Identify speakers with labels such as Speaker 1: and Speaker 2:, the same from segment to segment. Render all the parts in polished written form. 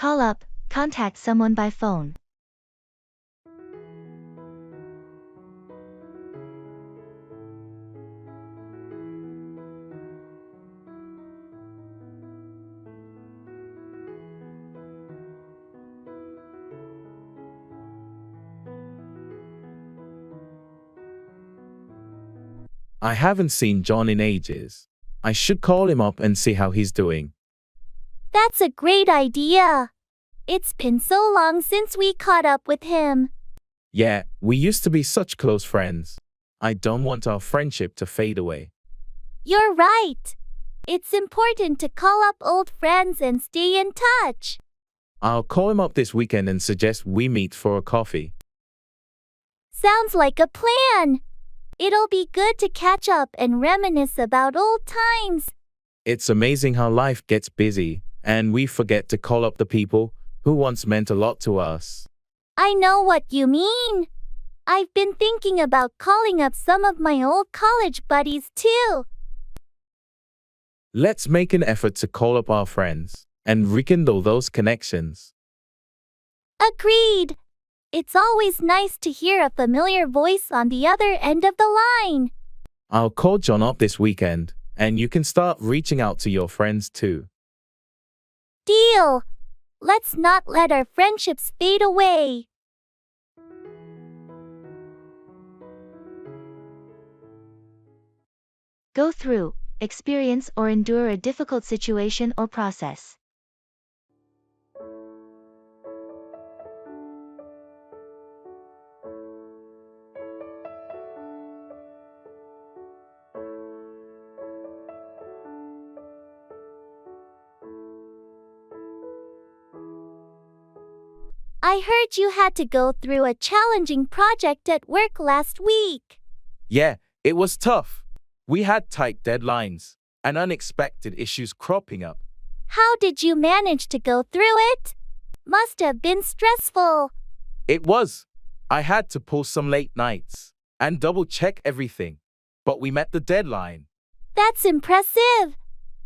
Speaker 1: Call up, contact someone by phone.
Speaker 2: I haven't seen John in ages. I should call him up and see how he's doing.
Speaker 3: That's a great idea. It's been so long since we caught up with him.
Speaker 2: Yeah, we used to be such close friends. I don't want our friendship to fade away.
Speaker 3: You're right. It's important to call up old friends and stay in touch.
Speaker 2: I'll call him up this weekend and suggest we meet for a coffee.
Speaker 3: Sounds like a plan. It'll be good to catch up and reminisce about old times.
Speaker 2: It's amazing how life gets busy, and we forget to call up the people who once meant a lot to us.
Speaker 3: I know what you mean. I've been thinking about calling up some of my old college buddies too.
Speaker 2: Let's make an effort to call up our friends and rekindle those connections.
Speaker 3: Agreed. It's always nice to hear a familiar voice on the other end of the line.
Speaker 2: I'll call John up this weekend, and you can start reaching out to your friends too.
Speaker 3: Deal. Let's not let our friendships fade away.
Speaker 1: Go through, experience or endure a difficult situation or process.
Speaker 3: I heard you had to go through a challenging project at work last week.
Speaker 2: Yeah, it was tough. We had tight deadlines and unexpected issues cropping up.
Speaker 3: How did you manage to go through it? Must have been stressful.
Speaker 2: It was. I had to pull some late nights and double-check everything, but we met the deadline.
Speaker 3: That's impressive.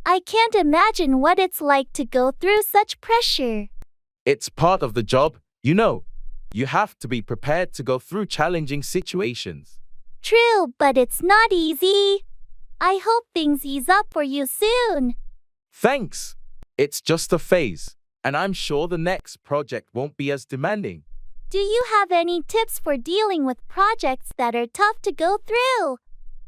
Speaker 3: I can't imagine what it's like to go through such pressure.
Speaker 2: It's part of the job, you know. You have to be prepared to go through challenging situations.
Speaker 3: True, but it's not easy. I hope things ease up for you soon.
Speaker 2: Thanks. It's just a phase, and I'm sure the next project won't be as demanding.
Speaker 3: Do you have any tips for dealing with projects that are tough to go through?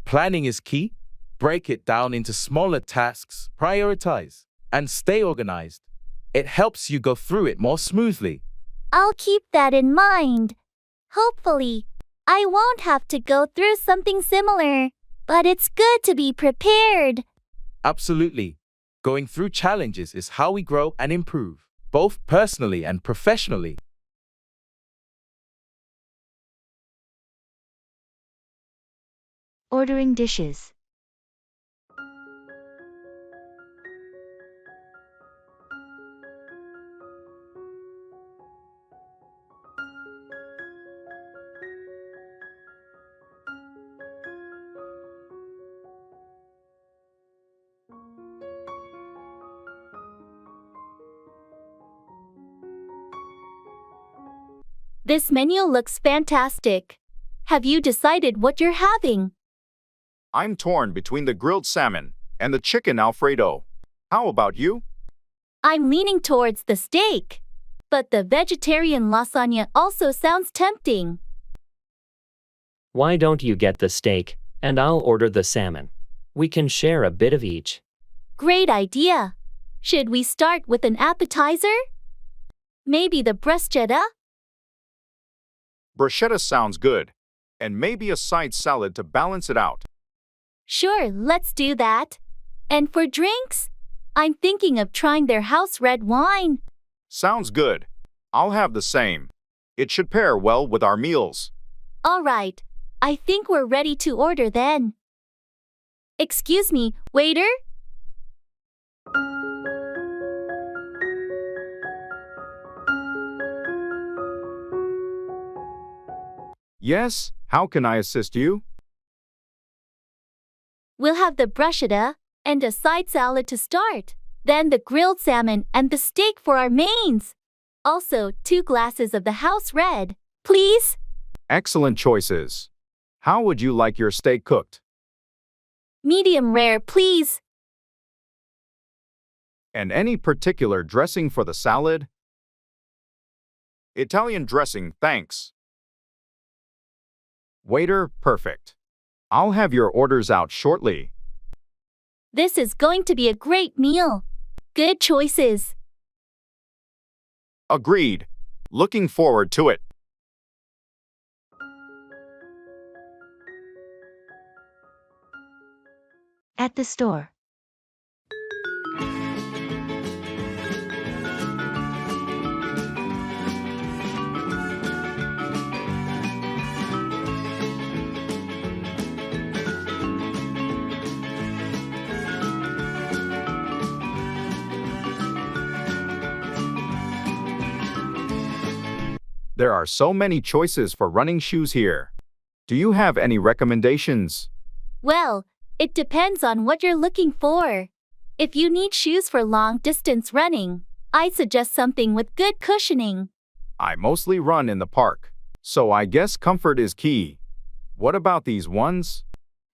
Speaker 2: Planning is key. Break it down into smaller tasks, prioritize, and stay organized. It helps you go through it more smoothly.
Speaker 3: I'll keep that in mind. Hopefully, I won't have to go through something similar, but it's good to be prepared.
Speaker 2: Absolutely. Going through challenges is how we grow and improve, both personally and professionally.
Speaker 1: Ordering dishes.
Speaker 3: This menu looks fantastic. Have you decided what you're having?
Speaker 4: I'm torn between the grilled salmon and the chicken Alfredo. How about you?
Speaker 3: I'm leaning towards the steak, but the vegetarian lasagna also sounds tempting.
Speaker 5: Why don't you get the steak, and I'll order the salmon? We can share a bit of each.
Speaker 3: Great idea. Should we start with an appetizer? Maybe the bruschetta?
Speaker 4: Bruschetta sounds good, and maybe a side salad to balance it out.
Speaker 3: Sure, let's do that. And for drinks? I'm thinking of trying their house red wine.
Speaker 4: Sounds good. I'll have the same. It should pair well with our meals.
Speaker 3: All right. I think we're ready to order then. Excuse me, waiter?
Speaker 4: Yes, how can I assist you?
Speaker 3: We'll have the bruschetta and a side salad to start. Then the grilled salmon and the steak for our mains. Also, 2 glasses of the house red, please.
Speaker 4: Excellent choices. How would you like your steak cooked?
Speaker 3: Medium rare, please.
Speaker 4: And any particular dressing for the salad? Italian dressing, thanks. Waiter, perfect. I'll have your orders out shortly.
Speaker 3: This is going to be a great meal. Good choices.
Speaker 4: Agreed. Looking forward to it.
Speaker 1: At the store.
Speaker 4: There are so many choices for running shoes here. Do you have any recommendations?
Speaker 3: Well, it depends on what you're looking for. If you need shoes for long-distance running, I suggest something with good cushioning.
Speaker 4: I mostly run in the park, so I guess comfort is key. What about these ones?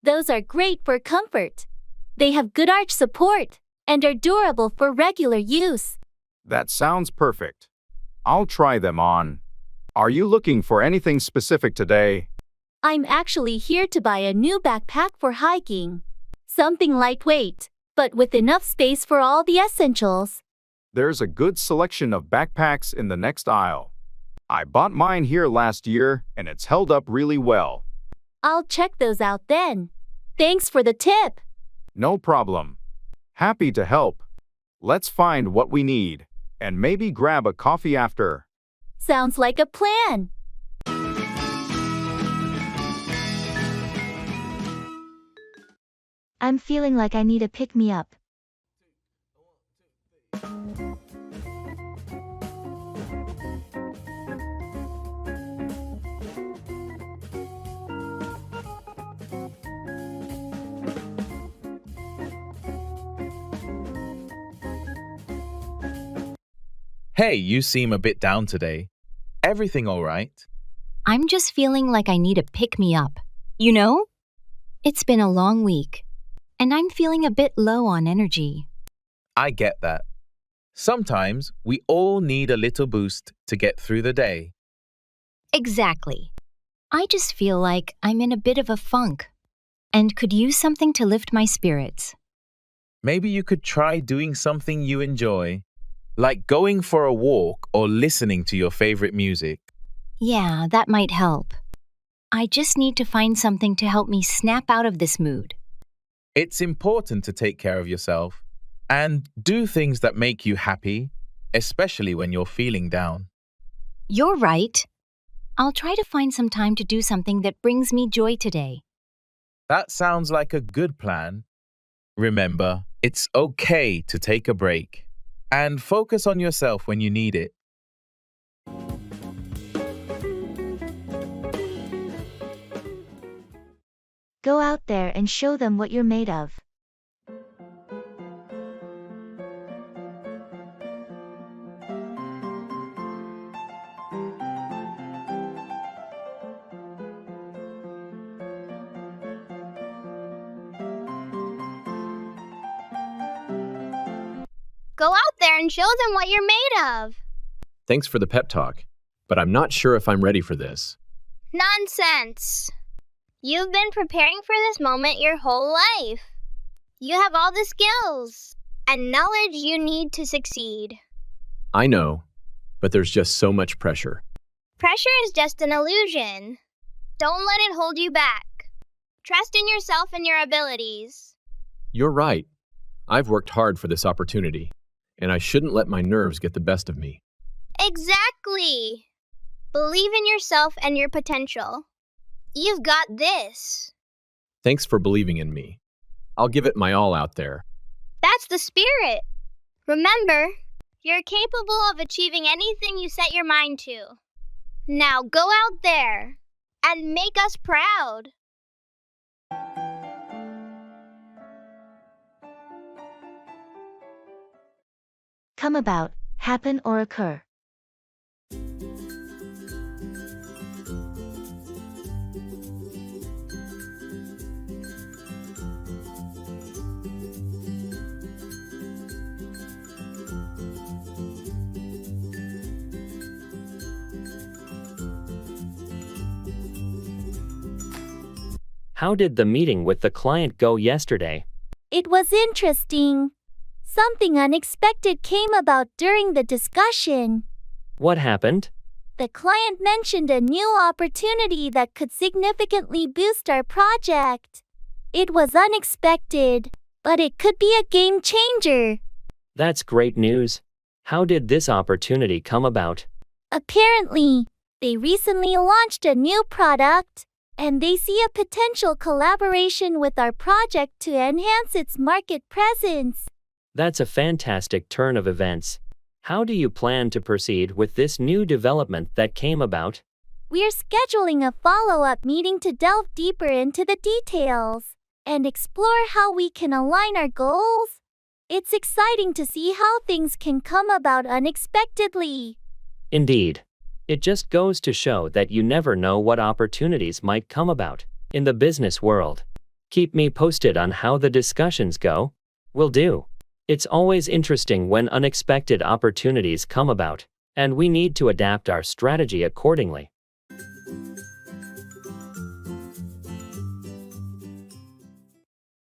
Speaker 3: Those are great for comfort. They have good arch support and are durable for regular use.
Speaker 4: That sounds perfect. I'll try them on. Are you looking for anything specific today?
Speaker 3: I'm actually here to buy a new backpack for hiking. Something lightweight, but with enough space for all the essentials.
Speaker 4: There's a good selection of backpacks in the next aisle. I bought mine here last year, and it's held up really well.
Speaker 3: I'll check those out then. Thanks for the tip.
Speaker 4: No problem. Happy to help. Let's find what we need, and maybe grab a coffee after.
Speaker 3: Sounds like a plan.
Speaker 1: I'm feeling like I need a pick-me-up.
Speaker 2: Hey, you seem a bit down today. Everything all right?
Speaker 6: I'm just feeling like I need a pick-me-up. You know? It's been a long week, and I'm feeling a bit low on energy.
Speaker 2: I get that. Sometimes we all need a little boost to get through the day.
Speaker 6: Exactly. I just feel like I'm in a bit of a funk and could use something to lift my spirits.
Speaker 2: Maybe you could try doing something you enjoy, like going for a walk or listening to your favorite music.
Speaker 6: Yeah, that might help. I just need to find something to help me snap out of this mood.
Speaker 2: It's important to take care of yourself and do things that make you happy, especially when you're feeling down.
Speaker 6: You're right. I'll try to find some time to do something that brings me joy today.
Speaker 2: That sounds like a good plan. Remember, it's okay to take a break and focus on yourself when you need it.
Speaker 1: Go out there and show them what you're made of.
Speaker 7: Go out there and show them what you're made of.
Speaker 8: Thanks for the pep talk, but I'm not sure if I'm ready for this.
Speaker 7: Nonsense. You've been preparing for this moment your whole life. You have all the skills and knowledge you need to succeed.
Speaker 8: I know, but there's just so much pressure.
Speaker 7: Pressure is just an illusion. Don't let it hold you back. Trust in yourself and your abilities.
Speaker 8: You're right. I've worked hard for this opportunity, and I shouldn't let my nerves get the best of me.
Speaker 7: Exactly. Believe in yourself and your potential. You've got this.
Speaker 8: Thanks for believing in me. I'll give it my all out there.
Speaker 7: That's the spirit. Remember, you're capable of achieving anything you set your mind to. Now go out there and make us proud.
Speaker 1: come about, happen or occur.
Speaker 5: How did the meeting with the client go yesterday?
Speaker 3: It was interesting. Something unexpected came about during the discussion.
Speaker 5: What happened?
Speaker 3: The client mentioned a new opportunity that could significantly boost our project. It was unexpected, but it could be a game changer.
Speaker 5: That's great news. How did this opportunity come about?
Speaker 3: Apparently, they recently launched a new product, and they see a potential collaboration with our project to enhance its market presence.
Speaker 5: That's a fantastic turn of events. How do you plan to proceed with this new development that came about?
Speaker 3: We're scheduling a follow-up meeting to delve deeper into the details and explore how we can align our goals. It's exciting to see how things can come about unexpectedly.
Speaker 5: Indeed. It just goes to show that you never know what opportunities might come about in the business world. Keep me posted on how the discussions go. Will do. It's always interesting when unexpected opportunities come about, and we need to adapt our strategy accordingly.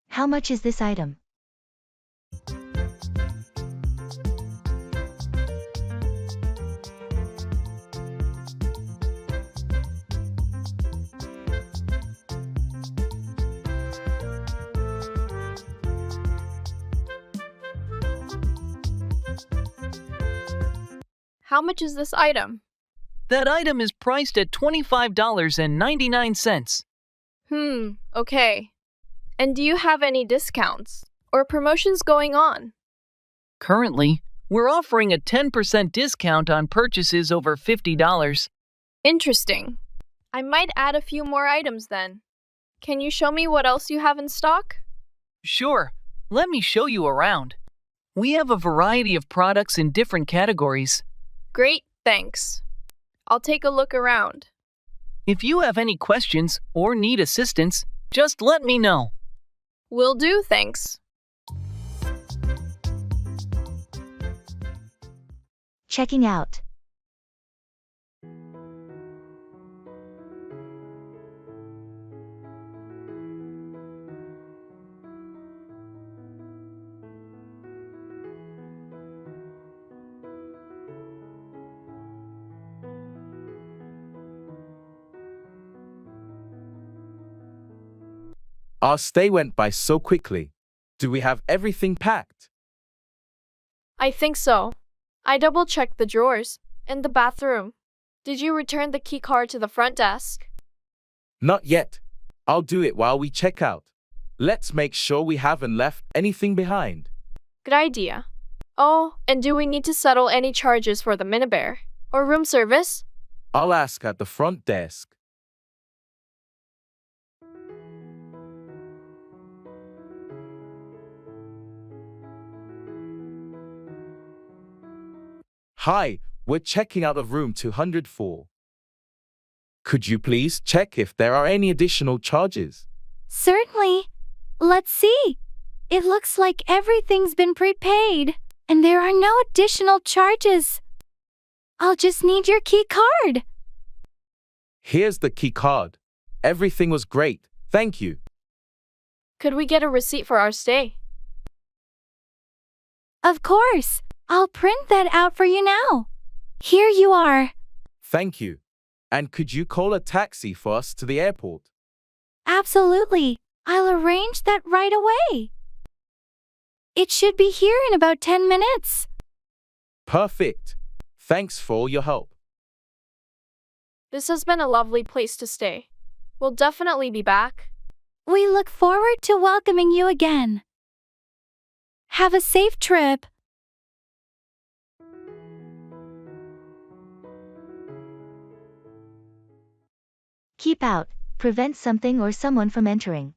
Speaker 1: How much is this item?
Speaker 9: How much is this item?
Speaker 10: That item is priced at $25.99.
Speaker 9: Okay. And do you have any discounts or promotions going on?
Speaker 10: Currently, we're offering a 10% discount on purchases over $50.
Speaker 9: Interesting. I might add a few more items then. Can you show me what else you have in stock?
Speaker 10: Sure, let me show you around. We have a variety of products in different categories.
Speaker 9: Great, thanks. I'll take a look around.
Speaker 10: If you have any questions or need assistance, just let me know.
Speaker 9: Will do, thanks.
Speaker 1: Checking out.
Speaker 2: Our stay went by so quickly. Do we have everything packed?
Speaker 9: I think so. I double-checked the drawers and the bathroom. Did you return the key card to the front desk?
Speaker 2: Not yet. I'll do it while we check out. Let's make sure we haven't left anything behind.
Speaker 9: Good idea. Oh, and do we need to settle any charges for the minibar or room service?
Speaker 2: I'll ask at the front desk. Hi, we're checking out of room 204. Could you please check if there are any additional charges?
Speaker 3: Certainly. Let's see. It looks like everything's been prepaid, and there are no additional charges. I'll just need your key card.
Speaker 2: Here's the key card. Everything was great, thank you.
Speaker 9: Could we get a receipt for our stay?
Speaker 3: Of course. I'll print that out for you now. Here you are.
Speaker 2: Thank you. And could you call a taxi for us to the airport?
Speaker 3: Absolutely. I'll arrange that right away. It should be here in about 10 minutes.
Speaker 2: Perfect. Thanks for all your help.
Speaker 9: This has been a lovely place to stay. We'll definitely be back.
Speaker 3: We look forward to welcoming you again. Have a safe trip.
Speaker 1: Keep out. Prevent something or someone from entering.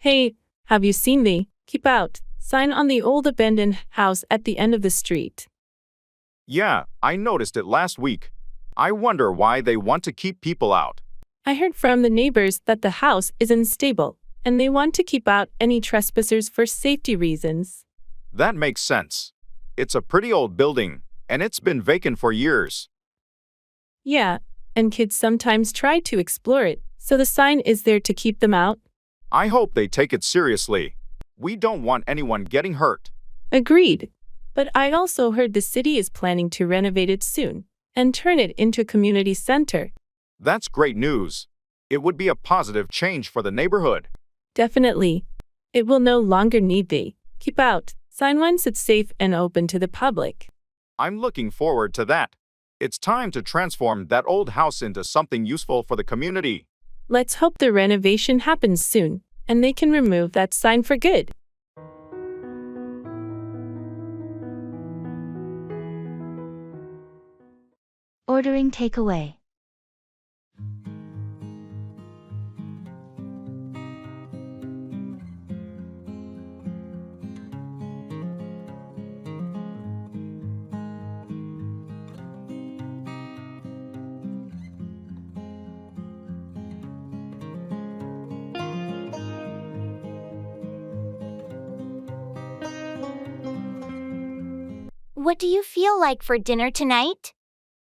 Speaker 11: Hey, have you seen the "Keep Out" sign on the old abandoned house at the end of the street?
Speaker 4: Yeah, I noticed it last week. I wonder why they want to keep people out.
Speaker 11: I heard from the neighbors that the house is unstable, and they want to keep out any trespassers for safety reasons.
Speaker 4: That makes sense. It's a pretty old building, and it's been vacant for years.
Speaker 11: Yeah, and kids sometimes try to explore it, so the sign is there to keep them out.
Speaker 4: I hope they take it seriously. We don't want anyone getting hurt.
Speaker 11: Agreed. But I also heard the city is planning to renovate it soon and turn it into a community center.
Speaker 4: That's great news. It would be a positive change for the neighborhood.
Speaker 11: Definitely. It will no longer need the "Keep Out" sign once it's safe and open to the public.
Speaker 4: I'm looking forward to that. It's time to transform that old house into something useful for the community.
Speaker 11: Let's hope the renovation happens soon and they can remove that sign for good.
Speaker 1: Ordering takeaway.
Speaker 3: What do you feel like for dinner tonight?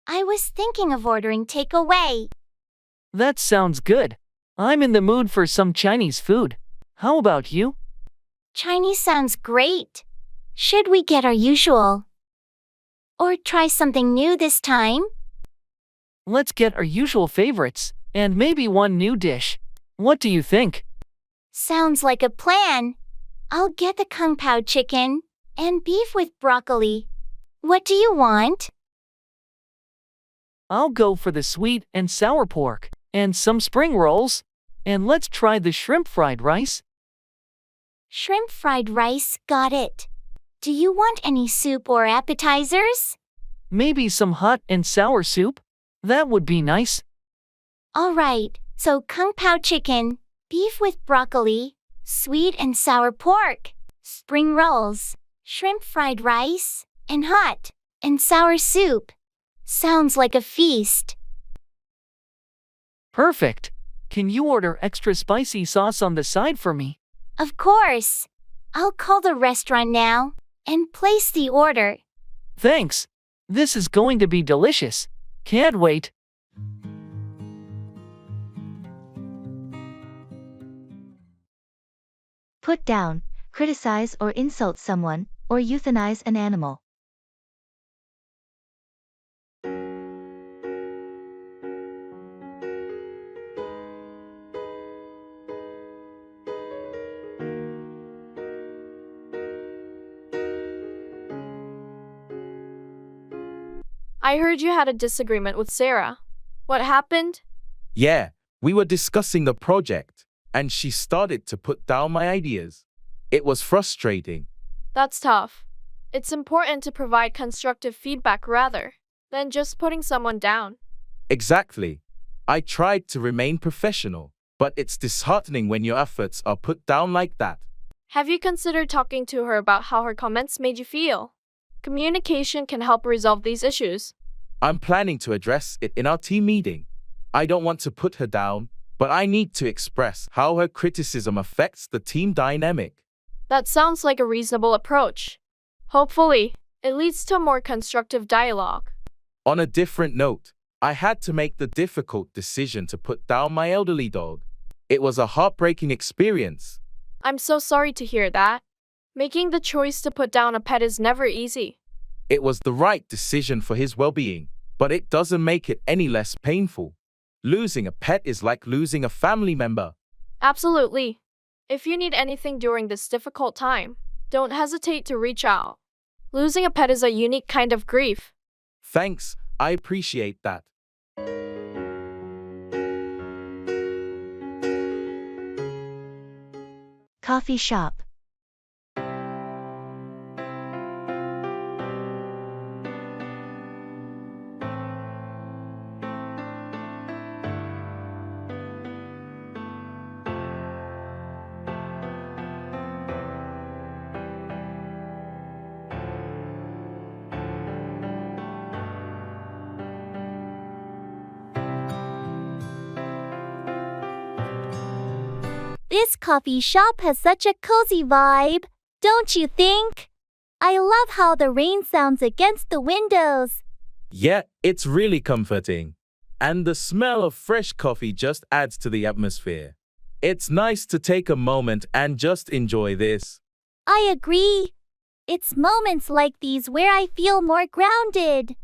Speaker 3: I was thinking of ordering takeaway.
Speaker 10: That sounds good. I'm in the mood for some Chinese food. How about you?
Speaker 3: Chinese sounds great. Should we get our usual? Or try something new this time?
Speaker 10: Let's get our usual favorites, and maybe one new dish. What do you think?
Speaker 3: Sounds like a plan. I'll get the kung pao chicken and beef with broccoli. What do you want?
Speaker 10: I'll go for the sweet and sour pork, and some spring rolls. And let's try the shrimp fried rice.
Speaker 3: Shrimp fried rice, got it. Do you want any soup or appetizers?
Speaker 10: Maybe some hot and sour soup? That would be nice.
Speaker 3: Alright, so kung pao chicken, beef with broccoli, sweet and sour pork, spring rolls, shrimp fried rice, and hot and sour soup. Sounds like a feast.
Speaker 10: Perfect. Can you order extra spicy sauce on the side for me?
Speaker 3: Of course. I'll call the restaurant now and place the order.
Speaker 10: Thanks. This is going to be delicious. Can't wait.
Speaker 1: Put down, criticize or insult someone, or euthanize an animal.
Speaker 9: I heard you had a disagreement with Sarah. What happened?
Speaker 2: Yeah, we were discussing the project, and she started to put down my ideas. It was frustrating.
Speaker 9: That's tough. It's important to provide constructive feedback rather than just putting someone down.
Speaker 2: Exactly. I tried to remain professional, but it's disheartening when your efforts are put down like that.
Speaker 9: Have you considered talking to her about how her comments made you feel? Communication can help resolve these issues.
Speaker 2: I'm planning to address it in our team meeting. I don't want to put her down, but I need to express how her criticism affects the team dynamic.
Speaker 9: That sounds like a reasonable approach. Hopefully, it leads to a more constructive dialogue.
Speaker 2: On a different note, I had to make the difficult decision to put down my elderly dog. It was a heartbreaking experience.
Speaker 9: I'm so sorry to hear that. Making the choice to put down a pet is never easy.
Speaker 2: It was the right decision for his well-being, but it doesn't make it any less painful. Losing a pet is like losing a family member.
Speaker 9: Absolutely. If you need anything during this difficult time, don't hesitate to reach out. Losing a pet is a unique kind of grief.
Speaker 2: Thanks, I appreciate that.
Speaker 1: Coffee shop.
Speaker 3: This coffee shop has such a cozy vibe, don't you think? I love how the rain sounds against the windows.
Speaker 2: Yeah, it's really comforting. And the smell of fresh coffee just adds to the atmosphere. It's nice to take a moment and just enjoy this.
Speaker 3: I agree. It's moments like these where I feel more grounded.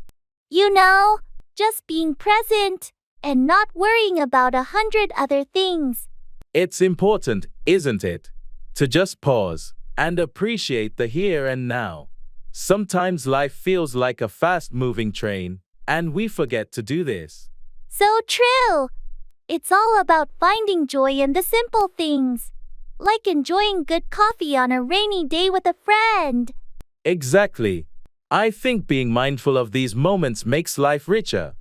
Speaker 3: You know, just being present and not worrying about 100 other things.
Speaker 2: It's important, isn't it? To just pause and appreciate the here and now. Sometimes life feels like a fast-moving train, and we forget to do this.
Speaker 3: So true. It's all about finding joy in the simple things, like enjoying good coffee on a rainy day with a friend.
Speaker 2: Exactly. I think being mindful of these moments makes life richer.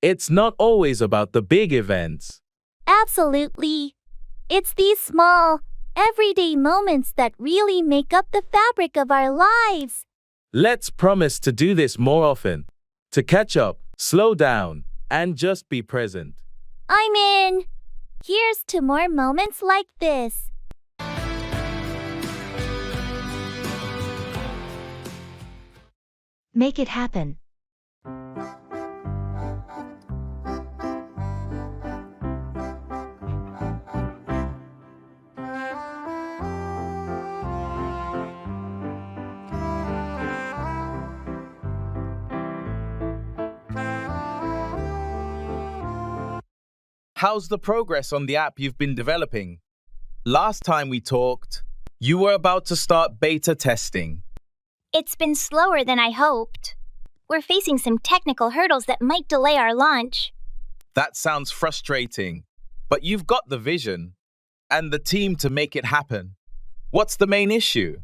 Speaker 2: It's not always about the big events.
Speaker 3: Absolutely. It's these small, everyday moments that really make up the fabric of our lives.
Speaker 2: Let's promise to do this more often. To catch up, slow down, and just be present.
Speaker 3: I'm in. Here's to more moments like this.
Speaker 1: Make it happen.
Speaker 2: How's the progress on the app you've been developing? Last time we talked, you were about to start beta testing.
Speaker 7: It's been slower than I hoped. We're facing some technical hurdles that might delay our launch.
Speaker 2: That sounds frustrating, but you've got the vision and the team to make it happen. What's the main issue?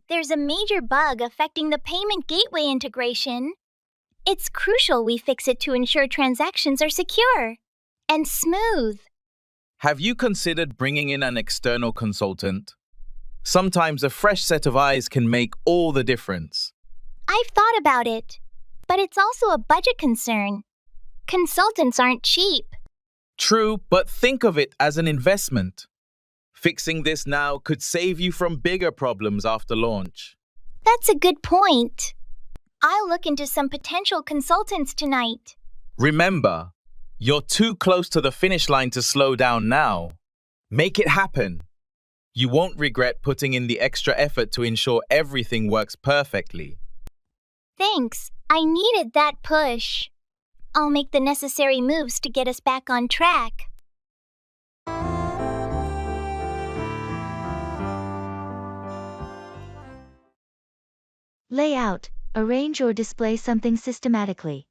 Speaker 7: There's a major bug affecting the payment gateway integration. It's crucial we fix it to ensure transactions are secure and smooth.
Speaker 2: Have you considered bringing in an external consultant? Sometimes a fresh set of eyes can make all the difference.
Speaker 7: I've thought about it, but it's also a budget concern. Consultants aren't cheap.
Speaker 2: True, but think of it as an investment. Fixing this now could save you from bigger problems after launch.
Speaker 7: That's a good point. I'll look into some potential consultants tonight.
Speaker 2: Remember, you're too close to the finish line to slow down now. Make it happen. You won't regret putting in the extra effort to ensure everything works perfectly.
Speaker 7: Thanks. I needed that push. I'll make the necessary moves to get us back on track.
Speaker 1: Layout. Arrange or display something systematically.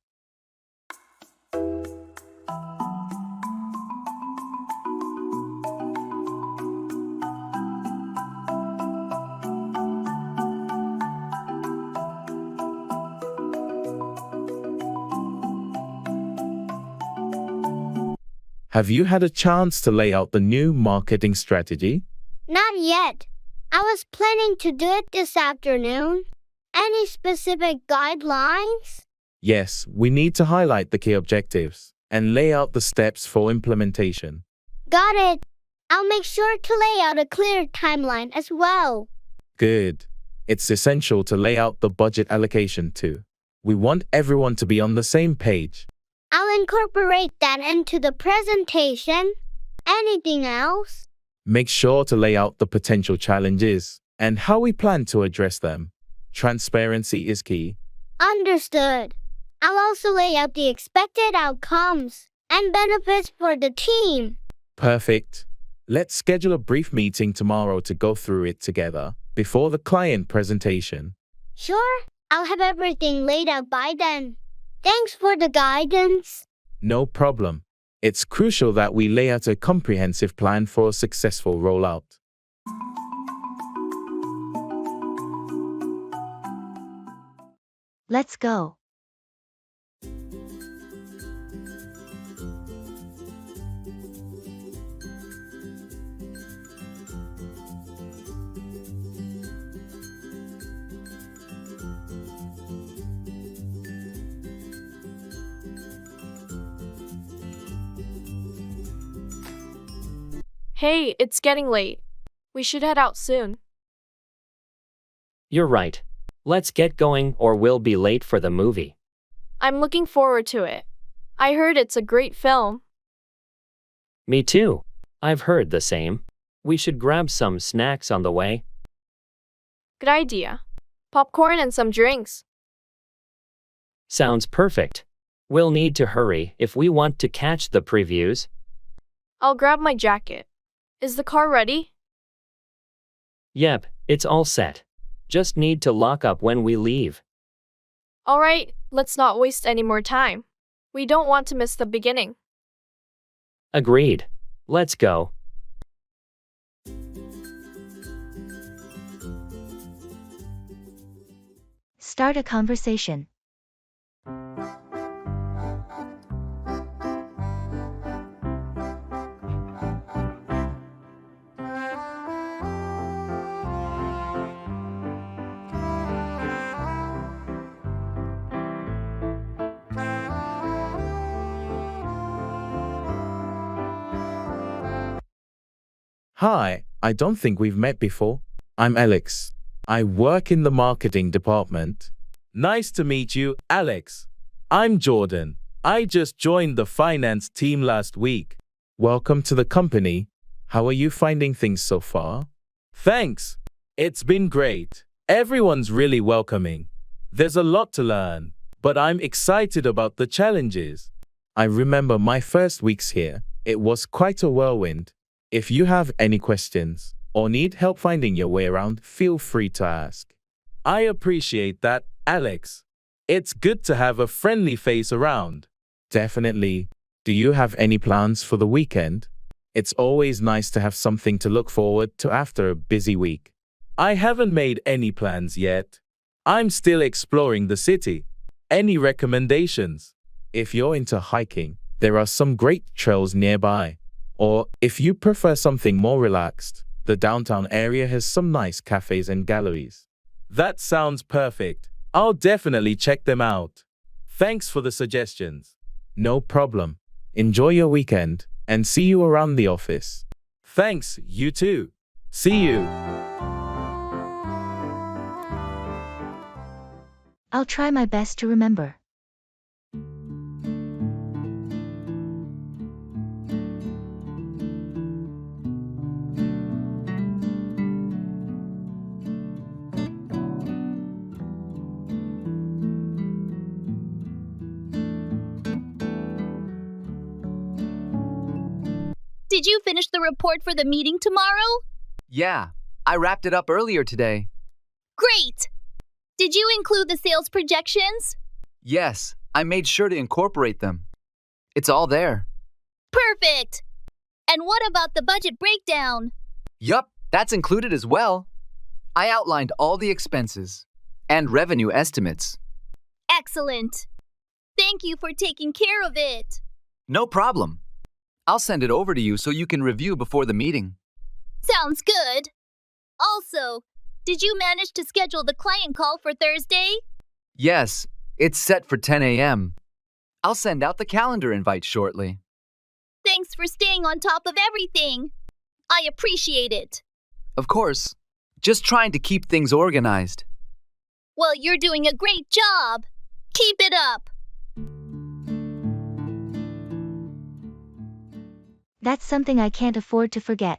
Speaker 2: Have you had a chance to lay out the new marketing strategy?
Speaker 12: Not yet. I was planning to do it this afternoon. Any specific guidelines?
Speaker 2: Yes, we need to highlight the key objectives and lay out the steps for implementation.
Speaker 12: Got it. I'll make sure to lay out a clear timeline as well.
Speaker 2: Good. It's essential to lay out the budget allocation too. We want everyone to be on the same page.
Speaker 12: I'll incorporate that into the presentation. Anything else?
Speaker 2: Make sure to lay out the potential challenges and how we plan to address them. Transparency is key.
Speaker 12: Understood. I'll also lay out the expected outcomes and benefits for the team.
Speaker 2: Perfect. Let's schedule a brief meeting tomorrow to go through it together before the client presentation.
Speaker 12: Sure, I'll have everything laid out by then. Thanks for the guidance.
Speaker 2: No problem. It's crucial that we lay out a comprehensive plan for a successful rollout.
Speaker 1: Let's go.
Speaker 9: Hey, it's getting late. We should head out soon.
Speaker 5: You're right. Let's get going or we'll be late for the movie.
Speaker 9: I'm looking forward to it. I heard it's a great film.
Speaker 5: Me too. I've heard the same. We should grab some snacks on the way.
Speaker 9: Good idea. Popcorn and some drinks.
Speaker 5: Sounds perfect. We'll need to hurry if we want to catch the previews.
Speaker 9: I'll grab my jacket. Is the car ready?
Speaker 5: Yep, it's all set. Just need to lock up when we leave.
Speaker 9: Alright, let's not waste any more time. We don't want to miss the beginning.
Speaker 5: Agreed. Let's go.
Speaker 1: Start a conversation.
Speaker 2: Hi, I don't think we've met before. I'm Alex. I work in the marketing department. Nice to meet you, Alex. I'm Jordan. I just joined the finance team last week. Welcome to the company. How are you finding things so far? Thanks. It's been great. Everyone's really welcoming. There's a lot to learn, but I'm excited about the challenges. I remember my first weeks here. It was quite a whirlwind. If you have any questions or need help finding your way around, feel free to ask. I appreciate that, Alex. It's good to have a friendly face around. Definitely. Do you have any plans for the weekend? It's always nice to have something to look forward to after a busy week. I haven't made any plans yet. I'm still exploring the city. Any recommendations? If you're into hiking, there are some great trails nearby. Or, if you prefer something more relaxed, the downtown area has some nice cafes and galleries. That sounds perfect. I'll definitely check them out. Thanks for the suggestions. No problem. Enjoy your weekend, and see you around the office. Thanks, you too. See you.
Speaker 1: I'll try my best to remember.
Speaker 13: Did you finish the report for the meeting tomorrow?
Speaker 10: Yeah, I wrapped it up earlier today.
Speaker 13: Great! Did you include the sales projections?
Speaker 10: Yes, I made sure to incorporate them. It's all there.
Speaker 13: Perfect! And what about the budget breakdown?
Speaker 10: Yup, that's included as well. I outlined all the expenses and revenue estimates.
Speaker 13: Excellent! Thank you for taking care of it.
Speaker 10: No problem. I'll send it over to you so you can review before the meeting.
Speaker 13: Sounds good. Also, did you manage to schedule the client call for Thursday?
Speaker 10: Yes, it's set for 10 a.m. I'll send out the calendar invite shortly.
Speaker 13: Thanks for staying on top of everything. I appreciate it.
Speaker 10: Of course. Just trying to keep things organized.
Speaker 13: Well, you're doing a great job. Keep it up.
Speaker 1: That's something I can't afford to forget.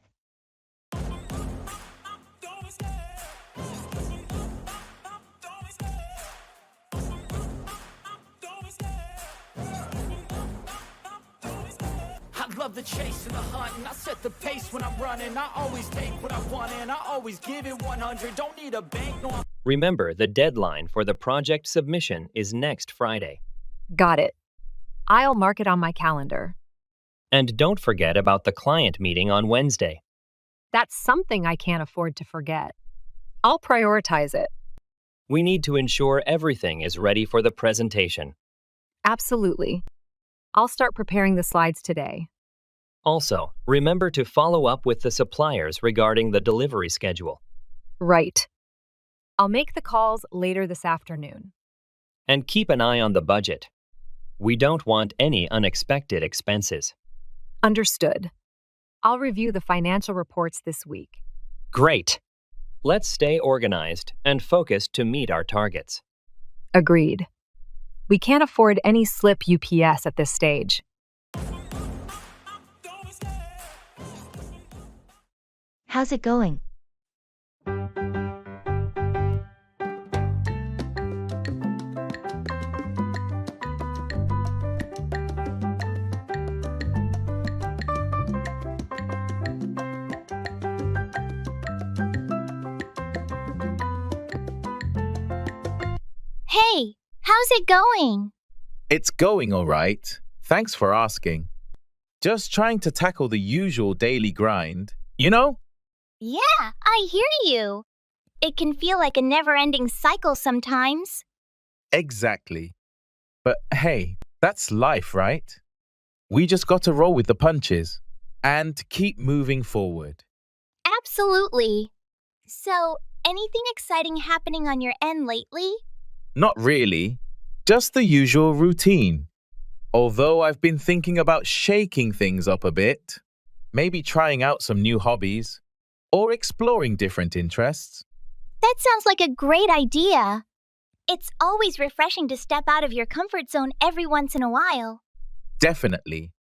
Speaker 14: I love the chase and the hunt, and I set the pace when I'm running. I always take what I want and I always give it 100. Don't need a bank, no.
Speaker 5: Remember, the deadline for the project submission is next Friday.
Speaker 15: Got it. I'll mark it on my calendar.
Speaker 5: And don't forget about the client meeting on Wednesday.
Speaker 15: That's something I can't afford to forget. I'll prioritize it.
Speaker 5: We need to ensure everything is ready for the presentation.
Speaker 15: Absolutely. I'll start preparing the slides today.
Speaker 5: Also, remember to follow up with the suppliers regarding the delivery schedule.
Speaker 15: Right. I'll make the calls later this afternoon.
Speaker 5: And keep an eye on the budget. We don't want any unexpected expenses.
Speaker 15: Understood. I'll review the financial reports this week.
Speaker 5: Great. Let's stay organized and focused to meet our targets.
Speaker 15: Agreed. We can't afford any slip UPS at this stage.
Speaker 1: How's it going?
Speaker 7: Hey, how's it going?
Speaker 2: It's going all right. Thanks for asking. Just trying to tackle the usual daily grind, you know?
Speaker 7: Yeah, I hear you. It can feel like a never-ending cycle sometimes.
Speaker 2: Exactly. But hey, that's life, right? We just got to roll with the punches and keep moving forward.
Speaker 7: Absolutely. So, anything exciting happening on your end lately?
Speaker 2: Not really, just the usual routine. Although I've been thinking about shaking things up a bit, maybe trying out some new hobbies, or exploring different interests.
Speaker 7: That sounds like a great idea. It's always refreshing to step out of your comfort zone every once in a while.
Speaker 2: Definitely.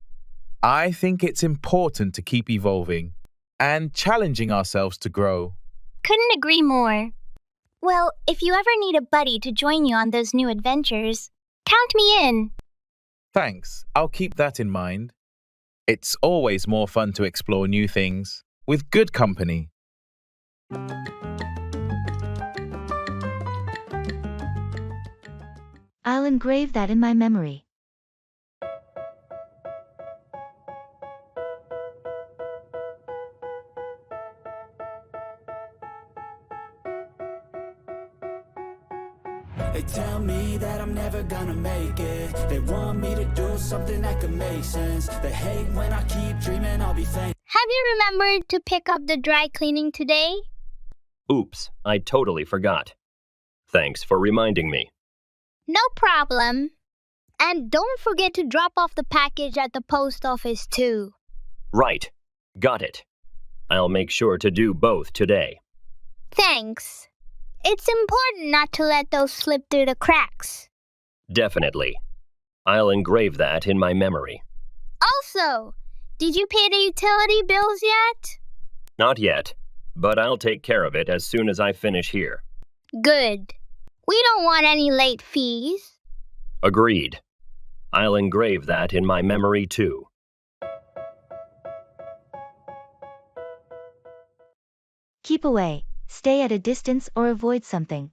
Speaker 2: I think it's important to keep evolving and challenging ourselves to grow.
Speaker 7: Couldn't agree more. Well, if you ever need a buddy to join you on those new adventures, count me in.
Speaker 2: Thanks, I'll keep that in mind. It's always more fun to explore new things with good company.
Speaker 1: I'll engrave that in my memory.
Speaker 14: They tell me that I'm never gonna make it. They want me to do something that could make sense. They hate when I keep dreaming I'll be famous.
Speaker 7: Have you remembered to pick up the dry cleaning today?
Speaker 5: Oops, I totally forgot. Thanks for reminding me.
Speaker 7: No problem. And don't forget to drop off the package at the post office too.
Speaker 5: Right. Got it. I'll make sure to do both today.
Speaker 7: Thanks. It's important not to let those slip through the cracks.
Speaker 5: Definitely. I'll engrave that in my memory.
Speaker 7: Also, did you pay the utility bills yet?
Speaker 5: Not yet, but I'll take care of it as soon as I finish here.
Speaker 7: Good. We don't want any late fees.
Speaker 5: Agreed. I'll engrave that in my memory too.
Speaker 1: Keep away, stay at a distance or avoid something.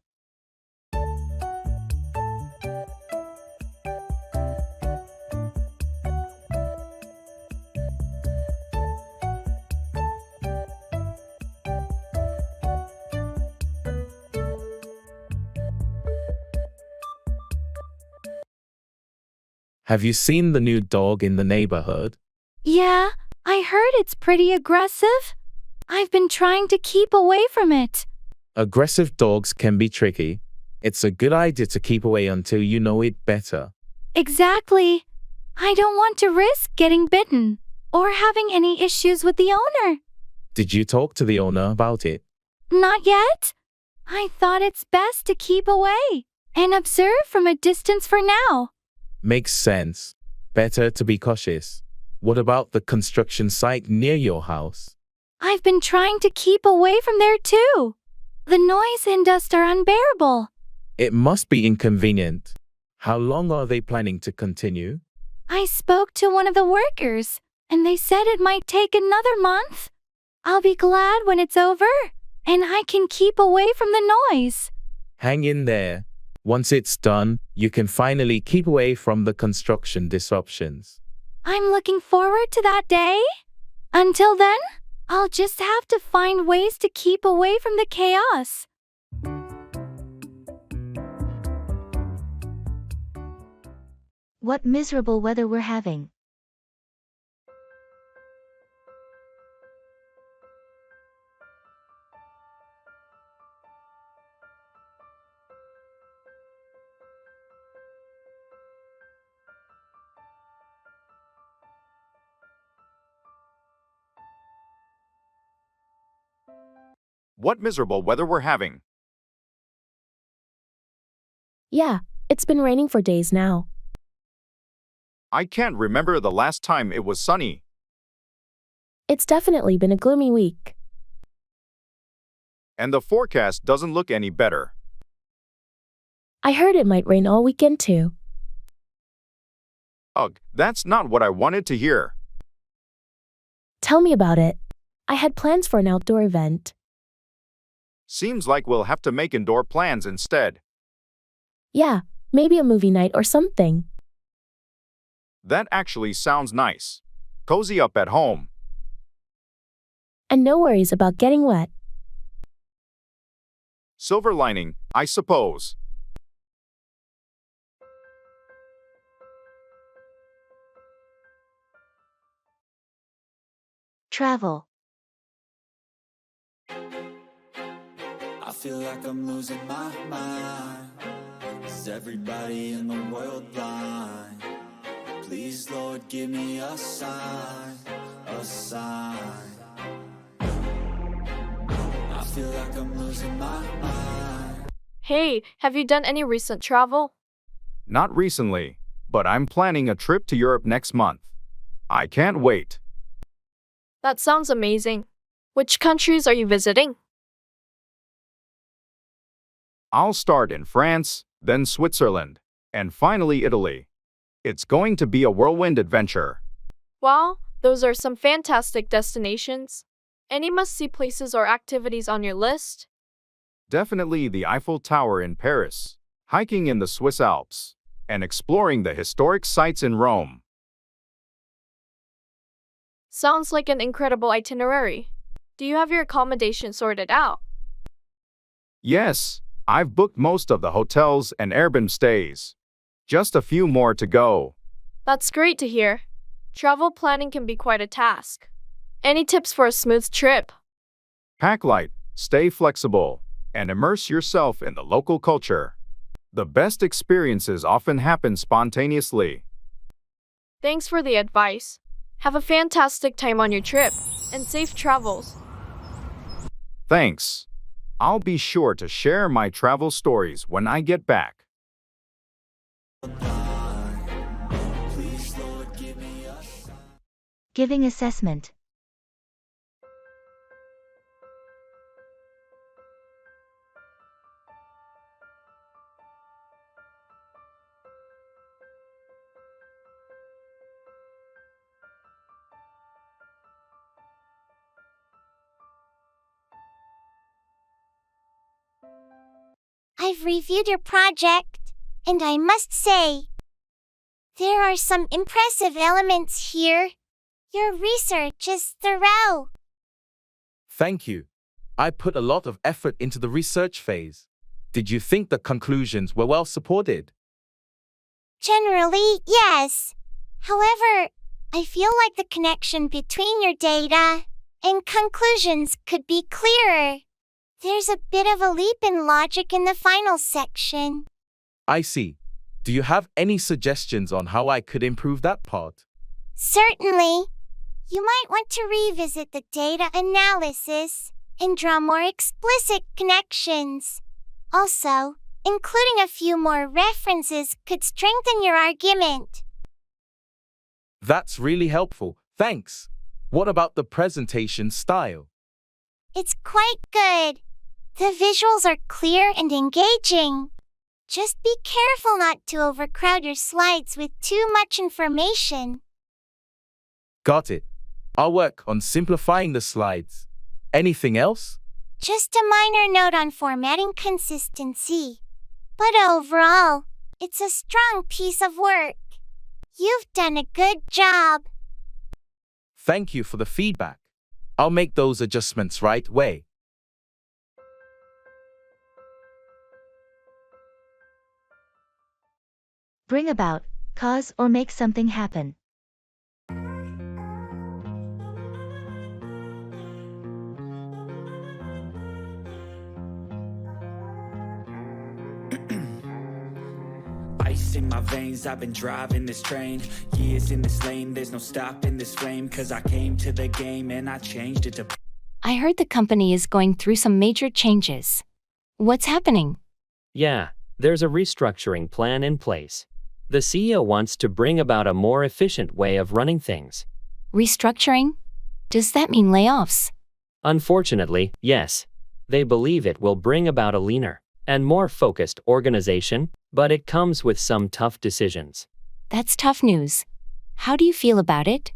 Speaker 2: Have you seen the new dog in the neighborhood?
Speaker 3: Yeah, I heard it's pretty aggressive. I've been trying to keep away from it.
Speaker 2: Aggressive dogs can be tricky. It's a good idea to keep away until you know it better.
Speaker 3: Exactly. I don't want to risk getting bitten or having any issues with the owner.
Speaker 2: Did you talk to the owner about it?
Speaker 3: Not yet. I thought it's best to keep away and observe from a distance for now.
Speaker 2: Makes sense. Better to be cautious. What about the construction site near your house?
Speaker 3: I've been trying to keep away from there too. The noise and dust are unbearable.
Speaker 2: It must be inconvenient. How long are they planning to continue?
Speaker 3: I spoke to one of the workers, and they said it might take another month. I'll be glad when it's over, and I can keep away from the noise.
Speaker 2: Hang in there. Once it's done, you can finally keep away from the construction disruptions.
Speaker 3: I'm looking forward to that day. Until then, I'll just have to find ways to keep away from the chaos.
Speaker 1: What miserable weather we're having.
Speaker 4: What miserable weather we're having.
Speaker 16: Yeah, it's been raining for days now.
Speaker 4: I can't remember the last time it was sunny.
Speaker 16: It's definitely been a gloomy week.
Speaker 4: And the forecast doesn't look any better.
Speaker 16: I heard it might rain all weekend too.
Speaker 4: Ugh, that's not what I wanted to hear.
Speaker 16: Tell me about it. I had plans for an outdoor event.
Speaker 4: Seems like we'll have to make indoor plans instead.
Speaker 16: Yeah, maybe a movie night or something.
Speaker 4: That actually sounds nice. Cozy up at home.
Speaker 16: And no worries about getting wet.
Speaker 4: Silver lining, I suppose.
Speaker 1: Travel.
Speaker 14: I feel like I'm losing my mind. Is everybody in the world blind? Please, Lord, give me a sign, a sign. I feel like I'm losing my mind.
Speaker 9: Hey, have you done any recent travel?
Speaker 4: Not recently, but I'm planning a trip to Europe next month. I can't wait.
Speaker 9: That sounds amazing. Which countries are you visiting?
Speaker 4: I'll start in France, then Switzerland, and finally Italy. It's going to be a whirlwind adventure.
Speaker 9: Wow, those are some fantastic destinations. Any must-see places or activities on your list?
Speaker 4: Definitely the Eiffel Tower in Paris, hiking in the Swiss Alps, and exploring the historic sites in Rome.
Speaker 9: Sounds like an incredible itinerary. Do you have your accommodation sorted out?
Speaker 4: Yes, I've booked most of the hotels and Airbnb stays. Just a few more to go.
Speaker 9: That's great to hear. Travel planning can be quite a task. Any tips for a smooth trip?
Speaker 4: Pack light, stay flexible, and immerse yourself in the local culture. The best experiences often happen spontaneously.
Speaker 9: Thanks for the advice. Have a fantastic time on your trip, and safe travels.
Speaker 4: Thanks. I'll be sure to share my travel stories when I get back.
Speaker 1: Giving assessment.
Speaker 12: I've reviewed your project, and I must say, there are some impressive elements here. Your research is thorough.
Speaker 2: Thank you. I put a lot of effort into the research phase. Did you think the conclusions were well supported?
Speaker 12: Generally, yes. However, I feel like the connection between your data and conclusions could be clearer. There's a bit of a leap in logic in the final section.
Speaker 2: I see. Do you have any suggestions on how I could improve that part?
Speaker 12: Certainly. You might want to revisit the data analysis and draw more explicit connections. Also, including a few more references could strengthen your argument.
Speaker 2: That's really helpful. Thanks. What about the presentation style?
Speaker 12: It's quite good. The visuals are clear and engaging. Just be careful not to overcrowd your slides with too much information.
Speaker 2: Got it. I'll work on simplifying the slides. Anything else?
Speaker 12: Just a minor note on formatting consistency. But overall, it's a strong piece of work. You've done a good job.
Speaker 2: Thank you for the feedback. I'll make those adjustments right away.
Speaker 1: Bring about, cause or make something happen.
Speaker 14: Ice in my veins, I've been driving this train. Years in this lane, there's no stopping this flame. Cause I came to the game and I changed it to...
Speaker 6: I heard the company is going through some major changes. What's happening?
Speaker 5: Yeah, there's a restructuring plan in place. The CEO wants to bring about a more efficient way of running things.
Speaker 6: Restructuring? Does that mean layoffs?
Speaker 5: Unfortunately, yes. They believe it will bring about a leaner and more focused organization, but it comes with some tough decisions.
Speaker 6: That's tough news. How do you feel about it?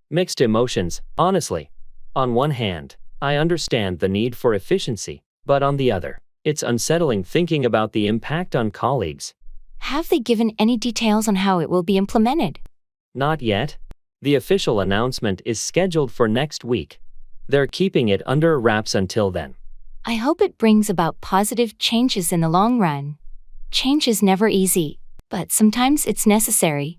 Speaker 5: Mixed emotions, honestly. On one hand, I understand the need for efficiency, but on the other, it's unsettling thinking about the impact on colleagues.
Speaker 6: Have they given any details on how it will be implemented?
Speaker 5: Not yet. The official announcement is scheduled for next week. They're keeping it under wraps until then.
Speaker 6: I hope it brings about positive changes in the long run. Change is never easy, but sometimes it's necessary.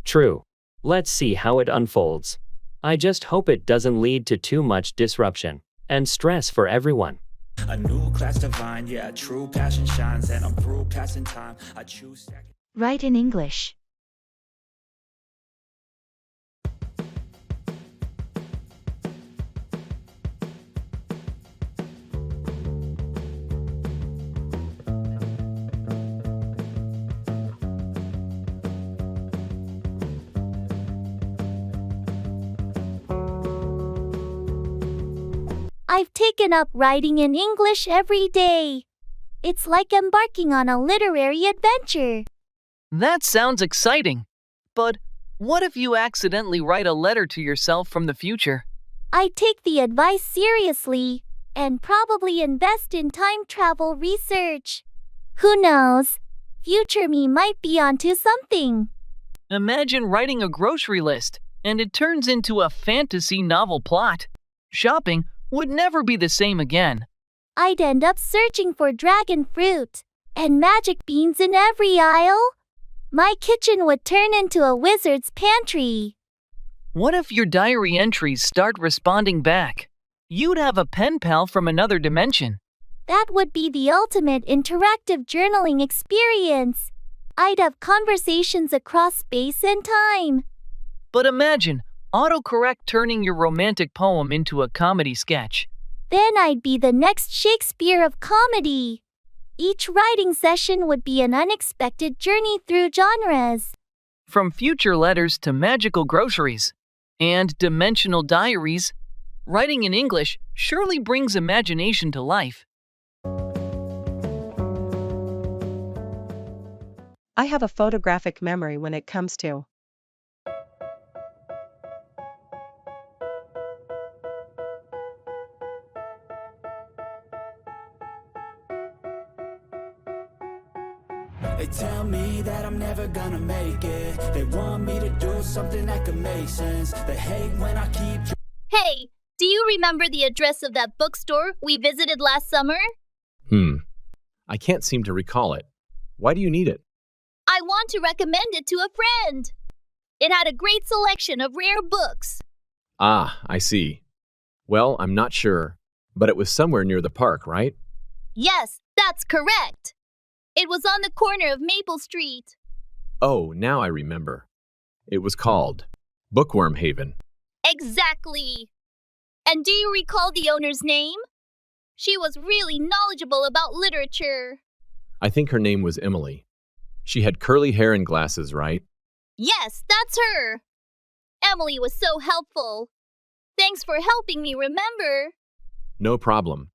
Speaker 5: True. Let's see how it unfolds. I just hope it doesn't lead to too much disruption and stress for everyone.
Speaker 14: A new class divine, yeah, true passion shines, and I'm through passing time. I choose.
Speaker 1: Write in English.
Speaker 3: I've taken up writing in English every day. It's like embarking on a literary adventure.
Speaker 10: That sounds exciting. But what if you accidentally write a letter to yourself from the future?
Speaker 3: I take the advice seriously and probably invest in time travel research. Who knows? Future me might be onto something.
Speaker 10: Imagine writing a grocery list and it turns into a fantasy novel plot. Shopping would never be the same again.
Speaker 3: I'd end up searching for dragon fruit and magic beans in every aisle. My kitchen would turn into a wizard's pantry.
Speaker 10: What if your diary entries start responding back? You'd have a pen pal from another dimension.
Speaker 3: That would be the ultimate interactive journaling experience. I'd have conversations across space and time.
Speaker 10: But imagine autocorrect turning your romantic poem into a comedy sketch.
Speaker 3: Then I'd be the next Shakespeare of comedy. Each writing session would be an unexpected journey through genres.
Speaker 10: From future letters to magical groceries and dimensional diaries, writing in English surely brings imagination to life.
Speaker 17: I have a photographic memory when it comes to.
Speaker 14: They tell me that I'm never gonna make it. They want me to do something that could make sense. They hate when I keep.
Speaker 13: Hey, do you remember the address of that bookstore we visited last summer?
Speaker 8: I can't seem to recall it. Why do you need it?
Speaker 13: I want to recommend it to a friend. It had a great selection of rare books.
Speaker 8: Ah, I see. Well, I'm not sure, but it was somewhere near the park, right?
Speaker 13: Yes, that's correct. It was on the corner of Maple Street.
Speaker 8: Oh, now I remember. It was called Bookworm Haven.
Speaker 13: Exactly. And do you recall the owner's name? She was really knowledgeable about literature.
Speaker 8: I think her name was Emily. She had curly hair and glasses, right?
Speaker 13: Yes, that's her. Emily was so helpful. Thanks for helping me remember.
Speaker 8: No problem.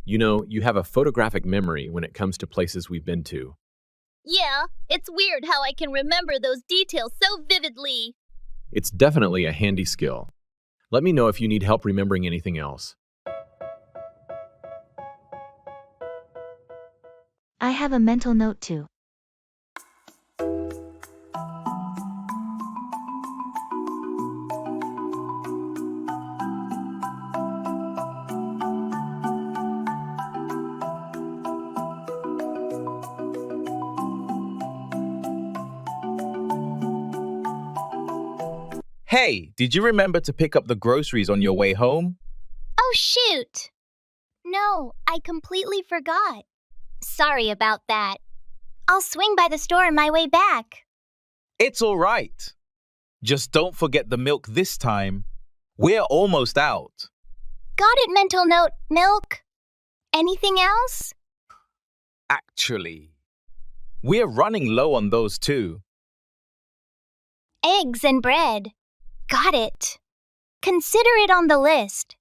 Speaker 8: You know, you have a photographic memory when it comes to places we've been to.
Speaker 13: Yeah, it's weird how I can remember those details so vividly.
Speaker 8: It's definitely a handy skill. Let me know if you need help remembering anything else.
Speaker 1: I have a mental note too.
Speaker 2: Hey, did you remember to pick up the groceries on your way home?
Speaker 7: Oh, shoot. No, I completely forgot. Sorry about that. I'll swing by the store on my way back.
Speaker 2: It's all right. Just don't forget the milk this time. We're almost out.
Speaker 7: Got it, mental note, milk. Anything else?
Speaker 2: Actually, we're running low on those too.
Speaker 7: Eggs and bread. Got it. Consider it on the list.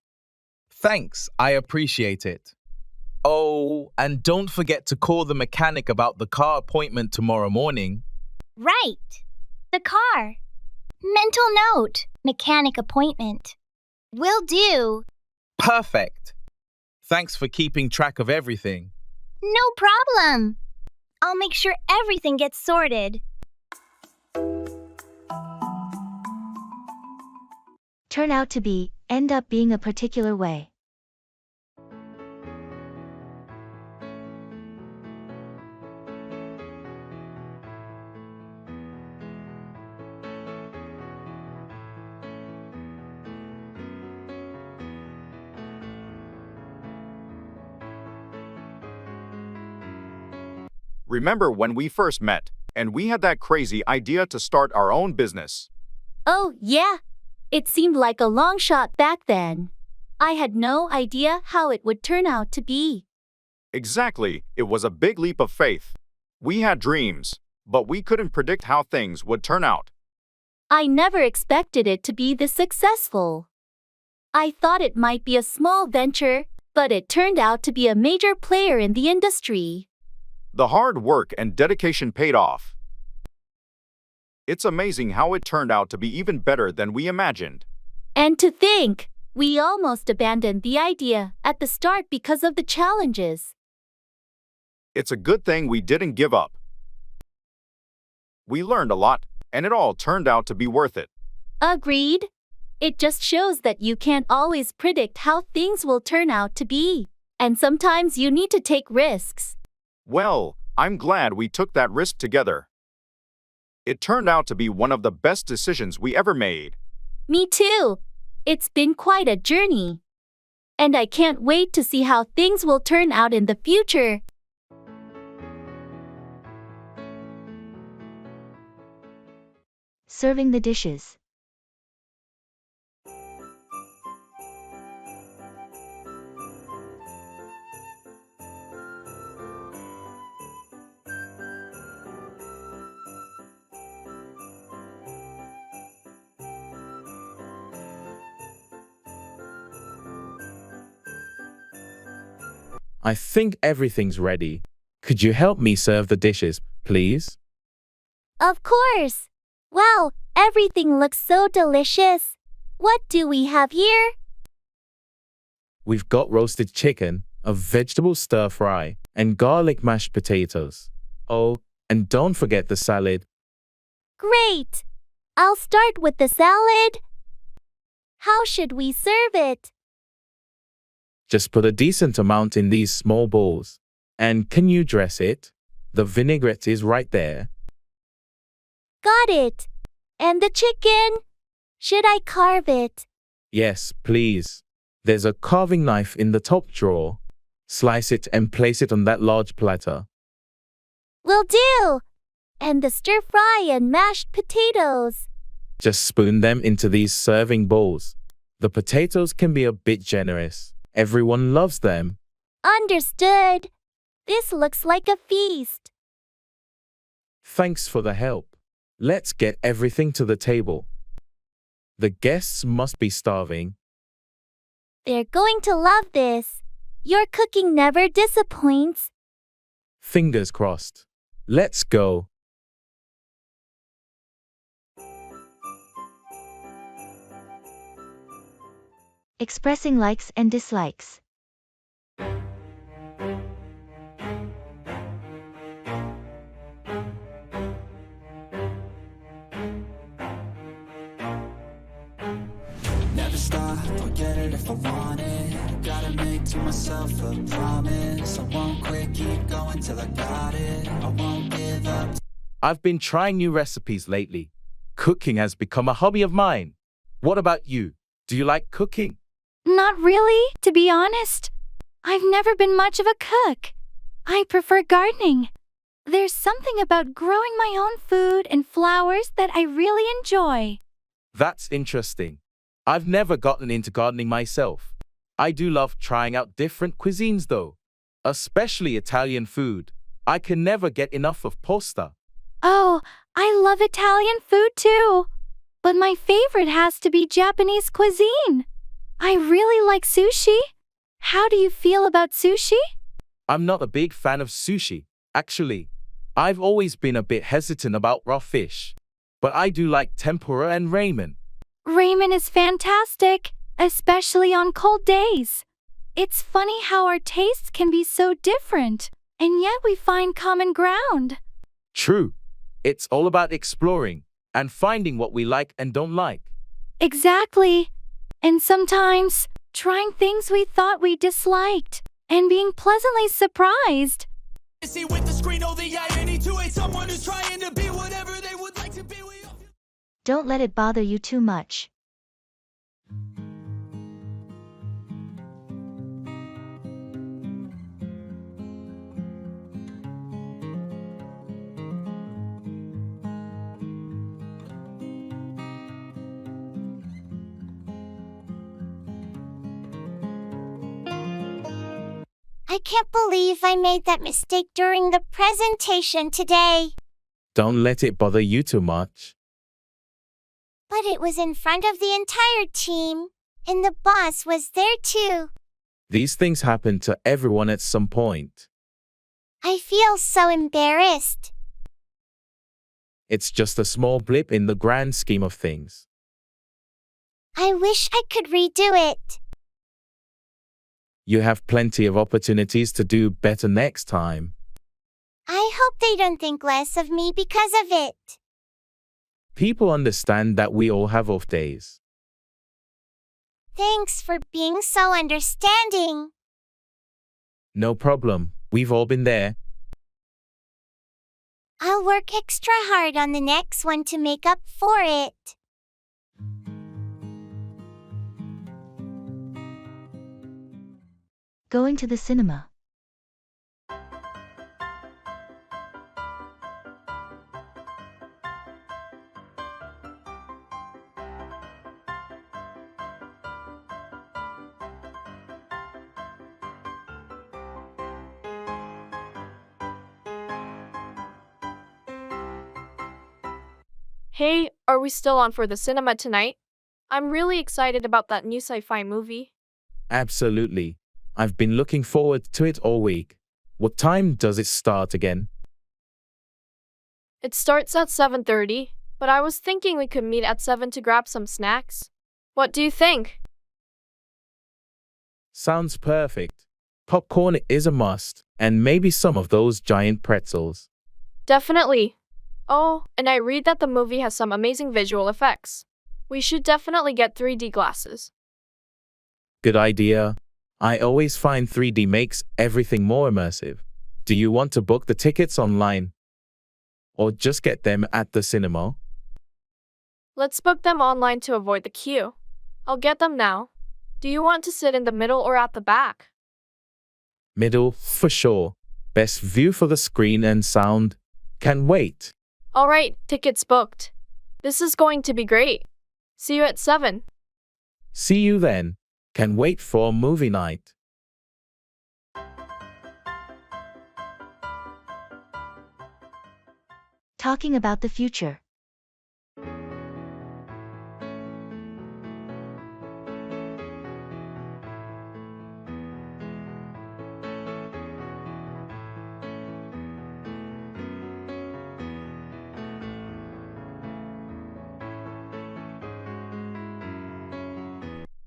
Speaker 2: Thanks, I appreciate it. Oh, and don't forget to call the mechanic about the car appointment tomorrow morning.
Speaker 7: Right. The car. Mental note, mechanic appointment. Will do.
Speaker 2: Perfect. Thanks for keeping track of everything.
Speaker 7: No problem. I'll make sure everything gets sorted.
Speaker 1: Turn out to be, end up being a particular way.
Speaker 4: Remember when we first met, and we had that crazy idea to start our own business?
Speaker 3: Oh, yeah. It seemed like a long shot back then. I had no idea how it would turn out to be.
Speaker 4: Exactly, it was a big leap of faith. We had dreams, but we couldn't predict how things would turn out.
Speaker 3: I never expected it to be this successful. I thought it might be a small venture, but it turned out to be a major player in the industry.
Speaker 4: The hard work and dedication paid off. It's amazing how it turned out to be even better than we imagined.
Speaker 3: And to think, we almost abandoned the idea at the start because of the challenges.
Speaker 4: It's a good thing we didn't give up. We learned a lot, and it all turned out to be worth it.
Speaker 3: Agreed. It just shows that you can't always predict how things will turn out to be. And sometimes you need to take risks.
Speaker 4: Well, I'm glad we took that risk together. It turned out to be one of the best decisions we ever made.
Speaker 3: Me too. It's been quite a journey. And I can't wait to see how things will turn out in the future.
Speaker 1: Serving the dishes.
Speaker 2: I think everything's ready. Could you help me serve the dishes, please?
Speaker 3: Of course. Wow, everything looks so delicious. What do we have here?
Speaker 2: We've got roasted chicken, a vegetable stir fry, and garlic mashed potatoes. Oh, and don't forget the salad.
Speaker 3: Great. I'll start with the salad. How should we serve it?
Speaker 2: Just put a decent amount in these small bowls. And can you dress it? The vinaigrette is right there.
Speaker 3: Got it. And the chicken? Should I carve it?
Speaker 2: Yes, please. There's a carving knife in the top drawer. Slice it and place it on that large platter.
Speaker 3: Will do. And the stir fry and mashed potatoes.
Speaker 2: Just spoon them into these serving bowls. The potatoes can be a bit generous. Everyone loves them.
Speaker 3: Understood. This looks like a feast.
Speaker 2: Thanks for the help. Let's get everything to the table. The guests must be starving.
Speaker 3: They're going to love this. Your cooking never disappoints.
Speaker 2: Fingers crossed. Let's go.
Speaker 1: Expressing likes and dislikes.
Speaker 14: Never stop, I'll get it if I want it. Gotta make to myself a promise. I won't quit, keep going till I got it. I won't give up.
Speaker 2: I've been trying new recipes lately. Cooking has become a hobby of mine. What about you? Do you like cooking?
Speaker 18: Not really, to be honest. I've never been much of a cook. I prefer gardening. There's something about growing my own food and flowers that I really enjoy.
Speaker 2: That's interesting. I've never gotten into gardening myself. I do love trying out different cuisines though, especially Italian food. I can never get enough of pasta.
Speaker 18: Oh, I love Italian food too. But my favorite has to be Japanese cuisine. I really like sushi. How do you feel about sushi?
Speaker 2: I'm not a big fan of sushi, actually. I've always been a bit hesitant about raw fish. But I do like tempura and ramen.
Speaker 18: Ramen is fantastic, especially on cold days. It's funny how our tastes can be so different, and yet we find common ground.
Speaker 2: True. It's all about exploring and finding what we like and don't like.
Speaker 18: Exactly. And sometimes, trying things we thought we disliked and being pleasantly surprised.
Speaker 14: See with the screen, oh, the irony to it. Someone who's trying to be whatever they would like to be.
Speaker 1: Don't let it bother you too much.
Speaker 12: I can't believe I made that mistake during the presentation today.
Speaker 2: Don't let it bother you too much.
Speaker 12: But it was in front of the entire team, and the boss was there too.
Speaker 2: These things happen to everyone at some point.
Speaker 12: I feel so embarrassed.
Speaker 2: It's just a small blip in the grand scheme of things.
Speaker 12: I wish I could redo it.
Speaker 2: You have plenty of opportunities to do better next time.
Speaker 12: I hope they don't think less of me because of it.
Speaker 2: People understand that we all have off days.
Speaker 12: Thanks for being so understanding.
Speaker 2: No problem. We've all been there.
Speaker 12: I'll work extra hard on the next one to make up for it.
Speaker 1: Going to the cinema.
Speaker 9: Hey, are we still on for the cinema tonight? I'm really excited about that new sci-fi movie.
Speaker 2: Absolutely. I've been looking forward to it all week. What time does it start again?
Speaker 9: It starts at 7:30, but I was thinking we could meet at 7 to grab some snacks. What do you think?
Speaker 2: Sounds perfect. Popcorn is a must, and maybe some of those giant pretzels.
Speaker 9: Definitely. Oh, and I read that the movie has some amazing visual effects. We should definitely get 3D glasses.
Speaker 2: Good idea. I always find 3D makes everything more immersive. Do you want to book the tickets online? Or just get them at the cinema?
Speaker 9: Let's book them online to avoid the queue. I'll get them now. Do you want to sit in the middle or at the back?
Speaker 2: Middle, for sure. Best view for the screen and sound. Can wait.
Speaker 9: All right, tickets booked. This is going to be great. See you at 7.
Speaker 2: See you then. Can wait for movie night.
Speaker 1: Talking about the future.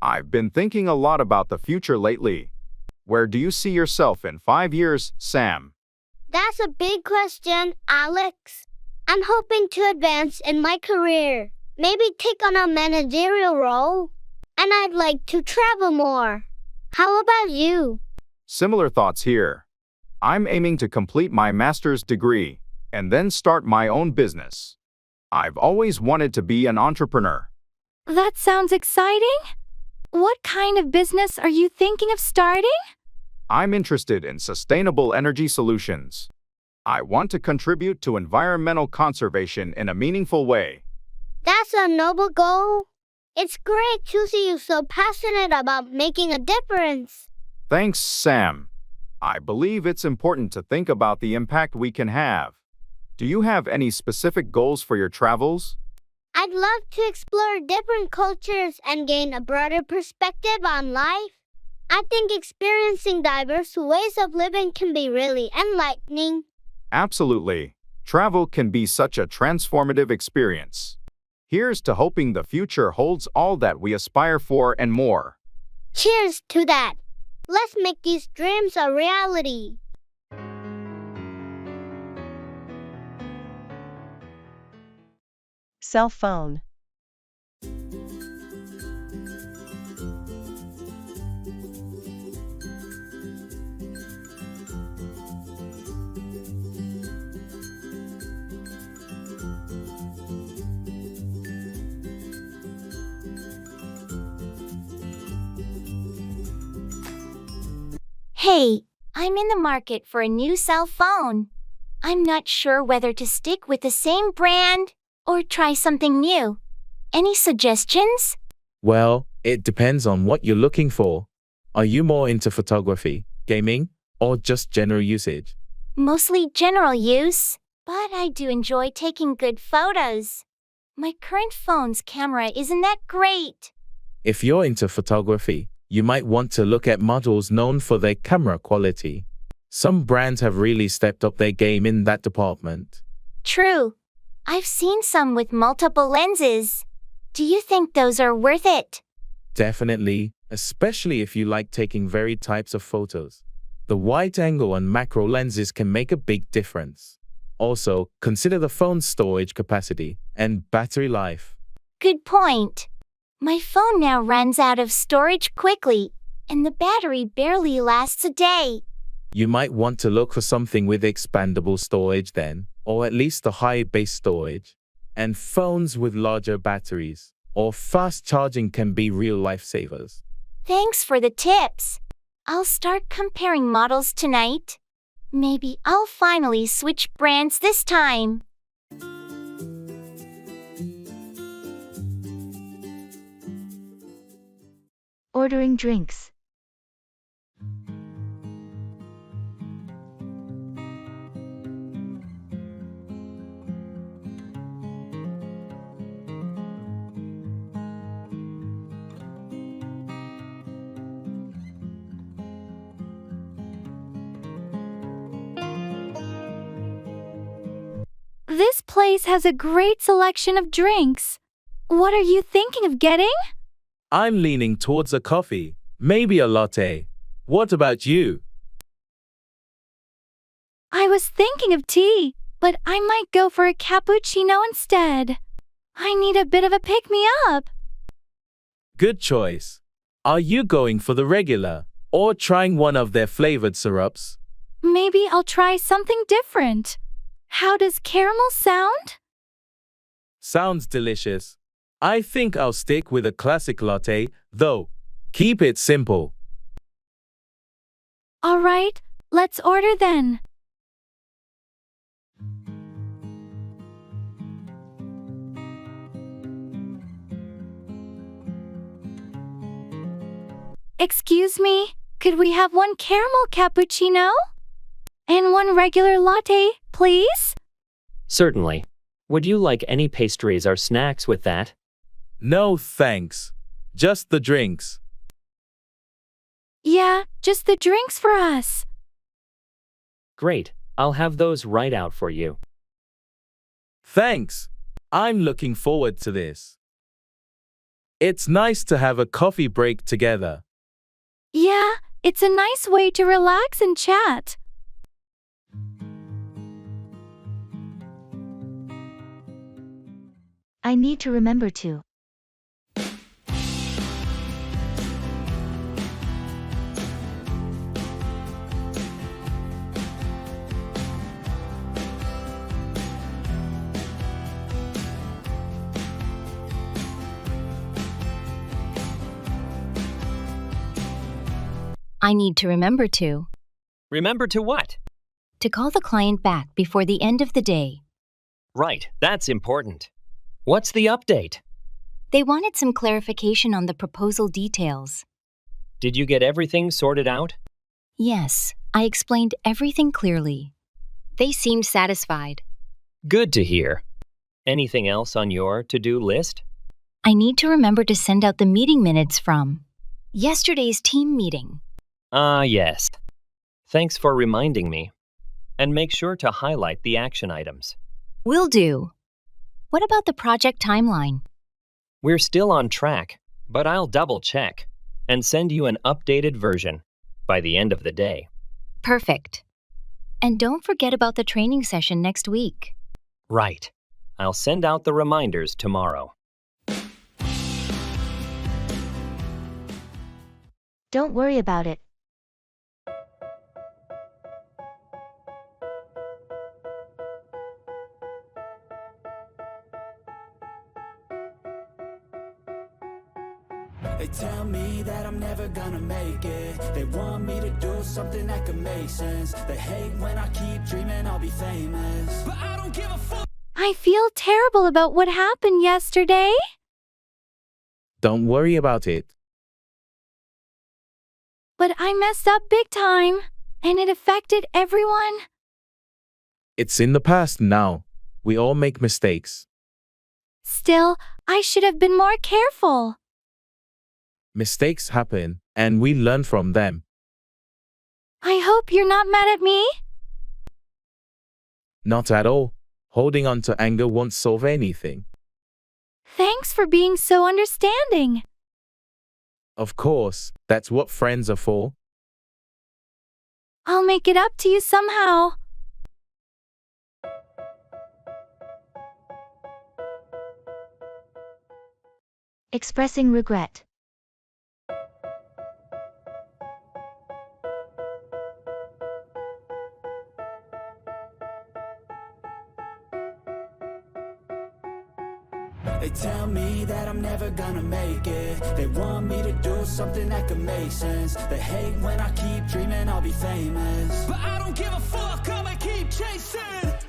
Speaker 4: I've been thinking a lot about the future lately. Where do you see yourself in 5 years, Sam?
Speaker 7: That's a big question, Alex. I'm hoping to advance in my career, maybe take on a managerial role, and I'd like to travel more. How about you?
Speaker 4: Similar thoughts here. I'm aiming to complete my master's degree and then start my own business. I've always wanted to be an entrepreneur.
Speaker 18: That sounds exciting. What kind of business are you thinking of starting?
Speaker 4: I'm interested in sustainable energy solutions. I want to contribute to environmental conservation in a meaningful way.
Speaker 7: That's a noble goal. It's great to see you so passionate about making a difference.
Speaker 4: Thanks, Sam. I believe it's important to think about the impact we can have. Do you have any specific goals for your travels?
Speaker 7: I'd love to explore different cultures and gain a broader perspective on life. I think experiencing diverse ways of living can be really enlightening.
Speaker 4: Absolutely. Travel can be such a transformative experience. Here's to hoping the future holds all that we aspire for and more.
Speaker 7: Cheers to that. Let's make these dreams a reality.
Speaker 17: Cell phone.
Speaker 12: Hey, I'm in the market for a new cell phone. I'm not sure whether to stick with the same brand or try something new. Any suggestions?
Speaker 2: Well, it depends on what you're looking for. Are you more into photography, gaming, or just general usage?
Speaker 12: Mostly general use, but I do enjoy taking good photos. My current phone's camera isn't that great.
Speaker 2: If you're into photography, you might want to look at models known for their camera quality. Some brands have really stepped up their game in that department.
Speaker 12: True. I've seen some with multiple lenses. Do you think those are worth it?
Speaker 2: Definitely, especially if you like taking varied types of photos. The wide angle and macro lenses can make a big difference. Also, consider the phone's storage capacity and battery life.
Speaker 12: Good point. My phone now runs out of storage quickly, and the battery barely lasts a day.
Speaker 2: You might want to look for something with expandable storage then, or at least a high base storage. And phones with larger batteries or fast charging can be real lifesavers.
Speaker 12: Thanks for the tips. I'll start comparing models tonight. Maybe I'll finally switch brands this time.
Speaker 1: Ordering drinks.
Speaker 18: This place has a great selection of drinks. What are you thinking of getting?
Speaker 2: I'm leaning towards a coffee, maybe a latte. What about you?
Speaker 18: I was thinking of tea, but I might go for a cappuccino instead. I need a bit of a pick-me-up.
Speaker 2: Good choice. Are you going for the regular or trying one of their flavored syrups?
Speaker 18: Maybe I'll try something different. How does caramel sound?
Speaker 2: Sounds delicious. I think I'll stick with a classic latte, though. Keep it simple.
Speaker 18: All right, let's order then. Excuse me, could we have one caramel cappuccino? And one regular latte, please?
Speaker 5: Certainly. Would you like any pastries or snacks with that?
Speaker 2: No, thanks. Just the drinks.
Speaker 18: Yeah, just the drinks for us.
Speaker 5: Great, I'll have those right out for you.
Speaker 2: Thanks. I'm looking forward to this. It's nice to have a coffee break together.
Speaker 18: Yeah, it's a nice way to relax and chat.
Speaker 1: I need to remember to.
Speaker 6: I need to remember to.
Speaker 10: Remember to what?
Speaker 6: To call the client back before the end of the day.
Speaker 10: Right, that's important. What's the update?
Speaker 6: They wanted some clarification on the proposal details.
Speaker 5: Did you get everything sorted out?
Speaker 6: Yes, I explained everything clearly. They seemed satisfied.
Speaker 5: Good to hear. Anything else on your to-do list?
Speaker 6: I need to remember to send out the meeting minutes from yesterday's team meeting.
Speaker 5: Ah, yes. Thanks for reminding me. And make sure to highlight the action items.
Speaker 6: Will do. What about the project timeline?
Speaker 5: We're still on track, but I'll double-check and send you an updated version by the end of the day.
Speaker 6: Perfect. And don't forget about the training session next week.
Speaker 5: Right. I'll send out the reminders tomorrow.
Speaker 1: Don't worry about it.
Speaker 14: They tell me that I'm never gonna make it. They want me to do something that could make sense. They hate when I keep dreaming I'll be famous, but I don't give a fuck.
Speaker 18: I feel terrible about what happened yesterday.
Speaker 2: Don't worry about it.
Speaker 18: But I messed up big time, and it affected everyone.
Speaker 2: It's in the past now. We all make mistakes.
Speaker 18: Still, I should have been more careful.
Speaker 2: Mistakes happen, and we learn from them.
Speaker 18: I hope you're not mad at me.
Speaker 2: Not at all. Holding on to anger won't solve anything.
Speaker 18: Thanks for being so understanding.
Speaker 2: Of course, that's what friends are for.
Speaker 18: I'll make it up to you somehow.
Speaker 1: Expressing regret.
Speaker 14: They tell me that I'm never gonna make it. They want me to do something that could make sense. They hate when I keep dreaming I'll be famous, but I don't give a fuck, I'ma keep chasing.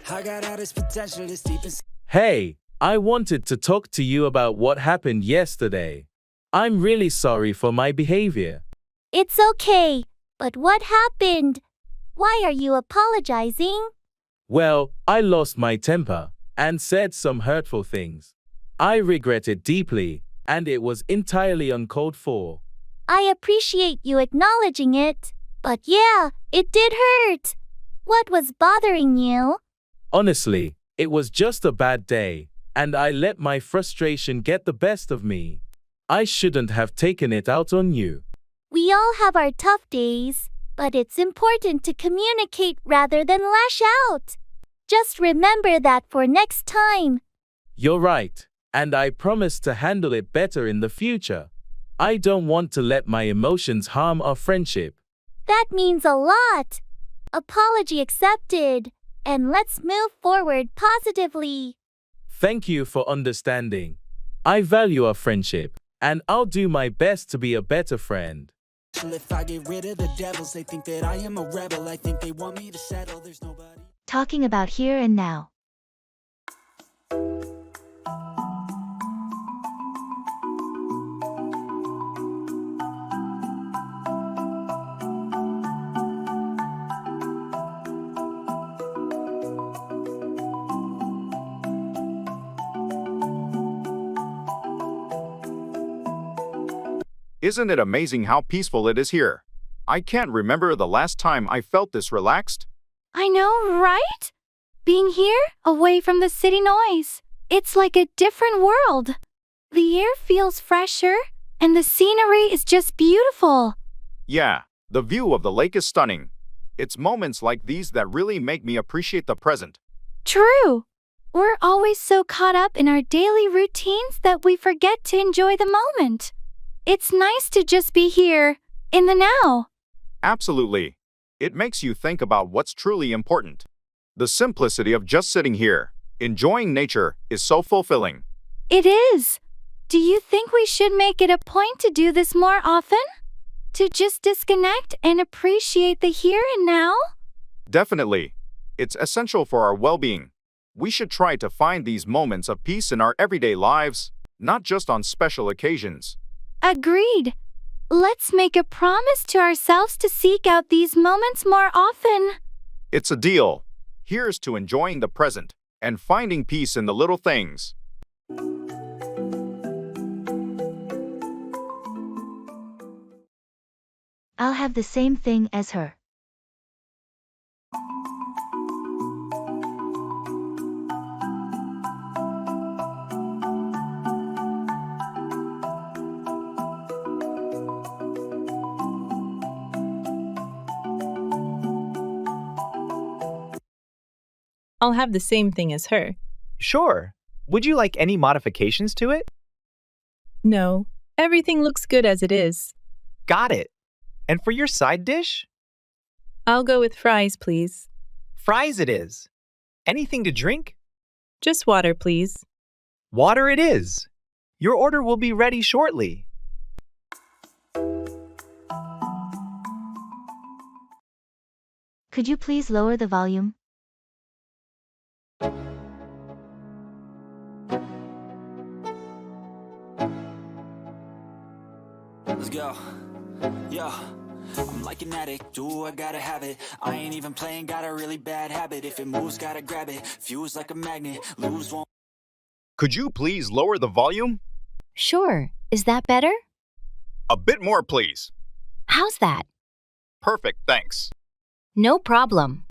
Speaker 14: I got all this potential that's deep inside.
Speaker 2: Hey, I wanted to talk to you about what happened yesterday. I'm really sorry for my behavior.
Speaker 3: It's okay, but what happened? Why are you apologizing?
Speaker 2: Well, I lost my temper and said some hurtful things. I regret it deeply, and it was entirely uncalled for.
Speaker 3: I appreciate you acknowledging it, but yeah, it did hurt. What was bothering you?
Speaker 2: Honestly, it was just a bad day, and I let my frustration get the best of me. I shouldn't have taken it out on you.
Speaker 3: We all have our tough days, but it's important to communicate rather than lash out. Just remember that for next time.
Speaker 2: You're right, and I promise to handle it better in the future. I don't want to let my emotions harm our friendship.
Speaker 3: That means a lot. Apology accepted, and let's move forward positively.
Speaker 2: Thank you for understanding. I value our friendship, and I'll do my best to be a better friend.
Speaker 14: If I get rid of the devils, they think that I am a rebel. I think they want me to settle. There's nobody.
Speaker 1: Talking about here and now.
Speaker 4: Isn't it amazing how peaceful it is here? I can't remember the last time I felt this relaxed.
Speaker 18: I know, right? Being here, away from the city noise, it's like a different world. The air feels fresher, and the scenery is just beautiful.
Speaker 4: Yeah, the view of the lake is stunning. It's moments like these that really make me appreciate the present.
Speaker 18: True. We're always so caught up in our daily routines that we forget to enjoy the moment. It's nice to just be here, in the now.
Speaker 4: Absolutely. It makes you think about what's truly important. The simplicity of just sitting here, enjoying nature, is so fulfilling.
Speaker 18: It is. Do you think we should make it a point to do this more often? To just disconnect and appreciate the here and now?
Speaker 4: Definitely. It's essential for our well-being. We should try to find these moments of peace in our everyday lives. not just on special occasions.
Speaker 18: Agreed. Let's make a promise to ourselves to seek out these moments more often.
Speaker 4: It's a deal. Here's to enjoying the present and finding peace in the little things.
Speaker 1: I'll have the same thing as her.
Speaker 11: I'll have the same thing as her.
Speaker 19: Sure. Would you like any modifications to it?
Speaker 11: No, everything looks good as it is.
Speaker 19: Got it. And for your side dish?
Speaker 11: I'll go with fries, please.
Speaker 19: Fries it is. Anything to drink?
Speaker 11: Just water, please.
Speaker 19: Water it is. Your order will be ready shortly.
Speaker 1: Could you please lower the volume?
Speaker 14: Let's go. Yo, I'm like an addict, do I gotta have it. I ain't even playing, got a really bad habit. If it moves, gotta grab it. Fuse like a magnet, lose won't.
Speaker 4: Could you please lower the volume?
Speaker 6: Sure. Is that better?
Speaker 4: A bit more, please.
Speaker 6: How's that?
Speaker 4: Perfect, thanks.
Speaker 6: No problem.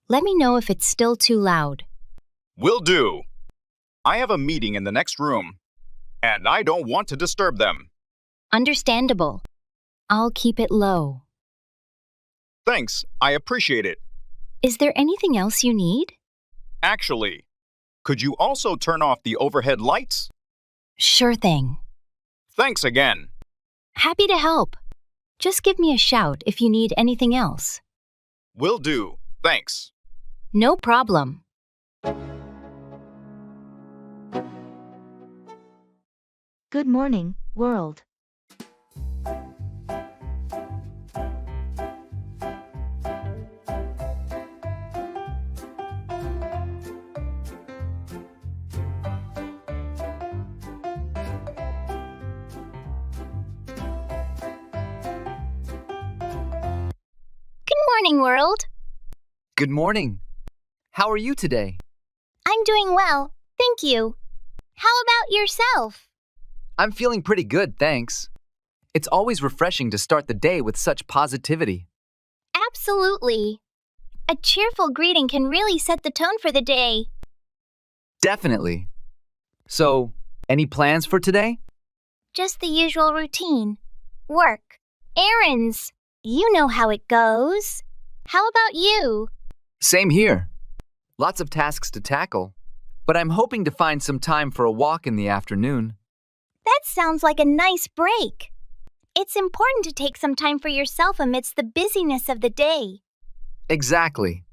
Speaker 6: Let me know if it's still too loud.
Speaker 4: Will do. I have a meeting in the next room, and I don't want to disturb them.
Speaker 6: Understandable. I'll keep it low.
Speaker 4: Thanks, I appreciate it.
Speaker 6: Is there anything else you need?
Speaker 4: Actually, could you also turn off the overhead lights?
Speaker 6: Sure thing.
Speaker 4: Thanks again.
Speaker 6: Happy to help. Just give me a shout if you need anything else.
Speaker 4: Will do. Thanks.
Speaker 6: No problem.
Speaker 1: Good morning, world.
Speaker 13: Good morning, world.
Speaker 20: Good morning. How are you today?
Speaker 13: I'm doing well, thank you. How about yourself?
Speaker 20: I'm feeling pretty good, thanks. It's always refreshing to start the day with such positivity.
Speaker 13: Absolutely. A cheerful greeting can really set the tone for the day.
Speaker 20: Definitely. So, any plans for today?
Speaker 13: Just the usual routine. Work. Errands. You know how it goes. How about you?
Speaker 20: Same here. Lots of tasks to tackle, but I'm hoping to find some time for a walk in the afternoon.
Speaker 13: That sounds like a nice break. It's important to take some time for yourself amidst the busyness of the day.
Speaker 20: Exactly.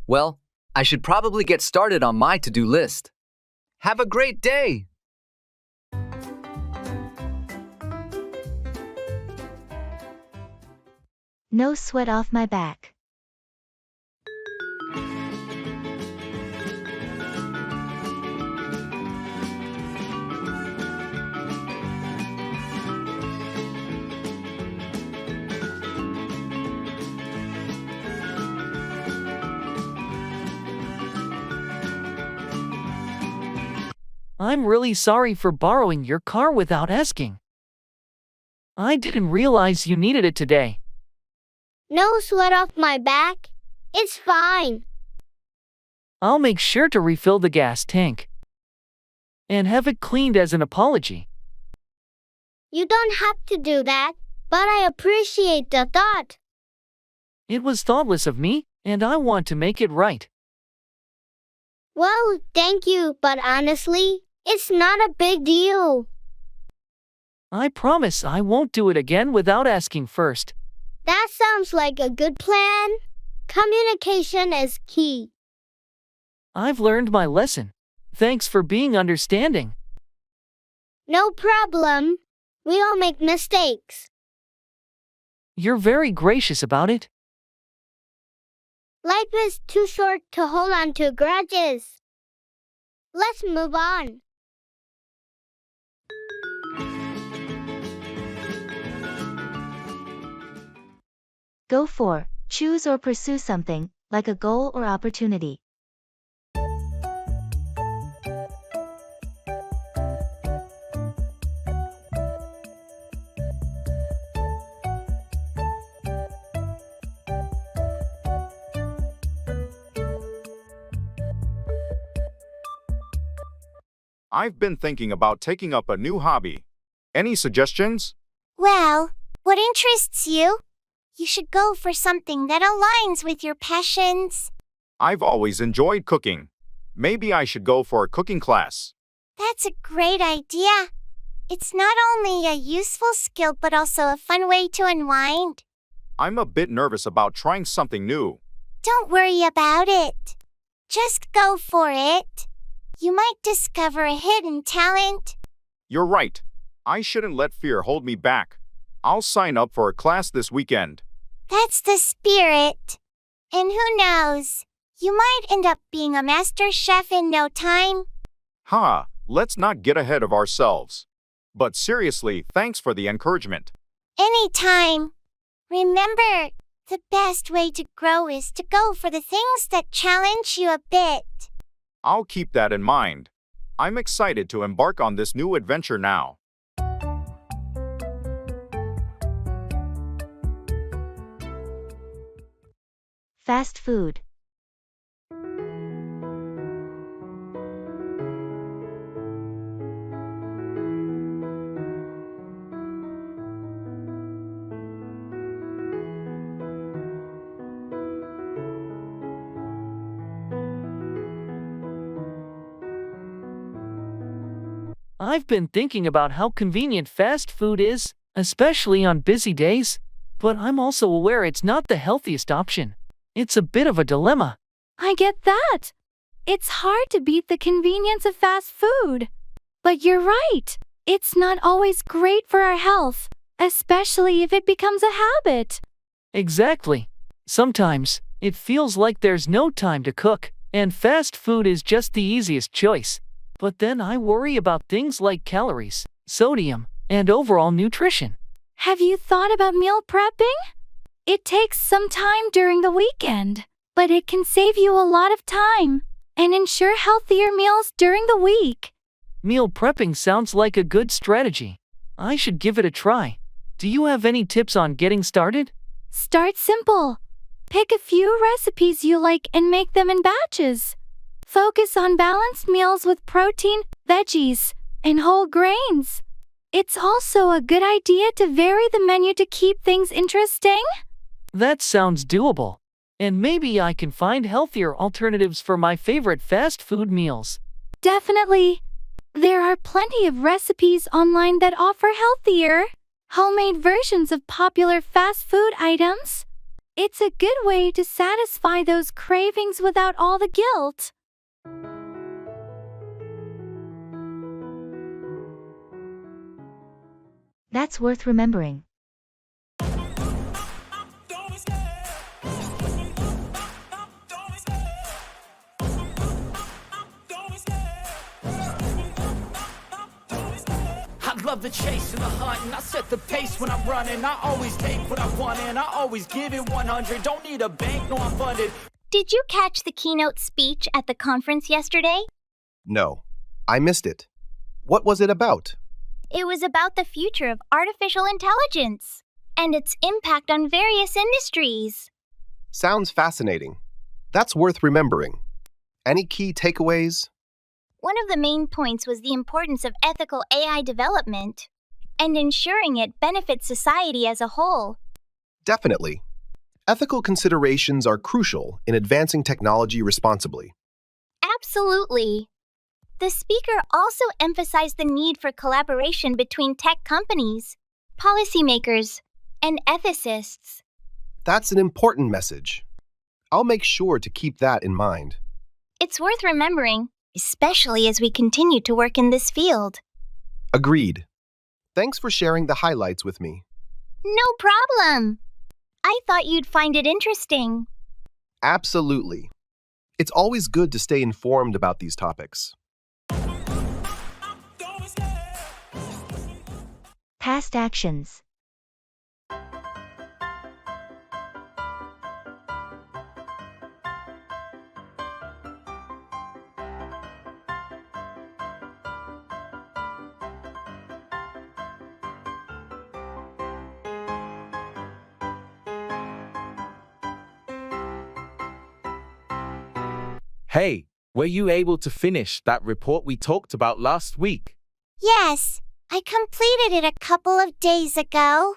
Speaker 20: Well, I should probably get started on my to-do list. Have a great day!
Speaker 1: No sweat off my back.
Speaker 10: I'm really sorry for borrowing your car without asking. I didn't realize you needed it today.
Speaker 7: No sweat off my back. It's fine.
Speaker 10: I'll make sure to refill the gas tank and have it cleaned as an apology.
Speaker 7: You don't have to do that, but I appreciate the thought.
Speaker 10: It was thoughtless of me, and I want to make it right.
Speaker 7: Well, thank you, but honestly, it's not a big deal.
Speaker 10: I promise I won't do it again without asking first.
Speaker 7: That sounds like a good plan. Communication is key.
Speaker 10: I've learned my lesson. Thanks for being understanding.
Speaker 7: No problem. We all make mistakes.
Speaker 10: You're very gracious about it.
Speaker 7: Life is too short to hold on to grudges. Let's move on.
Speaker 1: Go for, choose or pursue something, like a goal or opportunity.
Speaker 4: I've been thinking about taking up a new hobby. Any suggestions?
Speaker 12: Well, what interests you? You should go for something that aligns with your passions.
Speaker 4: I've always enjoyed cooking. Maybe I should go for a cooking class.
Speaker 12: That's a great idea. It's not only a useful skill but also a fun way to unwind.
Speaker 4: I'm a bit nervous about trying something new.
Speaker 12: Don't worry about it. Just go for it. You might discover a hidden talent.
Speaker 4: You're right. I shouldn't let fear hold me back. I'll sign up for a class this weekend.
Speaker 12: That's the spirit. And who knows? You might end up being a master chef in no time.
Speaker 4: Ha, let's not get ahead of ourselves. But seriously, thanks for the encouragement.
Speaker 12: Anytime. Remember, the best way to grow is to go for the things that challenge you a bit.
Speaker 4: I'll keep that in mind. I'm excited to embark on this new adventure now.
Speaker 1: Fast food.
Speaker 10: I've been thinking about how convenient fast food is, especially on busy days, but I'm also aware it's not the healthiest option. It's a bit of a dilemma.
Speaker 18: I get that. It's hard to beat the convenience of fast food. But you're right. It's not always great for our health, especially if it becomes a habit.
Speaker 10: Exactly. Sometimes, it feels like there's no time to cook, and fast food is just the easiest choice. But then I worry about things like calories, sodium, and overall nutrition.
Speaker 18: Have you thought about meal prepping? It takes some time during the weekend, but it can save you a lot of time and ensure healthier meals during the week.
Speaker 10: Meal prepping sounds like a good strategy. I should give it a try. Do you have any tips on getting started?
Speaker 18: Start simple. Pick a few recipes you like and make them in batches. Focus on balanced meals with protein, veggies, and whole grains. It's also a good idea to vary the menu to keep things interesting.
Speaker 10: That sounds doable. And maybe I can find healthier alternatives for my favorite fast food meals.
Speaker 18: Definitely. There are plenty of recipes online that offer healthier, homemade versions of popular fast food items. It's a good way to satisfy those cravings without all the guilt.
Speaker 1: That's worth remembering.
Speaker 21: I love the chase and the hunt, and I set the pace when I'm running. I always take what I want and I always give it 100. Don't need a bank, no, I'm funded.
Speaker 13: Did you catch the keynote speech at the conference yesterday?
Speaker 22: No, I missed it. What was it about?
Speaker 13: It was about the future of artificial intelligence and its impact on various industries.
Speaker 22: Sounds fascinating. That's worth remembering. Any key takeaways?
Speaker 13: One of the main points was the importance of ethical AI development and ensuring it benefits society as a whole.
Speaker 22: Definitely. Ethical considerations are crucial in advancing technology responsibly.
Speaker 13: Absolutely. The speaker also emphasized the need for collaboration between tech companies, policymakers, and ethicists.
Speaker 22: That's an important message. I'll make sure to keep that in mind.
Speaker 13: It's worth remembering, especially as we continue to work in this field.
Speaker 22: Agreed. Thanks for sharing the highlights with me.
Speaker 13: No problem. I thought you'd find it interesting.
Speaker 22: Absolutely. It's always good to stay informed about these topics.
Speaker 1: Past actions.
Speaker 2: Hey, were you able to finish that report we talked about last week?
Speaker 12: Yes, I completed it a couple of days ago.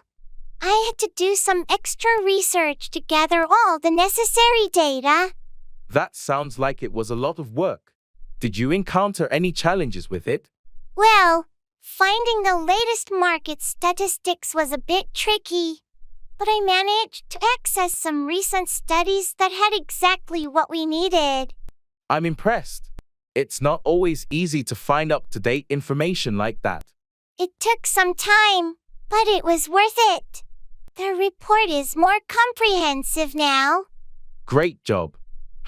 Speaker 12: I had to do some extra research to gather all the necessary data.
Speaker 2: That sounds like it was a lot of work. Did you encounter any challenges with it?
Speaker 12: Well, finding the latest market statistics was a bit tricky, but I managed to access some recent studies that had exactly what we needed.
Speaker 2: I'm impressed. It's not always easy to find up-to-date information like that.
Speaker 12: It took some time, but it was worth it. The report is more comprehensive now.
Speaker 2: Great job.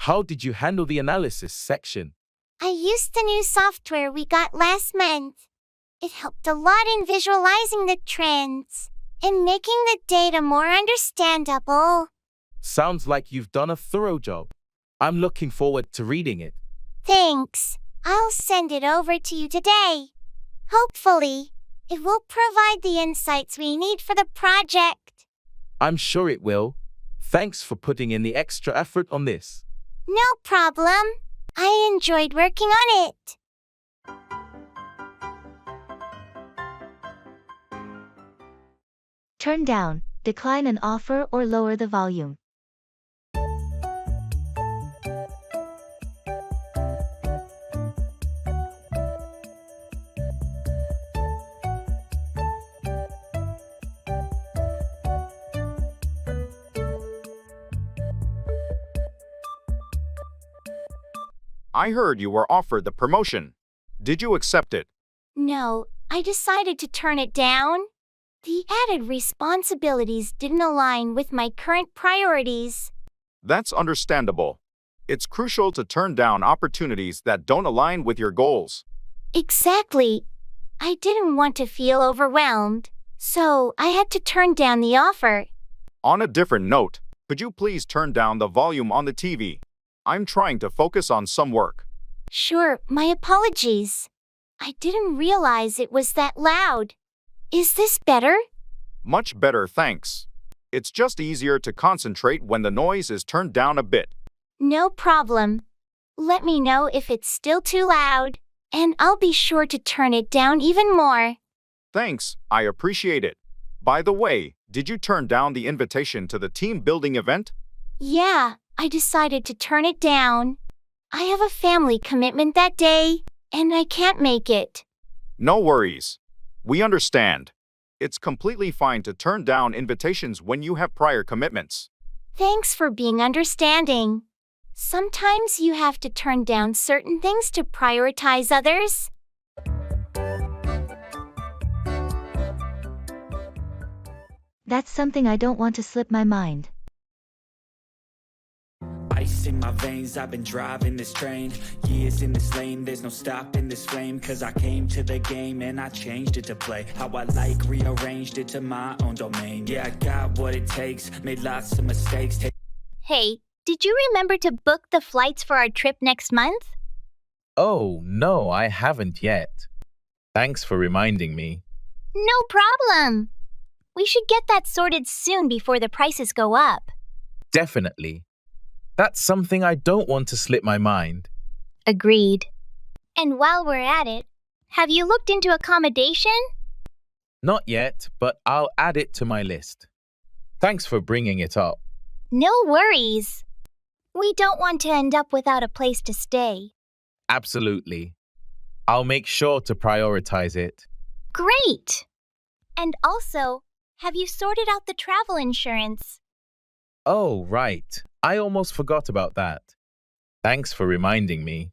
Speaker 2: How did you handle the analysis section?
Speaker 12: I used the new software we got last month. It helped a lot in visualizing the trends and making the data more understandable.
Speaker 2: Sounds like you've done a thorough job. I'm looking forward to reading it.
Speaker 12: Thanks. I'll send it over to you today. Hopefully, it will provide the insights we need for the project.
Speaker 2: I'm sure it will. Thanks for putting in the extra effort on this.
Speaker 12: No problem. I enjoyed working on it.
Speaker 1: Turn down, decline an offer or lower the volume.
Speaker 4: I heard you were offered the promotion. Did you accept it?
Speaker 12: No, I decided to turn it down. The added responsibilities didn't align with my current priorities.
Speaker 4: That's understandable. It's crucial to turn down opportunities that don't align with your goals.
Speaker 12: Exactly. I didn't want to feel overwhelmed, so I had to turn down the offer.
Speaker 4: On a different note, could you please turn down the volume on the TV? I'm trying to focus on some work.
Speaker 12: Sure, my apologies. I didn't realize it was that loud. Is this better?
Speaker 4: Much better, thanks. It's just easier to concentrate when the noise is turned down a bit.
Speaker 12: No problem. Let me know if it's still too loud, and I'll be sure to turn it down even more.
Speaker 4: Thanks, I appreciate it. By the way, did you turn down the invitation to the team building event?
Speaker 12: Yeah, I decided to turn it down. I have a family commitment that day, and I can't make it.
Speaker 4: No worries. We understand. It's completely fine to turn down invitations when you have prior commitments.
Speaker 12: Thanks for being understanding. Sometimes you have to turn down certain things to prioritize others.
Speaker 1: That's something I don't want to slip my mind.
Speaker 14: Ice in my veins, I've been driving this train. Years in this lane, there's no stopping this flame. Cause I came to the game and I changed it to play how I like, rearranged it to my own domain. Yeah, I got what it takes, made lots of mistakes.
Speaker 13: Hey, did you remember to book the flights for our trip next month?
Speaker 2: Oh, no, I haven't yet. Thanks for reminding me.
Speaker 13: No problem. We should get that sorted soon before the prices go up.
Speaker 2: Definitely. That's something I don't want to slip my mind.
Speaker 13: Agreed. And while we're at it, have you looked into accommodation?
Speaker 2: Not yet, but I'll add it to my list. Thanks for bringing it up.
Speaker 13: No worries. We don't want to end up without a place to stay.
Speaker 2: Absolutely. I'll make sure to prioritize it.
Speaker 13: Great! And also, have you sorted out the travel insurance?
Speaker 2: Oh, right. I almost forgot about that. Thanks for reminding me.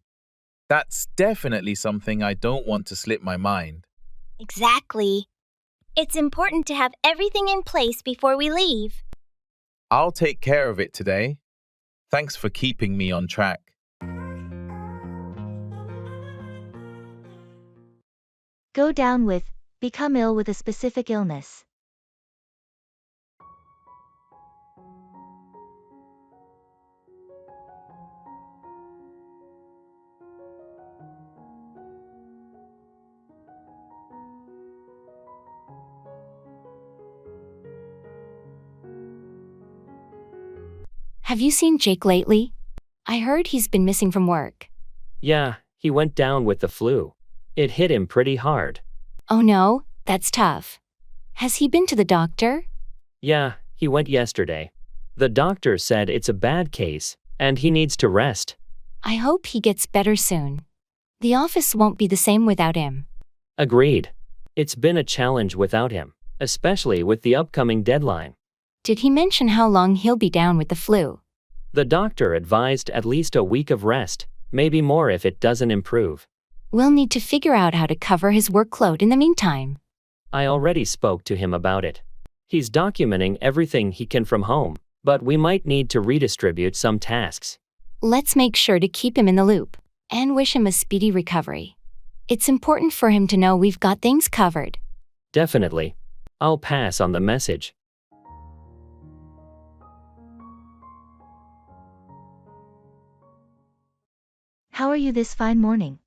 Speaker 2: That's definitely something I don't want to slip my mind.
Speaker 13: Exactly. It's important to have everything in place before we leave.
Speaker 2: I'll take care of it today. Thanks for keeping me on track.
Speaker 1: Go down with, become ill with a specific illness.
Speaker 11: Have you seen Jake lately? I
Speaker 6: I heard he's been missing from work.
Speaker 5: Yeah, he went down with the flu. It hit him pretty hard.
Speaker 6: Oh no, that's tough. Has he been to the doctor?
Speaker 5: Yeah, he went yesterday. The doctor said it's a bad case, and he needs to rest.
Speaker 6: I hope he gets better soon. The office won't be the same without him.
Speaker 5: Agreed. It's been a challenge without him, especially with the upcoming deadline.
Speaker 6: Did he mention how long he'll be down with the flu?
Speaker 5: The doctor advised at least a week of rest, maybe more if it doesn't improve.
Speaker 6: We'll need to figure out how to cover his workload in the meantime.
Speaker 5: I already spoke to him about it. He's documenting everything he can from home, but we might need to redistribute some tasks.
Speaker 6: Let's make sure to keep him in the loop and wish him a speedy recovery. It's important for him to know we've got things covered.
Speaker 5: Definitely. I'll pass on the message.
Speaker 1: How are you this fine morning?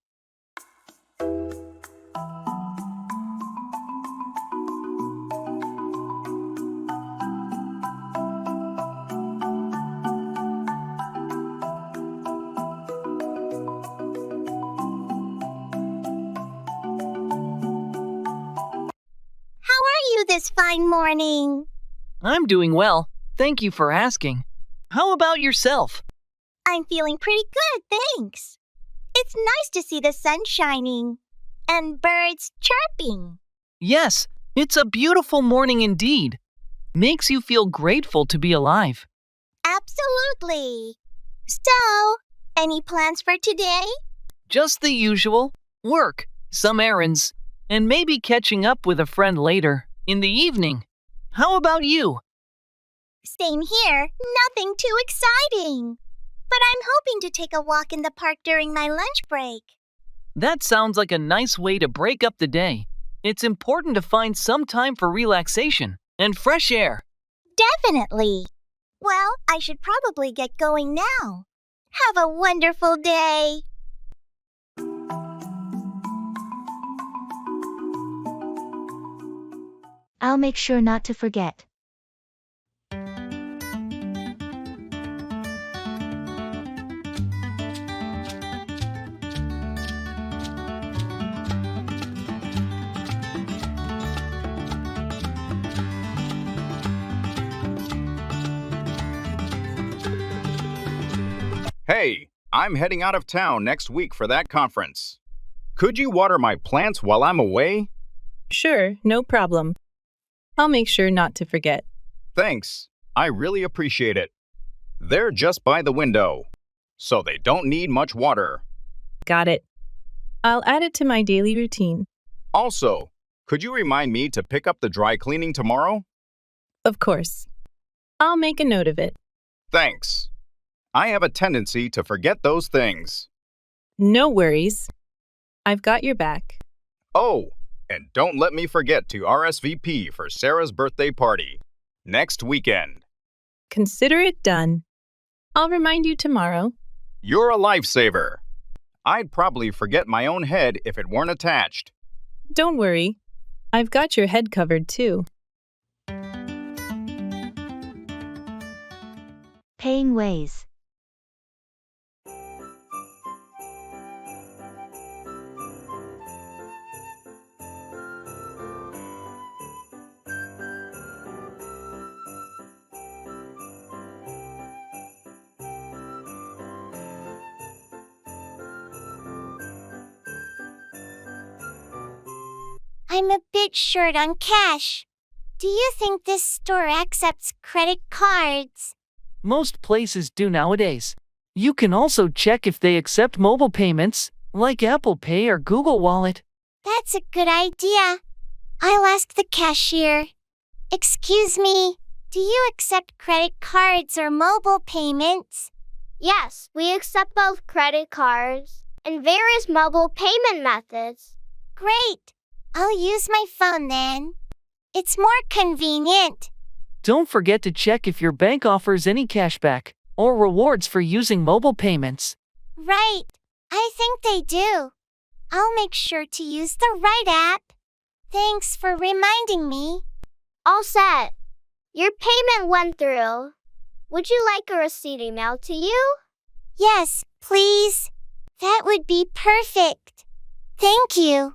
Speaker 12: How are you this fine morning?
Speaker 10: I'm doing well. Thank you for asking. How about yourself?
Speaker 12: I'm feeling pretty good, thanks. It's nice to see the sun shining and birds chirping.
Speaker 10: Yes, it's a beautiful morning indeed. Makes you feel grateful to be alive.
Speaker 12: Absolutely. So, any plans for today?
Speaker 10: Just the usual. Work, some errands, and maybe catching up with a friend later, in the evening. How about you?
Speaker 12: Same here, nothing too exciting. But I'm hoping to take a walk in the park during my lunch break.
Speaker 10: That sounds like a nice way to break up the day. It's important to find some time for relaxation and fresh air.
Speaker 12: Definitely. Well, I should probably get going now. Have a wonderful day.
Speaker 1: I'll make sure not to forget.
Speaker 4: Hey, I'm heading out of town next week for that conference. Could you water my plants while I'm away?
Speaker 11: Sure, no problem. I'll make sure not to forget.
Speaker 4: Thanks. I really appreciate it. They're just by the window, so they don't need much water.
Speaker 11: Got it. I'll add it to my daily routine.
Speaker 4: Also, could you remind me to pick up the dry cleaning tomorrow?
Speaker 11: Of course. I'll make a note of it.
Speaker 4: Thanks. I have a tendency to forget those things.
Speaker 11: No worries. I've got your back.
Speaker 4: Oh, and don't let me forget to RSVP for Sarah's birthday party next weekend.
Speaker 11: Consider it done. I'll remind you tomorrow.
Speaker 4: You're a lifesaver. I'd probably forget my own head if it weren't attached.
Speaker 11: Don't worry. I've got your head covered too.
Speaker 1: Paying ways.
Speaker 12: I'm a bit short on cash. Do you think this store accepts credit cards?
Speaker 10: Most places do nowadays. You can also check if they accept mobile payments, like Apple Pay or Google Wallet.
Speaker 12: That's a good idea. I'll ask the cashier. Excuse me, do you accept credit cards or mobile payments?
Speaker 7: Yes, we accept both credit cards and various mobile payment methods.
Speaker 12: Great. I'll use my phone then. It's more convenient.
Speaker 10: Don't forget to check if your bank offers any cashback or rewards for using mobile payments.
Speaker 12: Right. I think they do. I'll make sure to use the right app. Thanks for reminding me.
Speaker 7: All set. Your payment went through. Would you like a receipt emailed to you?
Speaker 12: Yes, please. That would be perfect. Thank you.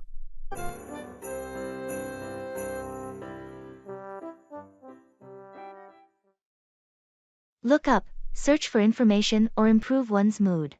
Speaker 1: Look up, search for information or improve one's mood.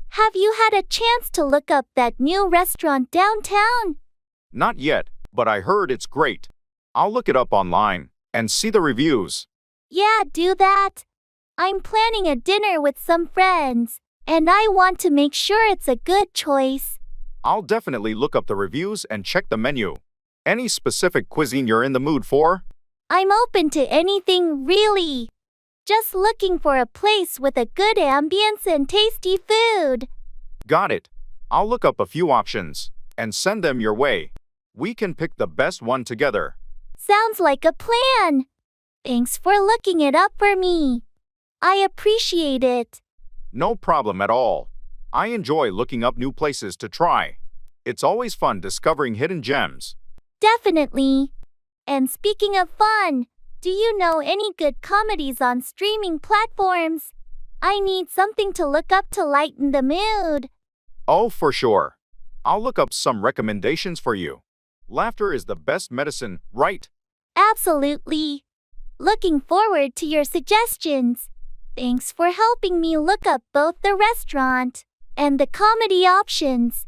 Speaker 3: Have you had a chance to look up that new restaurant downtown?
Speaker 4: Not yet, but I heard it's great. I'll look it up online and see the reviews.
Speaker 3: Yeah, do that. I'm planning a dinner with some friends, and I want to make sure it's a good choice.
Speaker 4: I'll definitely look up the reviews and check the menu. Any specific cuisine you're in the mood for?
Speaker 3: I'm open to anything, really. Just looking for a place with a good ambience and tasty food.
Speaker 4: Got it. I'll look up a few options and send them your way. We can pick the best one together.
Speaker 3: Sounds like a plan. Thanks for looking it up for me. I appreciate it.
Speaker 4: No problem at all. I enjoy looking up new places to try. It's always fun discovering hidden gems.
Speaker 3: Definitely. And speaking of fun, do you know any good comedies on streaming platforms? I need something to look up to lighten the mood.
Speaker 4: Oh, for sure. I'll look up some recommendations for you. Laughter is the best medicine, right?
Speaker 3: Absolutely. Looking forward to your suggestions. Thanks for helping me look up both the restaurant and the comedy options.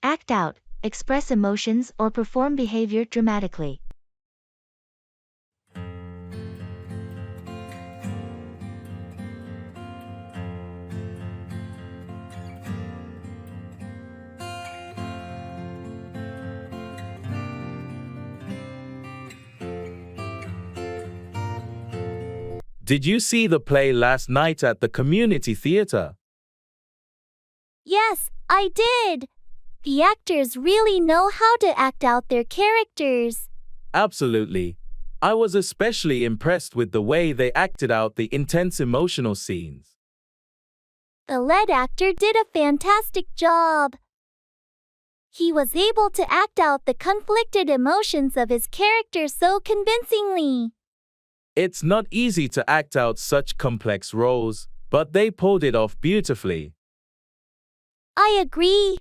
Speaker 1: Act out, express emotions or perform behavior dramatically.
Speaker 2: Did you see the play last night at the community theater?
Speaker 3: Yes, I did. The actors really know how to act out their characters.
Speaker 2: Absolutely. I was especially impressed with the way they acted out the intense emotional scenes.
Speaker 3: The lead actor did a fantastic job. He was able to act out the conflicted emotions of his character so convincingly.
Speaker 2: It's not easy to act out such complex roles, but they pulled it off beautifully.
Speaker 3: I agree.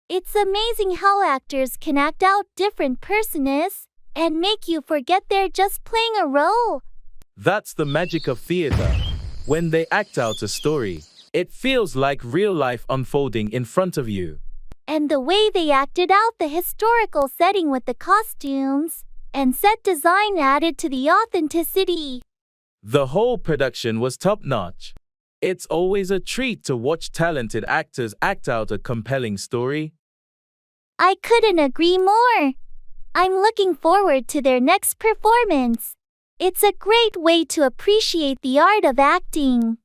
Speaker 3: It's amazing how actors can act out different personas and make you forget they're just playing a role.
Speaker 2: That's the magic of theater. When they act out a story, it feels like real life unfolding in front of you.
Speaker 3: And the way they acted out the historical setting with the costumes and set design added to the authenticity.
Speaker 2: The whole production was top-notch. It's always a treat to watch talented actors act out a compelling story.
Speaker 3: I couldn't agree more. I'm looking forward to their next performance. It's a great way to appreciate the art of acting.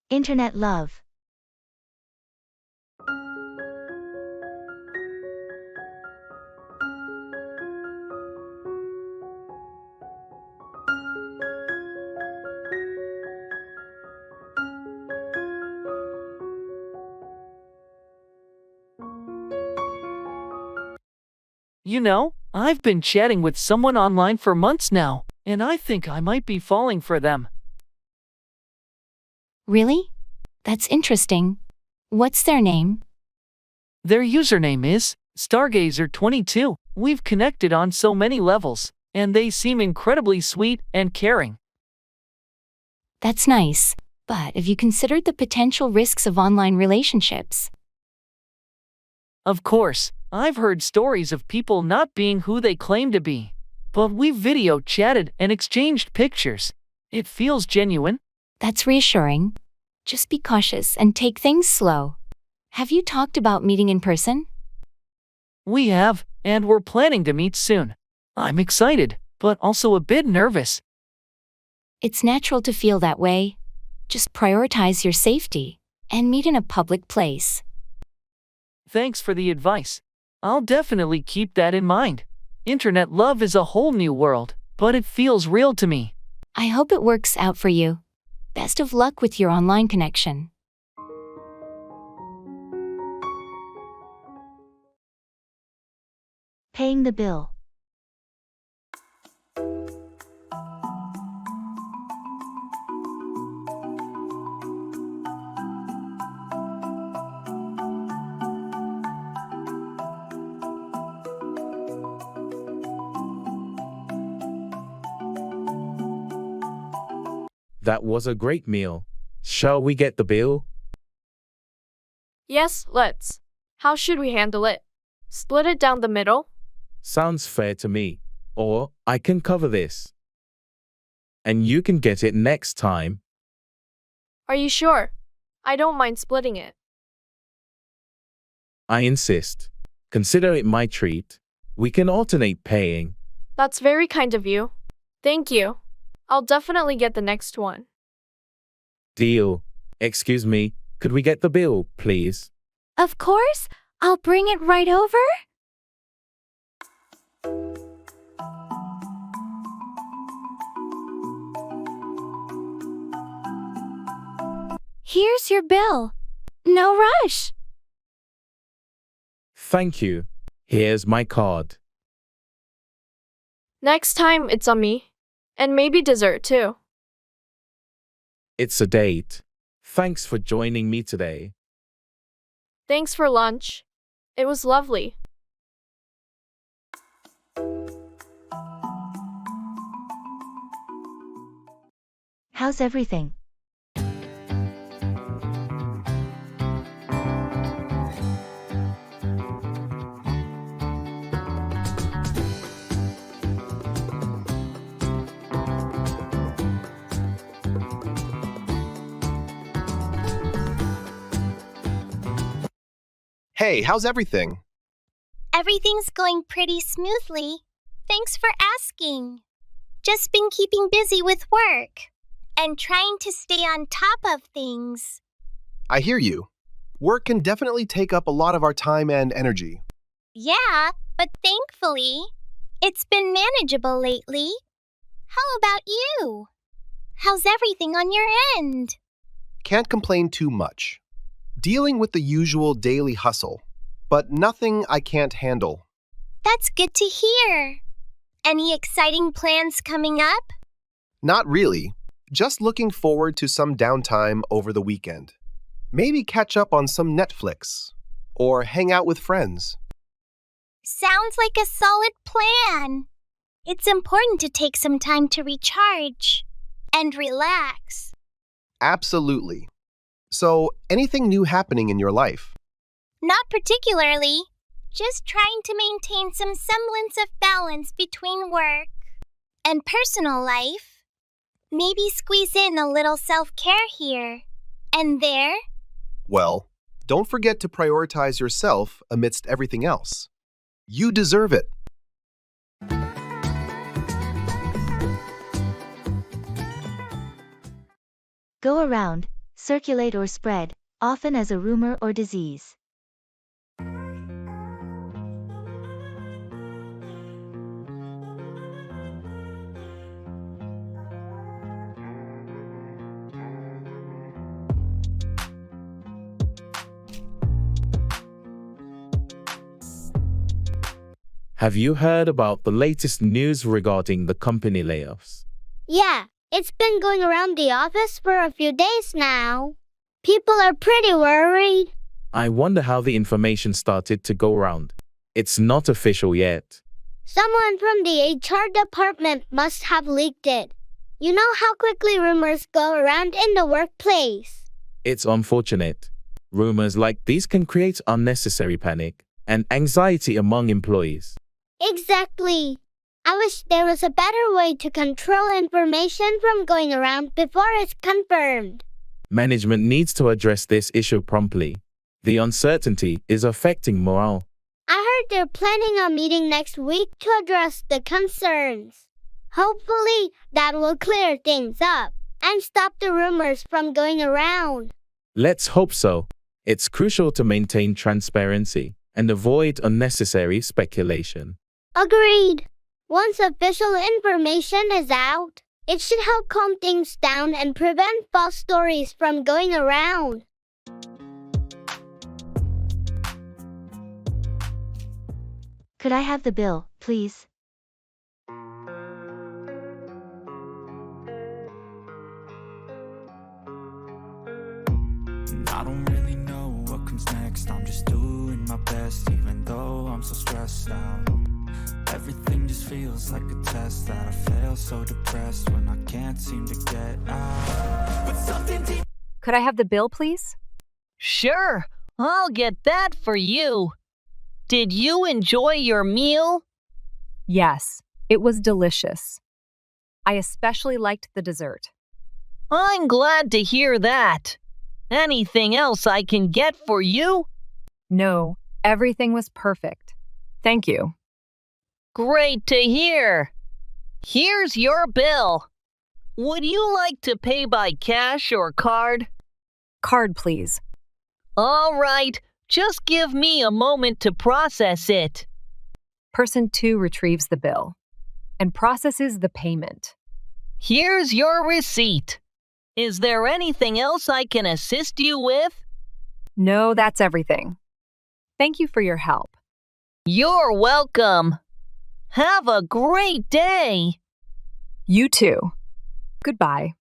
Speaker 1: Internet love.
Speaker 10: You know, I've been chatting with someone online for months now, and I think I might be falling for them.
Speaker 6: Really? That's interesting. What's their name?
Speaker 10: Their username is Stargazer22. We've connected on so many levels, and they seem incredibly sweet and caring.
Speaker 6: That's nice, but have you considered the potential risks of online relationships?
Speaker 10: Of course, I've heard stories of people not being who they claim to be. But we've video chatted and exchanged pictures. It feels genuine.
Speaker 6: That's reassuring. Just be cautious and take things slow. Have you talked about meeting in person?
Speaker 10: We have, and we're planning to meet soon. I'm excited, but also a bit nervous.
Speaker 6: It's natural to feel that way. Just prioritize your safety. and meet in a public place.
Speaker 10: Thanks for the advice. I'll definitely keep that in mind. Internet love is a whole new world, but it feels real to me.
Speaker 6: I hope it works out for you. Best of luck with your online connection.
Speaker 1: Paying the bill.
Speaker 2: That was a great meal. Shall we get the bill?
Speaker 9: Yes, let's. How should we handle it? Split it down the middle?
Speaker 2: Sounds fair to me. Or I can cover this. And you can get it next time.
Speaker 9: Are you sure? I don't mind splitting it.
Speaker 2: I insist. Consider it my treat. We can alternate paying.
Speaker 9: That's very kind of you. Thank you. I'll definitely get the next one.
Speaker 2: Deal. Excuse me, could we get the bill, please?
Speaker 18: Of course, I'll bring it right over. Here's your bill. No rush.
Speaker 2: Thank you. Here's my card.
Speaker 9: Next time, it's on me. And maybe dessert too.
Speaker 2: It's a date. Thanks for joining me today.
Speaker 9: Thanks for lunch. It was lovely.
Speaker 1: How's everything?
Speaker 22: Hey, how's everything?
Speaker 12: Everything's going pretty smoothly. Thanks for asking. Just been keeping busy with work and trying to stay on top of things.
Speaker 22: I hear you. Work can definitely take up a lot of our time and energy.
Speaker 12: Yeah, but thankfully, it's been manageable lately. How about you? How's everything on your end?
Speaker 22: Can't complain too much. Dealing with the usual daily hustle, but nothing I can't handle.
Speaker 12: That's good to hear. Any exciting plans coming up?
Speaker 22: Not really. Just looking forward to some downtime over the weekend. Maybe catch up on some Netflix or hang out with friends.
Speaker 12: Sounds like a solid plan. It's important to take some time to recharge and relax.
Speaker 22: Absolutely. So, anything new happening in your life?
Speaker 12: Not particularly. Just trying to maintain some semblance of balance between work and personal life. Maybe squeeze in a little self-care here and there.
Speaker 22: Well, don't forget to prioritize yourself amidst everything else. You deserve it.
Speaker 1: Go around, circulate or spread, often as a rumor or disease.
Speaker 2: Have you heard about the latest news regarding the company layoffs?
Speaker 7: Yeah, it's been going around the office for a few days now. People are pretty worried.
Speaker 2: I wonder how the information started to go around. It's not official yet.
Speaker 7: Someone from the HR department must have leaked it. You know how quickly rumors go around in the workplace.
Speaker 2: It's unfortunate. Rumors like these can create unnecessary panic and anxiety among employees.
Speaker 7: Exactly. I wish there was a better way to control information from going around before it's confirmed.
Speaker 2: Management needs to address this issue promptly. The uncertainty is affecting morale.
Speaker 7: I heard they're planning a meeting next week to address the concerns. Hopefully, that will clear things up and stop the rumors from going around.
Speaker 2: Let's hope so. It's crucial to maintain transparency and avoid unnecessary speculation.
Speaker 7: Agreed. Once official information is out, it should help calm things down and prevent false stories from going around.
Speaker 1: Could I have the bill, please?
Speaker 14: I don't really know what comes next. I'm just doing my best, even though I'm so stressed out. Everything just feels like a test that I fail, so depressed when I can't seem to get out. But something deep.
Speaker 15: Could I have the bill, please?
Speaker 16: Sure, I'll get that for you. Did you enjoy your meal?
Speaker 15: Yes, it was delicious. I especially liked the dessert.
Speaker 16: I'm glad to hear that. Anything else I can get for you?
Speaker 15: No, everything was perfect. Thank you.
Speaker 16: Great to hear. Here's your bill. Would you like to pay by cash or card?
Speaker 15: Card, please.
Speaker 16: All right, just give me a moment to process it.
Speaker 15: Person 2 retrieves the bill and processes the payment.
Speaker 16: Here's your receipt. Is there anything else I can assist you with?
Speaker 15: No, that's everything. Thank you for your help.
Speaker 16: You're welcome. Have a great day.
Speaker 15: You too. Goodbye.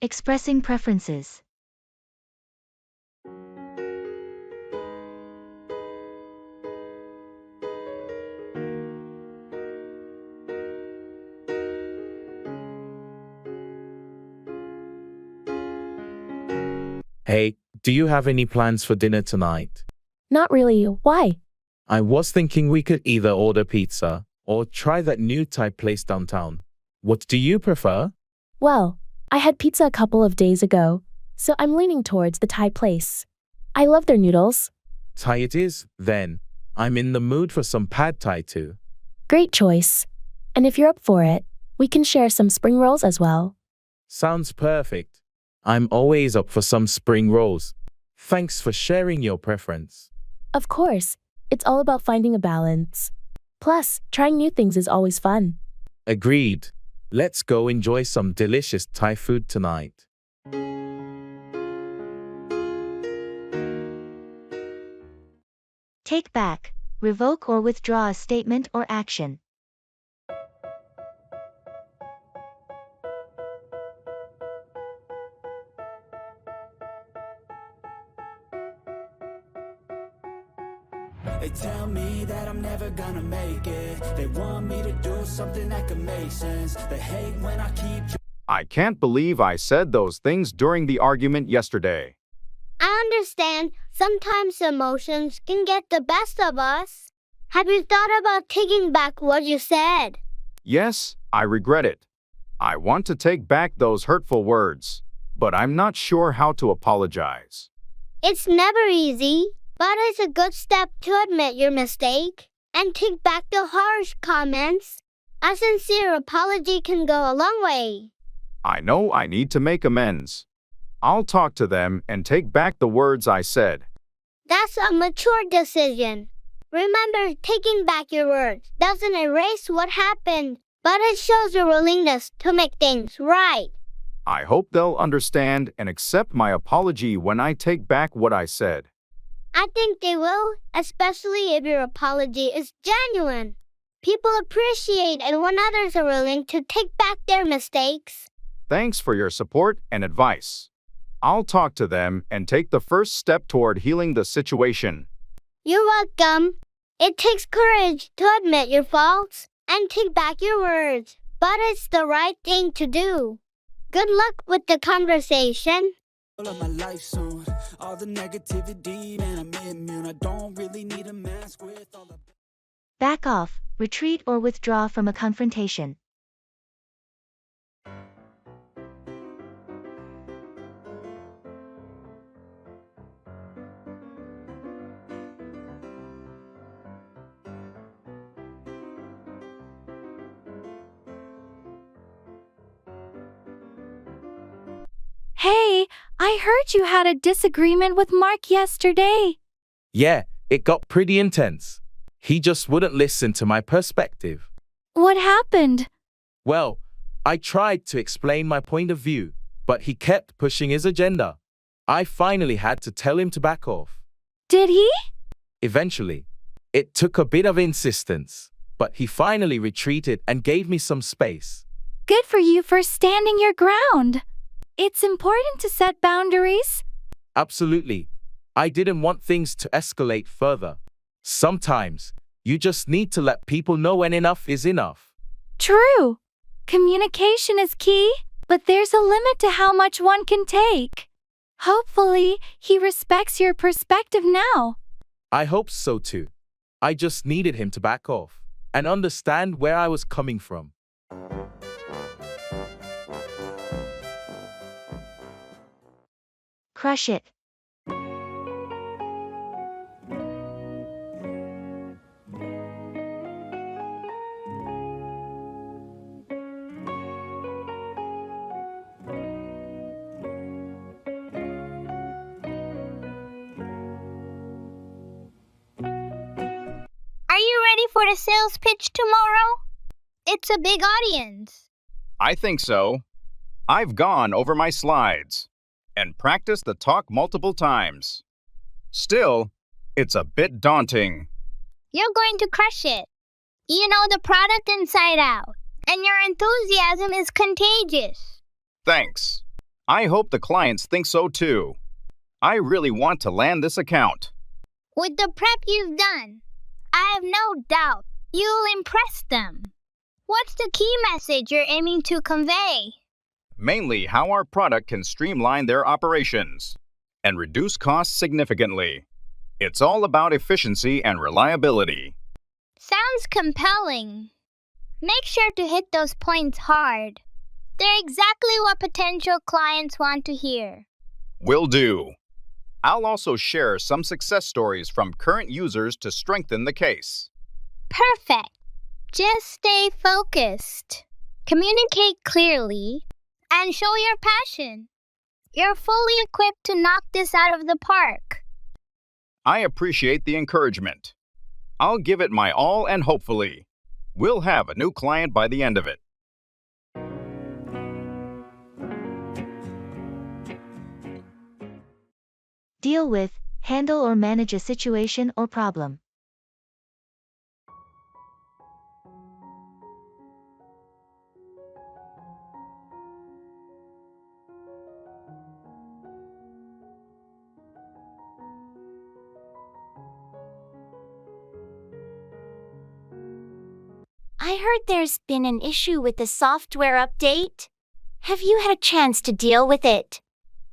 Speaker 1: Expressing preferences.
Speaker 2: Hey, do you have any plans for dinner tonight?
Speaker 23: Not really. Why?
Speaker 2: I was thinking we could either order pizza or try that new Thai place downtown. What do you prefer?
Speaker 23: Well, I had pizza a couple of days ago, so I'm leaning towards the Thai place. I love their noodles.
Speaker 2: Thai it is, then. I'm in the mood for some pad Thai too.
Speaker 23: Great choice. And if you're up for it, we can share some spring rolls as well.
Speaker 2: Sounds perfect. I'm always up for some spring rolls. Thanks for sharing your preference.
Speaker 23: Of course, it's all about finding a balance. Plus, trying new things is always fun.
Speaker 2: Agreed. Let's go enjoy some delicious Thai food tonight.
Speaker 1: Take back, revoke or withdraw a statement or action.
Speaker 14: They tell me that I'm never gonna make it. They want me to do something that could make sense. They hate when I keep.
Speaker 4: I can't believe I said those things during the argument yesterday.
Speaker 7: I understand sometimes emotions can get the best of us. Have you thought about taking back what you said?
Speaker 4: Yes, I regret it. I want to take back those hurtful words, but I'm not sure how to apologize.
Speaker 7: It's never easy, but it's a good step to admit your mistake and take back the harsh comments. A sincere apology can go a long way.
Speaker 4: I know I need to make amends. I'll talk to them and take back the words I said.
Speaker 7: That's a mature decision. Remember, taking back your words doesn't erase what happened, but it shows your willingness to make things right.
Speaker 4: I hope they'll understand and accept my apology when I take back what I said.
Speaker 7: I think they will, especially if your apology is genuine. People appreciate it when others are willing to take back their mistakes.
Speaker 4: Thanks for your support and advice. I'll talk to them and take the first step toward healing the situation.
Speaker 7: You're welcome. It takes courage to admit your faults and take back your words, but it's the right thing to do. Good luck with the conversation.
Speaker 14: Of my life soon. All the negativity, man, I'm immune. I don't really need a mask with all the.
Speaker 1: Back off, retreat or withdraw from a confrontation.
Speaker 18: I heard you had a disagreement with Mark yesterday.
Speaker 2: Yeah, it got pretty intense. He just wouldn't listen to my perspective.
Speaker 18: What happened?
Speaker 2: Well, I tried to explain my point of view, but he kept pushing his agenda. I finally had to tell him to back off.
Speaker 18: Did he?
Speaker 2: Eventually, it took a bit of insistence, but he finally retreated and gave me some space.
Speaker 18: Good for you for standing your ground. It's important to set boundaries.
Speaker 2: Absolutely. I didn't want things to escalate further. Sometimes, you just need to let people know when enough is enough.
Speaker 18: True. Communication is key, but there's a limit to how much one can take. Hopefully, he respects your perspective now.
Speaker 2: I hope so too. I just needed him to back off and understand where I was coming from.
Speaker 1: Crush it.
Speaker 7: Are you ready for the sales pitch tomorrow? It's a big audience.
Speaker 4: I think so. I've gone over my slides and practiced the talk multiple times. Still, it's a bit daunting.
Speaker 7: You're going to crush it. You know the product inside out, and your enthusiasm is contagious.
Speaker 4: Thanks. I hope the clients think so too. I really want to land this account.
Speaker 7: With the prep you've done, I have no doubt you'll impress them. What's the key message you're aiming to convey?
Speaker 4: Mainly how our product can streamline their operations and reduce costs significantly. It's all about efficiency and reliability.
Speaker 7: Sounds compelling. Make sure to hit those points hard. They're exactly what potential clients want to hear.
Speaker 4: Will do. I'll also share some success stories from current users to strengthen the case.
Speaker 7: Perfect. Just stay focused. Communicate clearly and show your passion. You're fully equipped to knock this out of the park.
Speaker 4: I appreciate the encouragement. I'll give it my all and hopefully, we'll have a new client by the end of it.
Speaker 1: Deal with, handle or manage a situation or problem.
Speaker 12: I heard there's been an issue with the software update. Have you had a chance to deal with it?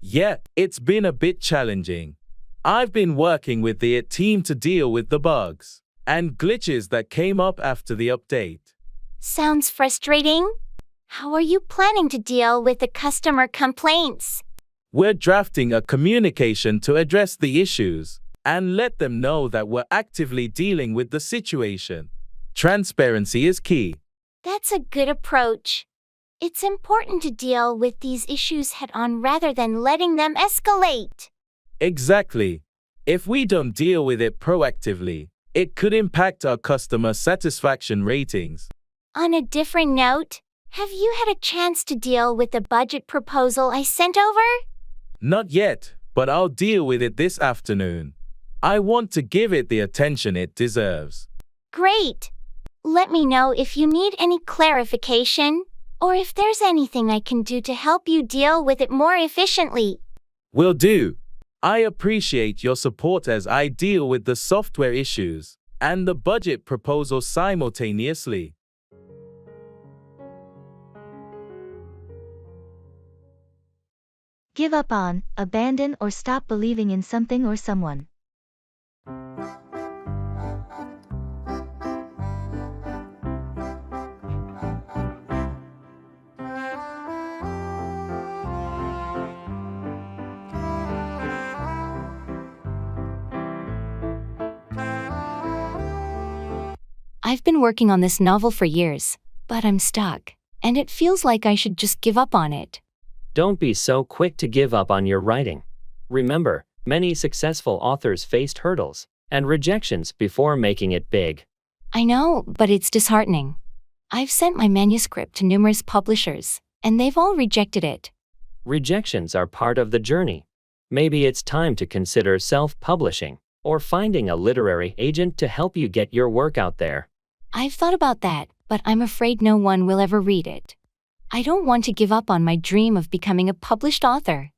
Speaker 2: Yeah, it's been a bit challenging. I've been working with the team to deal with the bugs and glitches that came up after the update.
Speaker 12: Sounds frustrating. How are you planning to deal with the customer complaints?
Speaker 2: We're drafting a communication to address the issues and let them know that we're actively dealing with the situation. Transparency is key.
Speaker 12: That's a good approach. It's important to deal with these issues head-on rather than letting them escalate.
Speaker 2: Exactly. If we don't deal with it proactively, it could impact our customer satisfaction ratings.
Speaker 12: On a different note, have you had a chance to deal with the budget proposal I sent over?
Speaker 2: Not yet, but I'll deal with it this afternoon. I want to give it the attention it deserves.
Speaker 12: Great. Let me know if you need any clarification, or if there's anything I can do to help you deal with it more efficiently.
Speaker 2: Will do. I appreciate your support as I deal with the software issues and the budget proposal simultaneously.
Speaker 1: Give up on, abandon or stop believing in something or someone.
Speaker 6: I've been working on this novel for years, but I'm stuck, and it feels like I should just give up on it.
Speaker 5: Don't be so quick to give up on your writing. Remember, many successful authors faced hurdles and rejections before making it big.
Speaker 6: I know, but it's disheartening. I've sent my manuscript to numerous publishers, and they've all rejected it.
Speaker 5: Rejections are part of the journey. Maybe it's time to consider self-publishing or finding a literary agent to help you get your work out there.
Speaker 6: I've thought about that, but I'm afraid no one will ever read it. I don't want to give up on my dream of becoming a published author.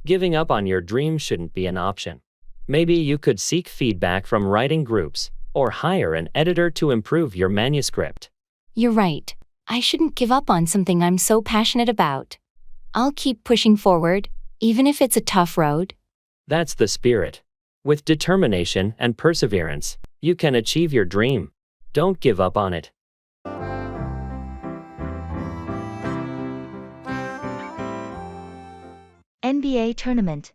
Speaker 5: Giving up on your dream shouldn't be an option. Maybe you could seek feedback from writing groups or hire an editor to improve your manuscript.
Speaker 6: You're right. I shouldn't give up on something I'm so passionate about. I'll keep pushing forward, even if it's a tough road.
Speaker 5: That's the spirit. With determination and perseverance, you can achieve your dream. Don't give up on it.
Speaker 1: NBA tournament.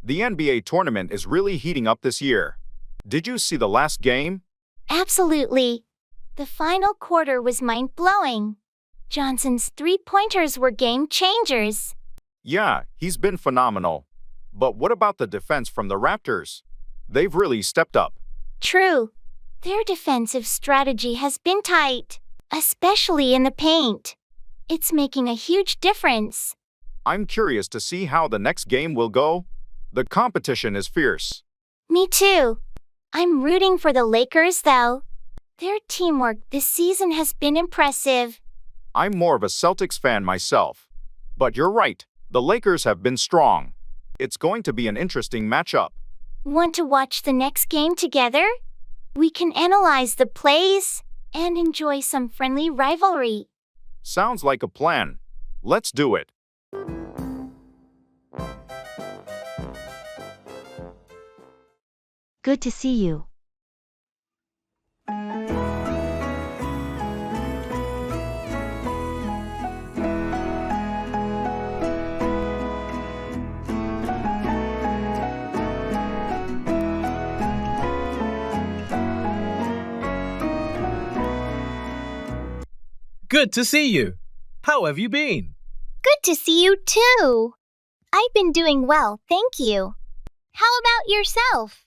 Speaker 4: The NBA tournament is really heating up this year. Did you see the last game?
Speaker 12: Absolutely. The final quarter was mind-blowing. Johnson's three-pointers were game changers.
Speaker 4: Yeah, he's been phenomenal. But what about the defense from the Raptors? They've really stepped up.
Speaker 12: True. Their defensive strategy has been tight, especially in the paint. It's making a huge difference.
Speaker 4: I'm curious to see how the next game will go. The competition is fierce.
Speaker 12: Me too. I'm rooting for the Lakers, though. Their teamwork this season has been impressive.
Speaker 4: I'm more of a Celtics fan myself. But you're right, the Lakers have been strong. It's going to be an interesting matchup.
Speaker 12: Want to watch the next game together? We can analyze the plays and enjoy some friendly rivalry.
Speaker 4: Sounds like a plan. Let's do it.
Speaker 1: Good to see you.
Speaker 2: Good to see you. How have you been?
Speaker 13: Good to see you too. I've been doing well, thank you. How about yourself?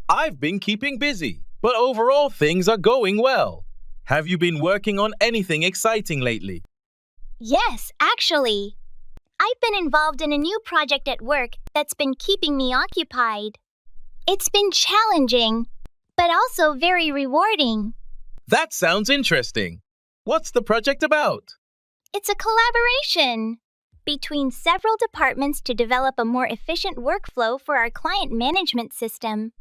Speaker 2: I've been keeping busy, but overall things are going well. Have you been working on anything exciting lately?
Speaker 13: Yes, actually. I've been involved in a new project at work that's been keeping me occupied. It's been challenging, but also very rewarding.
Speaker 2: That sounds interesting. What's the project about?
Speaker 13: It's a collaboration between several departments to develop a more efficient workflow for our client management system.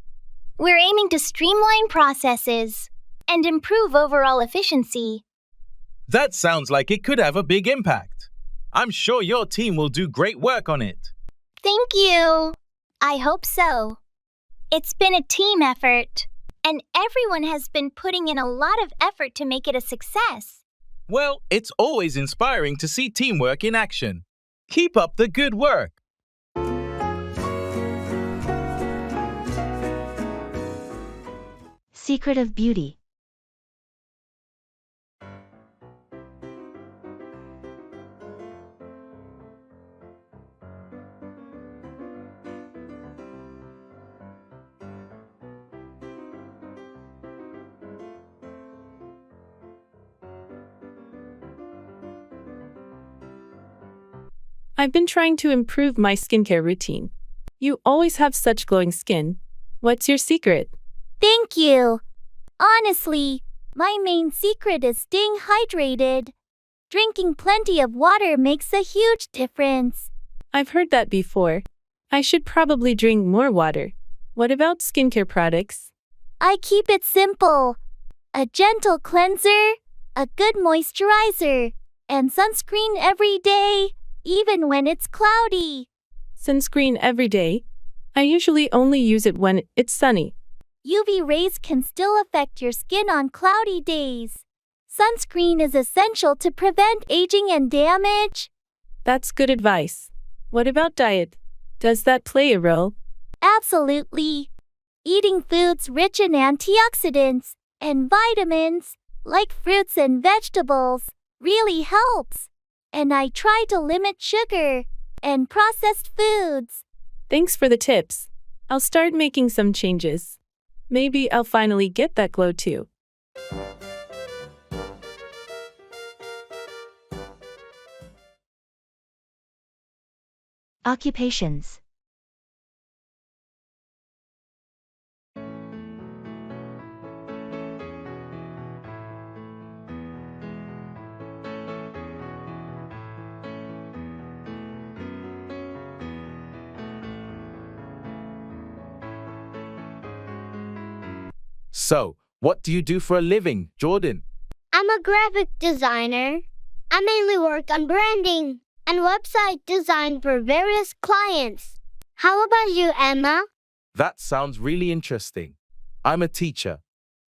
Speaker 13: We're aiming to streamline processes and improve overall efficiency.
Speaker 2: That sounds like it could have a big impact. I'm sure your team will do great work on it.
Speaker 13: Thank you. I hope so. It's been a team effort, and everyone has been putting in a lot of effort to make it a success.
Speaker 2: Well, it's always inspiring to see teamwork in action. Keep up the good work.
Speaker 1: Secret of beauty.
Speaker 11: I've been trying to improve my skincare routine. You always have such glowing skin. What's your secret?
Speaker 3: Thank you. Honestly, my main secret is staying hydrated. Drinking plenty of water makes a huge difference.
Speaker 11: I've heard that before. I should probably drink more water. What about skincare products?
Speaker 3: I keep it simple. A gentle cleanser, a good moisturizer, and sunscreen every day, even when it's cloudy.
Speaker 11: Sunscreen every day? I usually only use it when it's sunny.
Speaker 3: UV rays can still affect your skin on cloudy days. Sunscreen is essential to prevent aging and damage.
Speaker 11: That's good advice. What about diet? Does that play a role?
Speaker 3: Absolutely. Eating foods rich in antioxidants and vitamins, like fruits and vegetables, really helps. And I try to limit sugar and processed foods.
Speaker 11: Thanks for the tips. I'll start making some changes. Maybe I'll finally get that glow too.
Speaker 1: Occupations.
Speaker 2: So, what do you do for a living, Jordan?
Speaker 7: I'm a graphic designer. I mainly work on branding and website design for various clients. How about you, Emma?
Speaker 2: That sounds really interesting. I'm a teacher.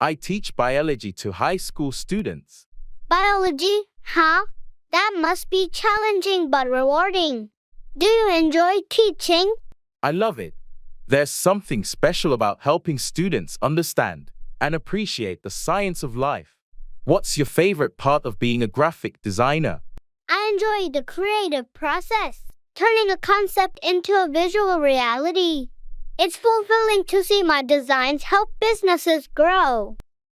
Speaker 2: I teach biology to high school students.
Speaker 7: Biology, huh? That must be challenging but rewarding. Do you enjoy teaching?
Speaker 2: I love it. There's something special about helping students understand and appreciate the science of life. What's your favorite part of being a graphic designer?
Speaker 7: I enjoy the creative process, turning a concept into a visual reality. It's fulfilling to see my designs help businesses grow.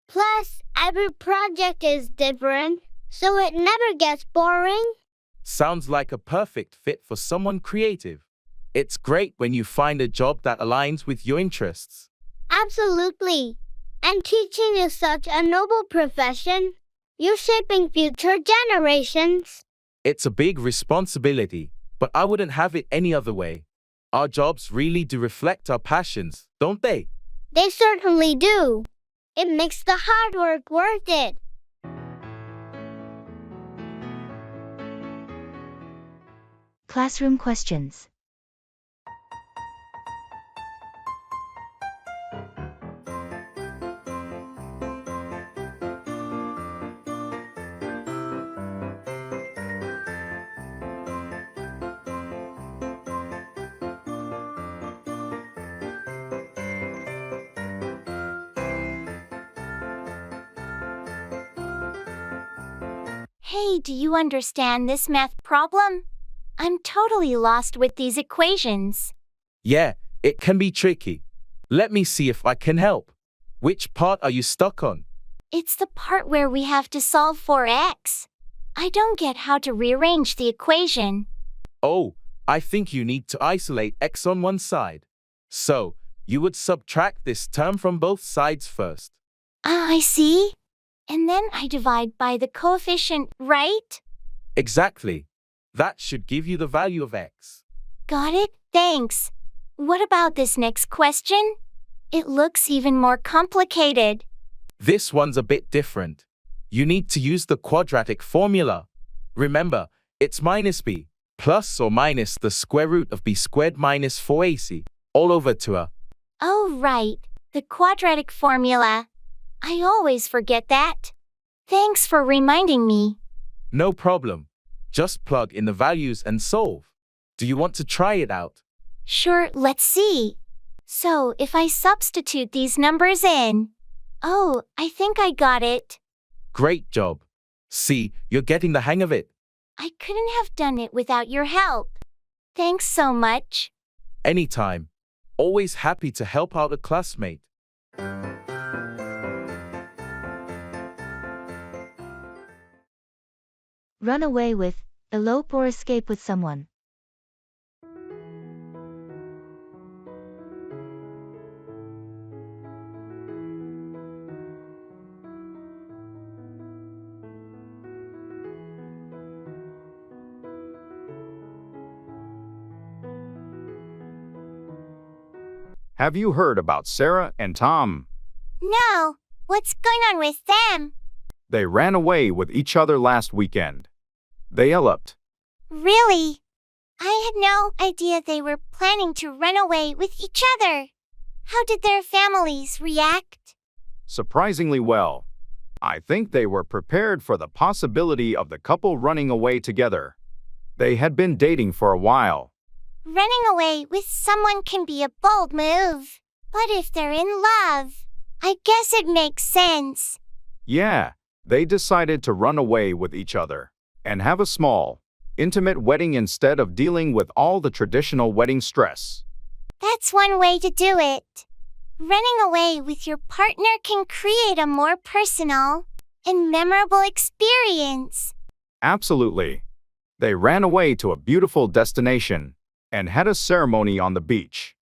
Speaker 7: Plus, every project is different, so it never gets boring.
Speaker 2: Sounds like a perfect fit for someone creative. It's great when you find a job that aligns with your interests.
Speaker 7: Absolutely. And teaching is such a noble profession. You're shaping future generations.
Speaker 2: It's a big responsibility, but I wouldn't have it any other way. Our jobs really do reflect our passions, don't they?
Speaker 7: They certainly do. It makes the hard work worth it.
Speaker 1: Classroom questions.
Speaker 12: Hey, do you understand this math problem? I'm totally lost with these equations.
Speaker 2: Yeah, it can be tricky. Let me see if I can help. Which part are you stuck on?
Speaker 12: It's the part where we have to solve for x. I don't get how to rearrange the equation.
Speaker 2: Oh, I think you need to isolate x on one side. So, you would subtract this term from both sides first.
Speaker 12: I see. And then I divide by the coefficient, right?
Speaker 2: Exactly. That should give you the value of x.
Speaker 12: Got it, thanks. What about this next question? It looks even more complicated.
Speaker 2: This one's a bit different. You need to use the quadratic formula. Remember, it's minus b, plus or minus the square root of b squared minus 4ac, all over to a.
Speaker 12: Oh, right, the quadratic formula. I always forget that. Thanks for reminding me.
Speaker 2: No problem. Just plug in the values and solve. Do you want to try it out?
Speaker 12: Sure, let's see. So, if I substitute these numbers in. Oh, I think I got it.
Speaker 2: Great job. See, you're getting the hang of it.
Speaker 12: I couldn't have done it without your help. Thanks so much.
Speaker 2: Anytime. Always happy to help out a classmate.
Speaker 1: Run away with, elope or escape with someone.
Speaker 4: Have you heard about Sarah and Tom?
Speaker 12: No, what's going on with them?
Speaker 4: They ran away with each other last weekend. They eloped.
Speaker 12: Really? I had no idea they were planning to run away with each other. How did their families react?
Speaker 4: Surprisingly well. I think they were prepared for the possibility of the couple running away together. They had been dating for a while.
Speaker 12: Running away with someone can be a bold move, but if they're in love, I guess it makes sense.
Speaker 4: Yeah, they decided to run away with each other and have a small, intimate wedding instead of dealing with all the traditional wedding stress.
Speaker 12: That's one way to do it. Running away with your partner can create a more personal and memorable experience.
Speaker 4: Absolutely. They ran away to a beautiful destination and had a ceremony on the beach.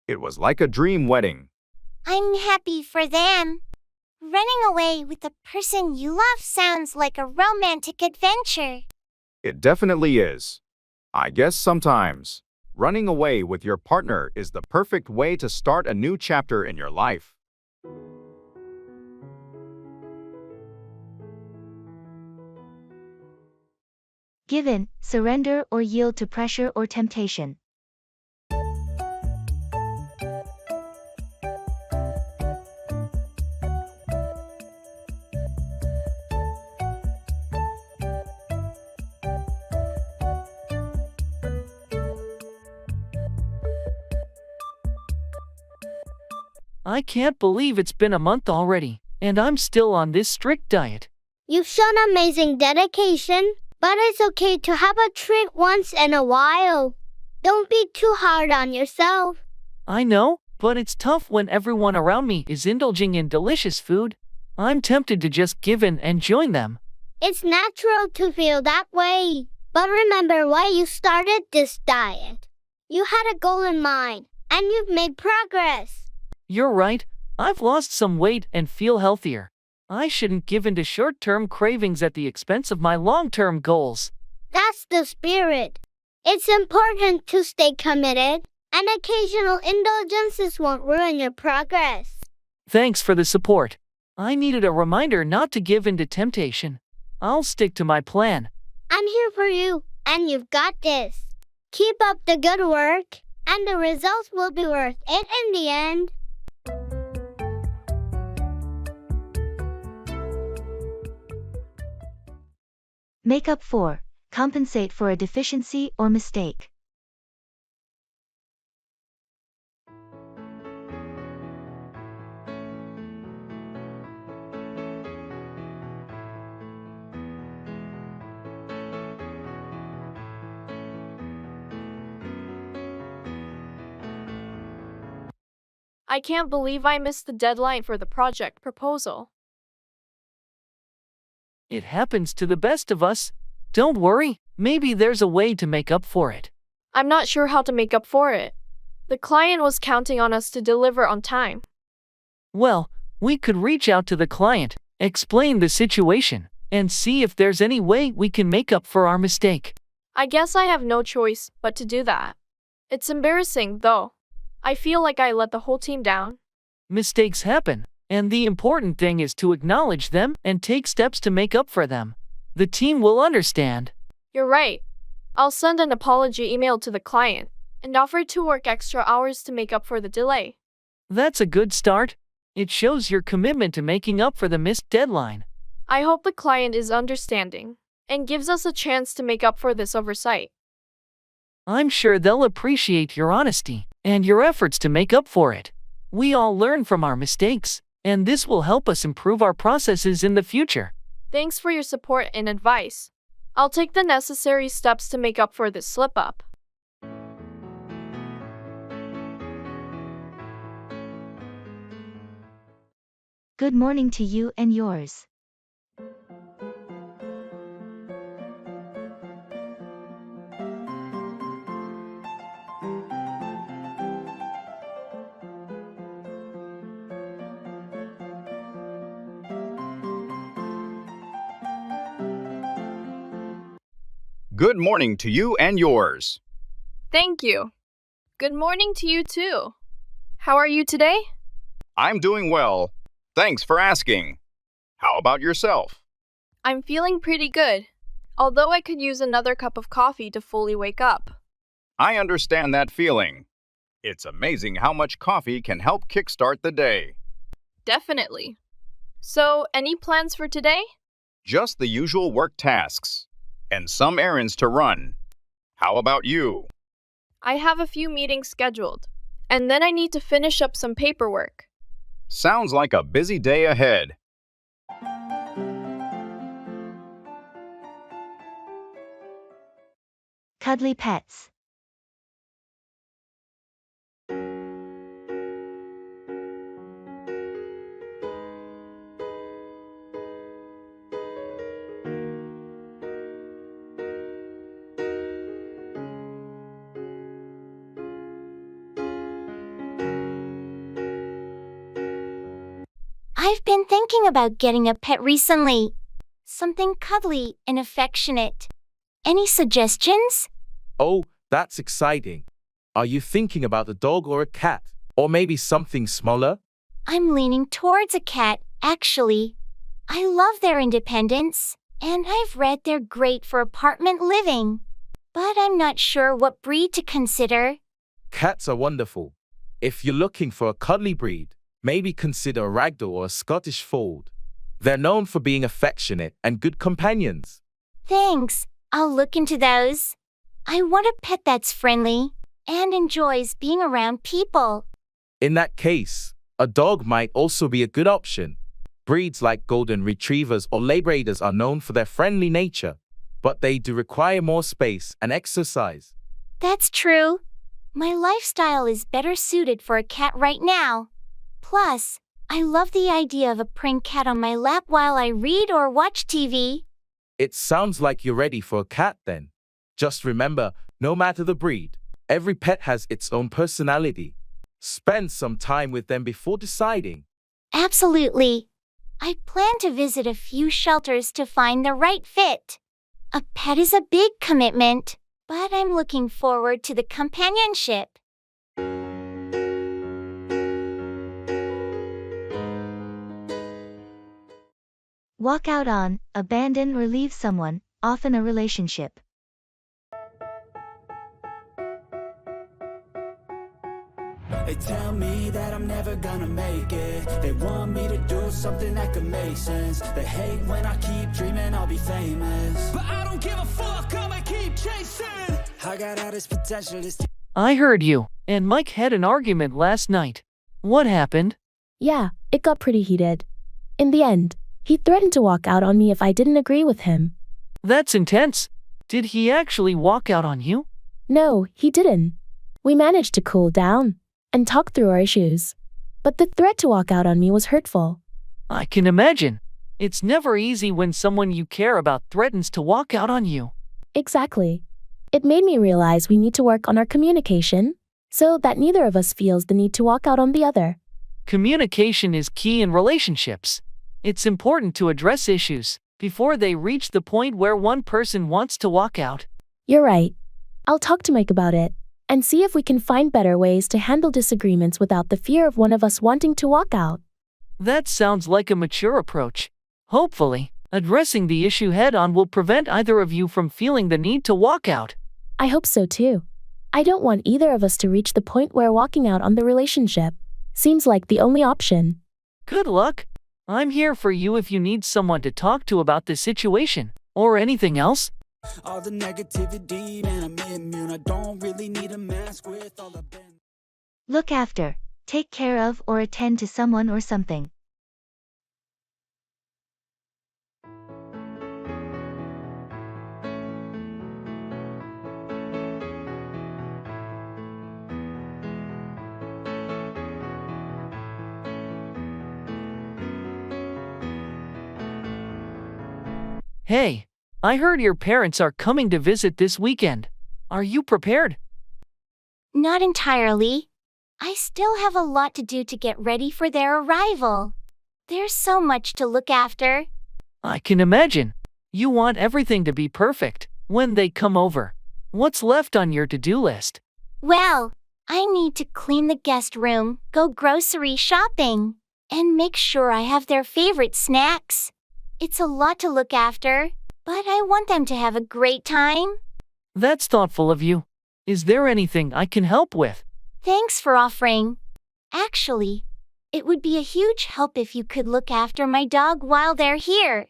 Speaker 4: It was like a dream wedding.
Speaker 12: I'm happy for them. Running away with the person you love sounds like a romantic adventure.
Speaker 4: It definitely is. I guess sometimes running away with your partner is the perfect way to start a new chapter in your life.
Speaker 1: Give in, surrender, or yield to pressure or temptation.
Speaker 10: I can't believe it's been a month already, and I'm still on this strict diet.
Speaker 7: You've shown amazing dedication, but it's okay to have a treat once in a while. Don't be too hard on yourself.
Speaker 10: I know, but it's tough when everyone around me is indulging in delicious food. I'm tempted to just give in and join them.
Speaker 7: It's natural to feel that way, but remember why you started this diet. You had a goal in mind, and you've made progress.
Speaker 10: You're right, I've lost some weight and feel healthier. I shouldn't give in to short-term cravings at the expense of my long-term goals.
Speaker 7: That's the spirit. It's important to stay committed, and occasional indulgences won't ruin your progress.
Speaker 10: Thanks for the support. I needed a reminder not to give in to temptation. I'll stick to my plan.
Speaker 7: I'm here for you, and you've got this. Keep up the good work, and the results will be worth it in the end.
Speaker 1: Make up for, compensate for a deficiency or mistake.
Speaker 9: I can't believe I missed the deadline for the project proposal.
Speaker 10: It happens to the best of us. Don't worry, maybe there's a way to make up for it.
Speaker 9: I'm not sure how to make up for it. The client was counting on us to deliver on time.
Speaker 10: Well, we could reach out to the client, explain the situation, and see if there's any way we can make up for our mistake.
Speaker 9: I guess I have no choice but to do that. It's embarrassing, though. I feel like I let the whole team down.
Speaker 10: Mistakes happen, and the important thing is to acknowledge them and take steps to make up for them. The team will understand.
Speaker 9: You're right. I'll send an apology email to the client and offer to work extra hours to make up for the delay.
Speaker 10: That's a good start. It shows your commitment to making up for the missed deadline.
Speaker 9: I hope the client is understanding and gives us a chance to make up for this oversight.
Speaker 10: I'm sure they'll appreciate your honesty and your efforts to make up for it. We all learn from our mistakes, and this will help us improve our processes in the future.
Speaker 9: Thanks for your support and advice. I'll take the necessary steps to make up for this slip-up.
Speaker 1: Good morning to you and yours.
Speaker 4: Good morning to you and yours.
Speaker 9: Thank you. Good morning to you too. How are you today?
Speaker 4: I'm doing well. Thanks for asking. How about yourself?
Speaker 9: I'm feeling pretty good, although I could use another cup of coffee to fully wake up.
Speaker 4: I understand that feeling. It's amazing how much coffee can help kickstart the day.
Speaker 9: Definitely. So, any plans for today?
Speaker 4: Just the usual work tasks and some errands to run. How about you?
Speaker 9: I have a few meetings scheduled, and then I need to finish up some paperwork.
Speaker 4: Sounds like a busy day ahead.
Speaker 1: Cuddly pets.
Speaker 12: I've been thinking about getting a pet recently. Something cuddly and affectionate. Any suggestions?
Speaker 2: Oh, that's exciting. Are you thinking about a dog or a cat? Or maybe something smaller?
Speaker 12: I'm leaning towards a cat, actually. I love their independence, and I've read they're great for apartment living. But I'm not sure what breed to consider.
Speaker 2: Cats are wonderful. If you're looking for a cuddly breed, maybe consider a ragdoll or a Scottish fold. They're known for being affectionate and good companions.
Speaker 12: Thanks, I'll look into those. I want a pet that's friendly and enjoys being around people.
Speaker 2: In that case, a dog might also be a good option. Breeds like golden retrievers or labradors are known for their friendly nature, but they do require more space and exercise.
Speaker 12: That's true. My lifestyle is better suited for a cat right now. Plus, I love the idea of a purring cat on my lap while I read or watch TV.
Speaker 2: It sounds like you're ready for a cat then. Just remember, no matter the breed, every pet has its own personality. Spend some time with them before deciding.
Speaker 12: Absolutely. I plan to visit a few shelters to find the right fit. A pet is a big commitment, but I'm looking forward to the companionship.
Speaker 1: Walk out on, abandon or leave someone, often a relationship.
Speaker 14: They tell me that I'm never gonna make it. They want me to do something that could make sense. They hate when I keep dreaming I'll be famous, but I don't give a fuck, I'ma keep chasing. I got all this potential, this
Speaker 10: I heard you and Mike had an argument last night. What happened?
Speaker 23: Yeah, it got pretty heated. In the end, he threatened to walk out on me if I didn't agree with him.
Speaker 10: That's intense. Did he actually walk out on you?
Speaker 23: No, he didn't. We managed to cool down and talk through our issues. But the threat to walk out on me was hurtful.
Speaker 10: I can imagine. It's never easy when someone you care about threatens to walk out on you.
Speaker 23: Exactly. It made me realize we need to work on our communication so that neither of us feels the need to walk out on the other.
Speaker 10: Communication is key in relationships. It's important to address issues before they reach the point where one person wants to walk out.
Speaker 23: You're right. I'll talk to Mike about it and see if we can find better ways to handle disagreements without the fear of one of us wanting to walk out.
Speaker 10: That sounds like a mature approach. Hopefully, addressing the issue head-on will prevent either of you from feeling the need to walk out.
Speaker 23: I hope so too. I don't want either of us to reach the point where walking out on the relationship seems like the only option.
Speaker 10: Good luck. I'm here for you if you need someone to talk to about the situation or anything else.
Speaker 14: all the negativity, man, I'm immune. I don't really need a mask with all the been.
Speaker 1: Look after, take care of or attend to someone or something.
Speaker 10: Hey, I heard your parents are coming to visit this weekend. Are you prepared?
Speaker 12: Not entirely. I still have a lot to do to get ready for their arrival. There's so much to look after.
Speaker 10: I can imagine. You want everything to be perfect when they come over. What's left on your to-do list?
Speaker 12: Well, I need to clean the guest room, go grocery shopping, and make sure I have their favorite snacks. It's a lot to look after, but I want them to have a great time.
Speaker 10: That's thoughtful of you. Is there anything I can help with?
Speaker 12: Thanks for offering. Actually, It would be a huge help if you could look after my dog while they're here.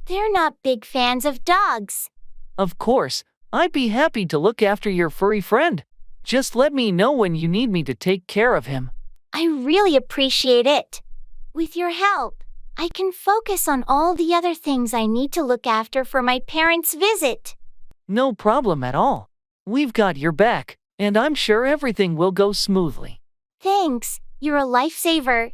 Speaker 12: They're not big fans of dogs.
Speaker 10: Of course, I'd be happy to look after your furry friend. Just let me know when you need me to take care of him.
Speaker 12: I really appreciate it. With your help, I can focus on all the other things I need to look after for my parents' visit.
Speaker 10: No problem at all. We've got your back, and I'm sure everything will go smoothly.
Speaker 12: Thanks, you're a lifesaver.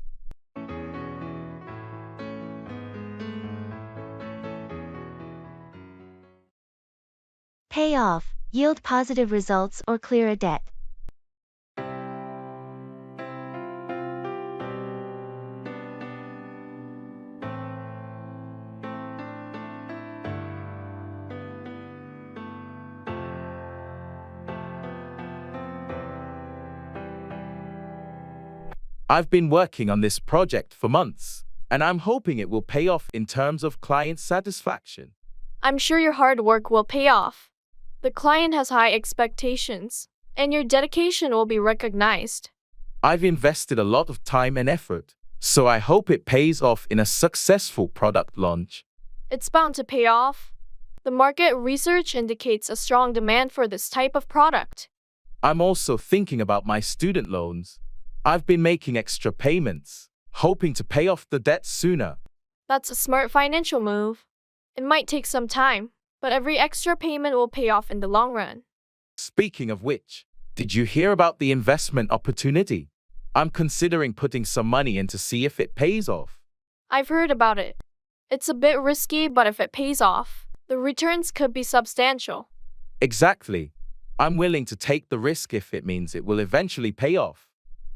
Speaker 1: Pay off, yield positive results or clear a debt.
Speaker 2: I've been working on this project for months, and I'm hoping it will pay off in terms of client satisfaction.
Speaker 9: I'm sure your hard work will pay off. The client has high expectations, and your dedication will be recognized.
Speaker 2: I've invested a lot of time and effort, so I hope it pays off in a successful product launch.
Speaker 9: It's bound to pay off. The market research indicates a strong demand for this type of product.
Speaker 2: I'm also thinking about my student loans. I've been making extra payments, hoping to pay off the debt sooner.
Speaker 9: That's a smart financial move. It might take some time, but every extra payment will pay off in the long run.
Speaker 2: Speaking of which, did you hear about the investment opportunity? I'm considering putting some money in to see if it pays off.
Speaker 9: I've heard about it. It's a bit risky, but if it pays off, the returns could be substantial.
Speaker 2: Exactly. I'm willing to take the risk if it means it will eventually pay off.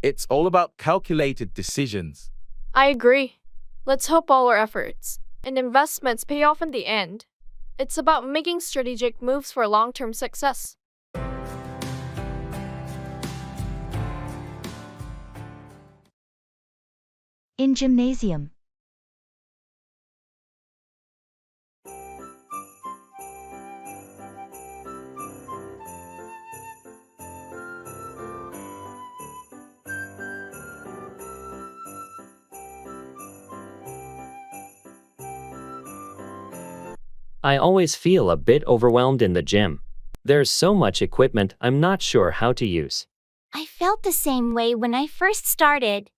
Speaker 2: It's all about calculated decisions.
Speaker 9: I agree. Let's hope all our efforts and investments pay off in the end. It's about making strategic moves for long-term success.
Speaker 1: In gymnasium.
Speaker 5: I always feel a bit overwhelmed in the gym. There's so much equipment I'm not sure how to use.
Speaker 12: I felt the same way when I first started.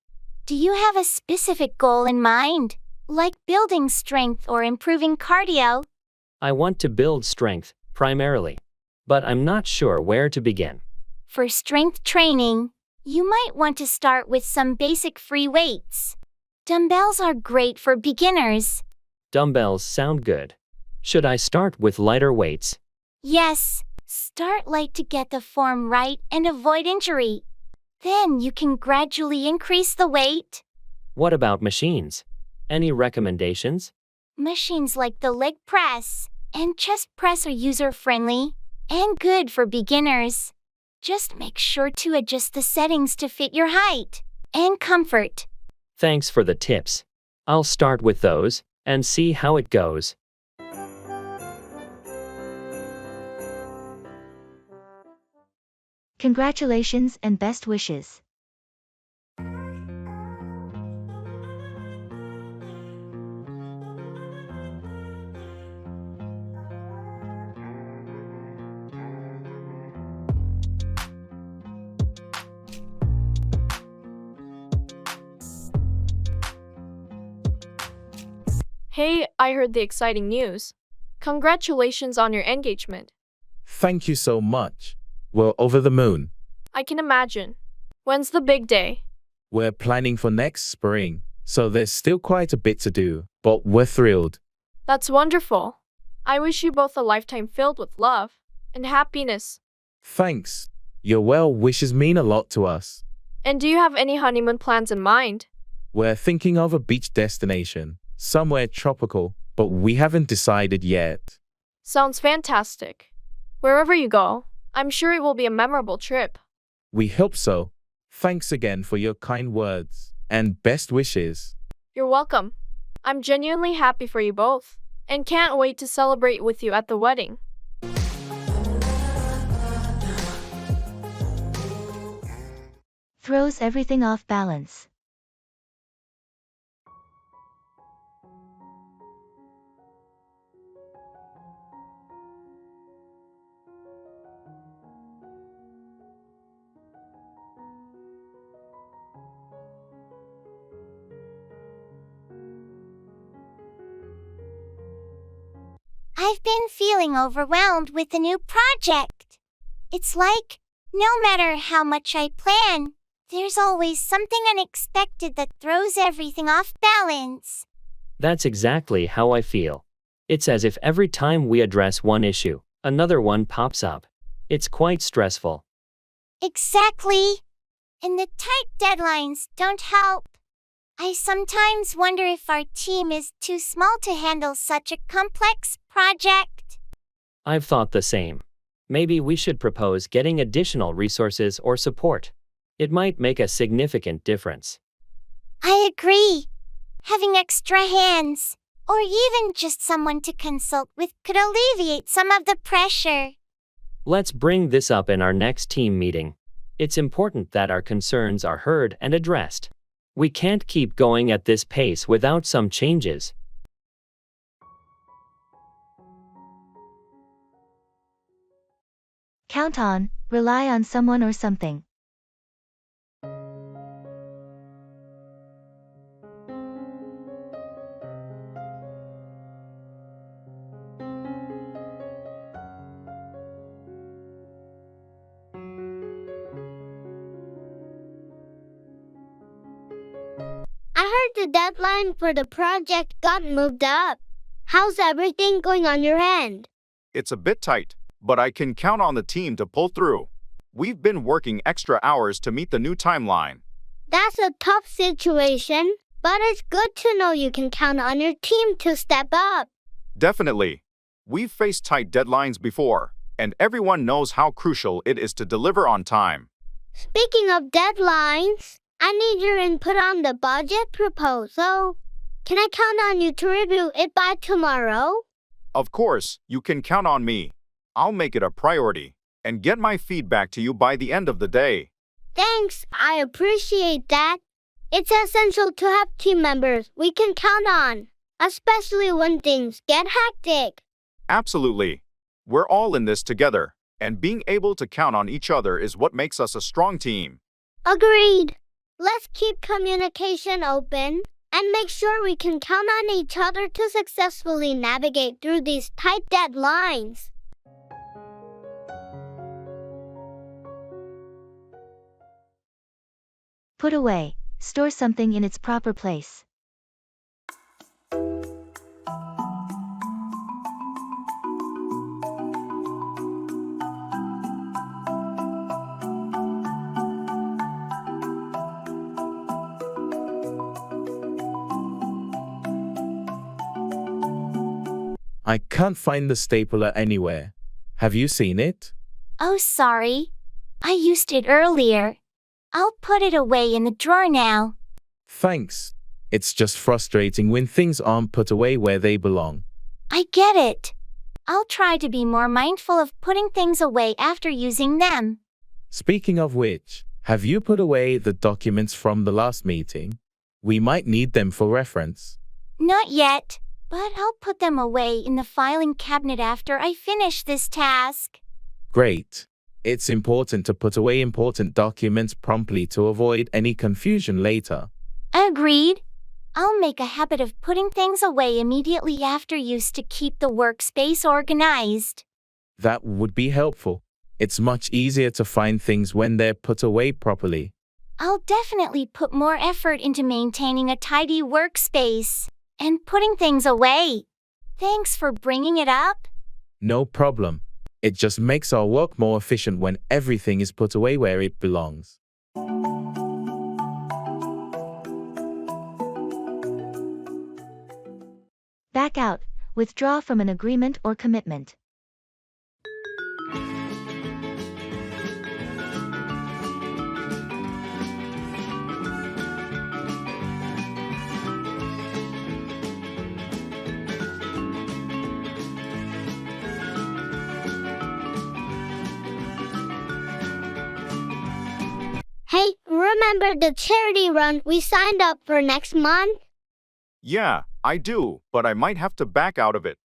Speaker 12: Do you have a specific goal in mind, like building strength or improving cardio?
Speaker 5: I want to build strength, primarily, but I'm not sure where to begin.
Speaker 12: For strength training, you might want to start with some basic free weights. Dumbbells are great for beginners.
Speaker 5: Dumbbells sound good. Should I start with lighter weights?
Speaker 12: Yes, start light to get the form right and avoid injury. Then you can gradually increase the weight.
Speaker 5: What about machines? Any recommendations?
Speaker 12: Machines like the leg press and chest press are user-friendly and good for beginners. Just make sure to adjust the settings to fit your height and comfort.
Speaker 5: Thanks for the tips. I'll start with those and see how it goes.
Speaker 1: Congratulations and best wishes.
Speaker 9: Hey, I heard the exciting news. Congratulations on your engagement.
Speaker 2: Thank you so much. We're over the moon.
Speaker 9: I can imagine. When's the big day?
Speaker 2: We're planning for next spring, so there's still quite a bit to do, but we're thrilled.
Speaker 9: That's wonderful. I wish you both a lifetime filled with love and happiness.
Speaker 2: Thanks. Your well wishes mean a lot to us.
Speaker 9: And do you have any honeymoon plans in mind?
Speaker 2: We're thinking of a beach destination, somewhere tropical, but we haven't decided yet.
Speaker 9: Sounds fantastic. Wherever you go, I'm sure it will be a memorable trip.
Speaker 2: We hope so. Thanks again for your kind words and best wishes.
Speaker 9: You're welcome. I'm genuinely happy for you both and can't wait to celebrate with you at the wedding.
Speaker 1: Throws everything off balance.
Speaker 12: I've been feeling overwhelmed with the new project. It's like, no matter how much I plan, there's always something unexpected that throws everything off balance.
Speaker 5: That's exactly how I feel. It's as if every time we address one issue, another one pops up. It's quite stressful.
Speaker 12: Exactly. And the tight deadlines don't help. I sometimes wonder if our team is too small to handle such a complex project.
Speaker 5: I've thought the same. Maybe we should propose getting additional resources or support. It might make a significant difference.
Speaker 12: I agree. Having extra hands, or even just someone to consult with, could alleviate some of the pressure.
Speaker 5: Let's bring this up in our next team meeting. It's important that our concerns are heard and addressed. We can't keep going at this pace without some changes.
Speaker 1: Count on, rely on someone or something.
Speaker 7: I heard the deadline for the project got moved up. How's everything going on your end?
Speaker 4: It's a bit tight, but I can count on the team to pull through. We've been working extra hours to meet the new timeline.
Speaker 7: That's a tough situation, but it's good to know you can count on your team to step up.
Speaker 4: Definitely. We've faced tight deadlines before, and everyone knows how crucial it is to deliver on time.
Speaker 7: Speaking of deadlines, I need your input on the budget proposal. Can I count on you to review it by tomorrow?
Speaker 4: Of course, you can count on me. I'll make it a priority and get my feedback to you by the end of the day.
Speaker 7: Thanks, I appreciate that. It's essential to have team members we can count on, especially when things get hectic.
Speaker 4: Absolutely. We're all in this together, and being able to count on each other is what makes us a strong team.
Speaker 7: Agreed. Let's keep communication open and make sure we can count on each other to successfully navigate through these tight deadlines.
Speaker 1: Put away, store something in its proper place.
Speaker 2: I can't find the stapler anywhere. Have you seen it?
Speaker 12: Oh, sorry. I used it earlier. I'll put it away in the drawer now.
Speaker 2: Thanks. It's just frustrating when things aren't put away where they belong.
Speaker 12: I get it. I'll try to be more mindful of putting things away after using them.
Speaker 2: Speaking of which, have you put away the documents from the last meeting? We might need them for reference.
Speaker 12: Not yet, but I'll put them away in the filing cabinet after I finish this task.
Speaker 2: Great. It's important to put away important documents promptly to avoid any confusion later.
Speaker 12: Agreed. I'll make a habit of putting things away immediately after use to keep the workspace organized.
Speaker 2: That would be helpful. It's much easier to find things when they're put away properly.
Speaker 12: I'll definitely put more effort into maintaining a tidy workspace and putting things away. Thanks for bringing it up.
Speaker 2: No problem. It just makes our work more efficient when everything is put away where it belongs.
Speaker 1: Back out, withdraw from an agreement or commitment.
Speaker 7: Hey, remember the charity run we signed up for next month?
Speaker 4: Yeah, I do, but I might have to back out of it.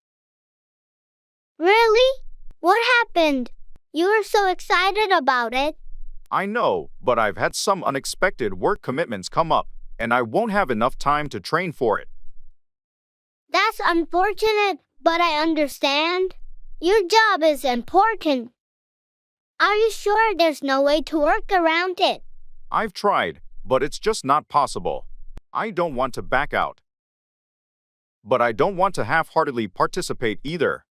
Speaker 7: Really? What happened? You were so excited about it.
Speaker 4: I know, but I've had some unexpected work commitments come up, and I won't have enough time to train for it.
Speaker 7: That's unfortunate, but I understand. Your job is important. Are you sure there's no way to work around it?
Speaker 4: I've tried, but it's just not possible. I don't want to back out. But I don't want to half-heartedly participate either.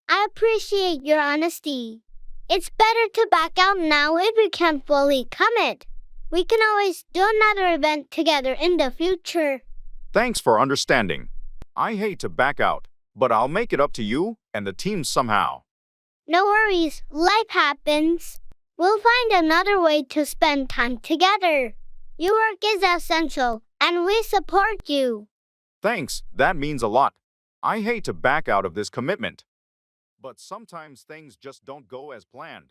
Speaker 7: I appreciate your honesty. It's better to back out now if we can't fully commit. We can always do another event together in the future.
Speaker 4: Thanks for understanding. I hate to back out, but I'll make it up to you and the team somehow.
Speaker 7: No worries, life happens. We'll find another way to spend time together. Your work is essential, and we support you.
Speaker 4: Thanks, that means a lot. I hate to back out of this commitment. But sometimes things just don't go as planned.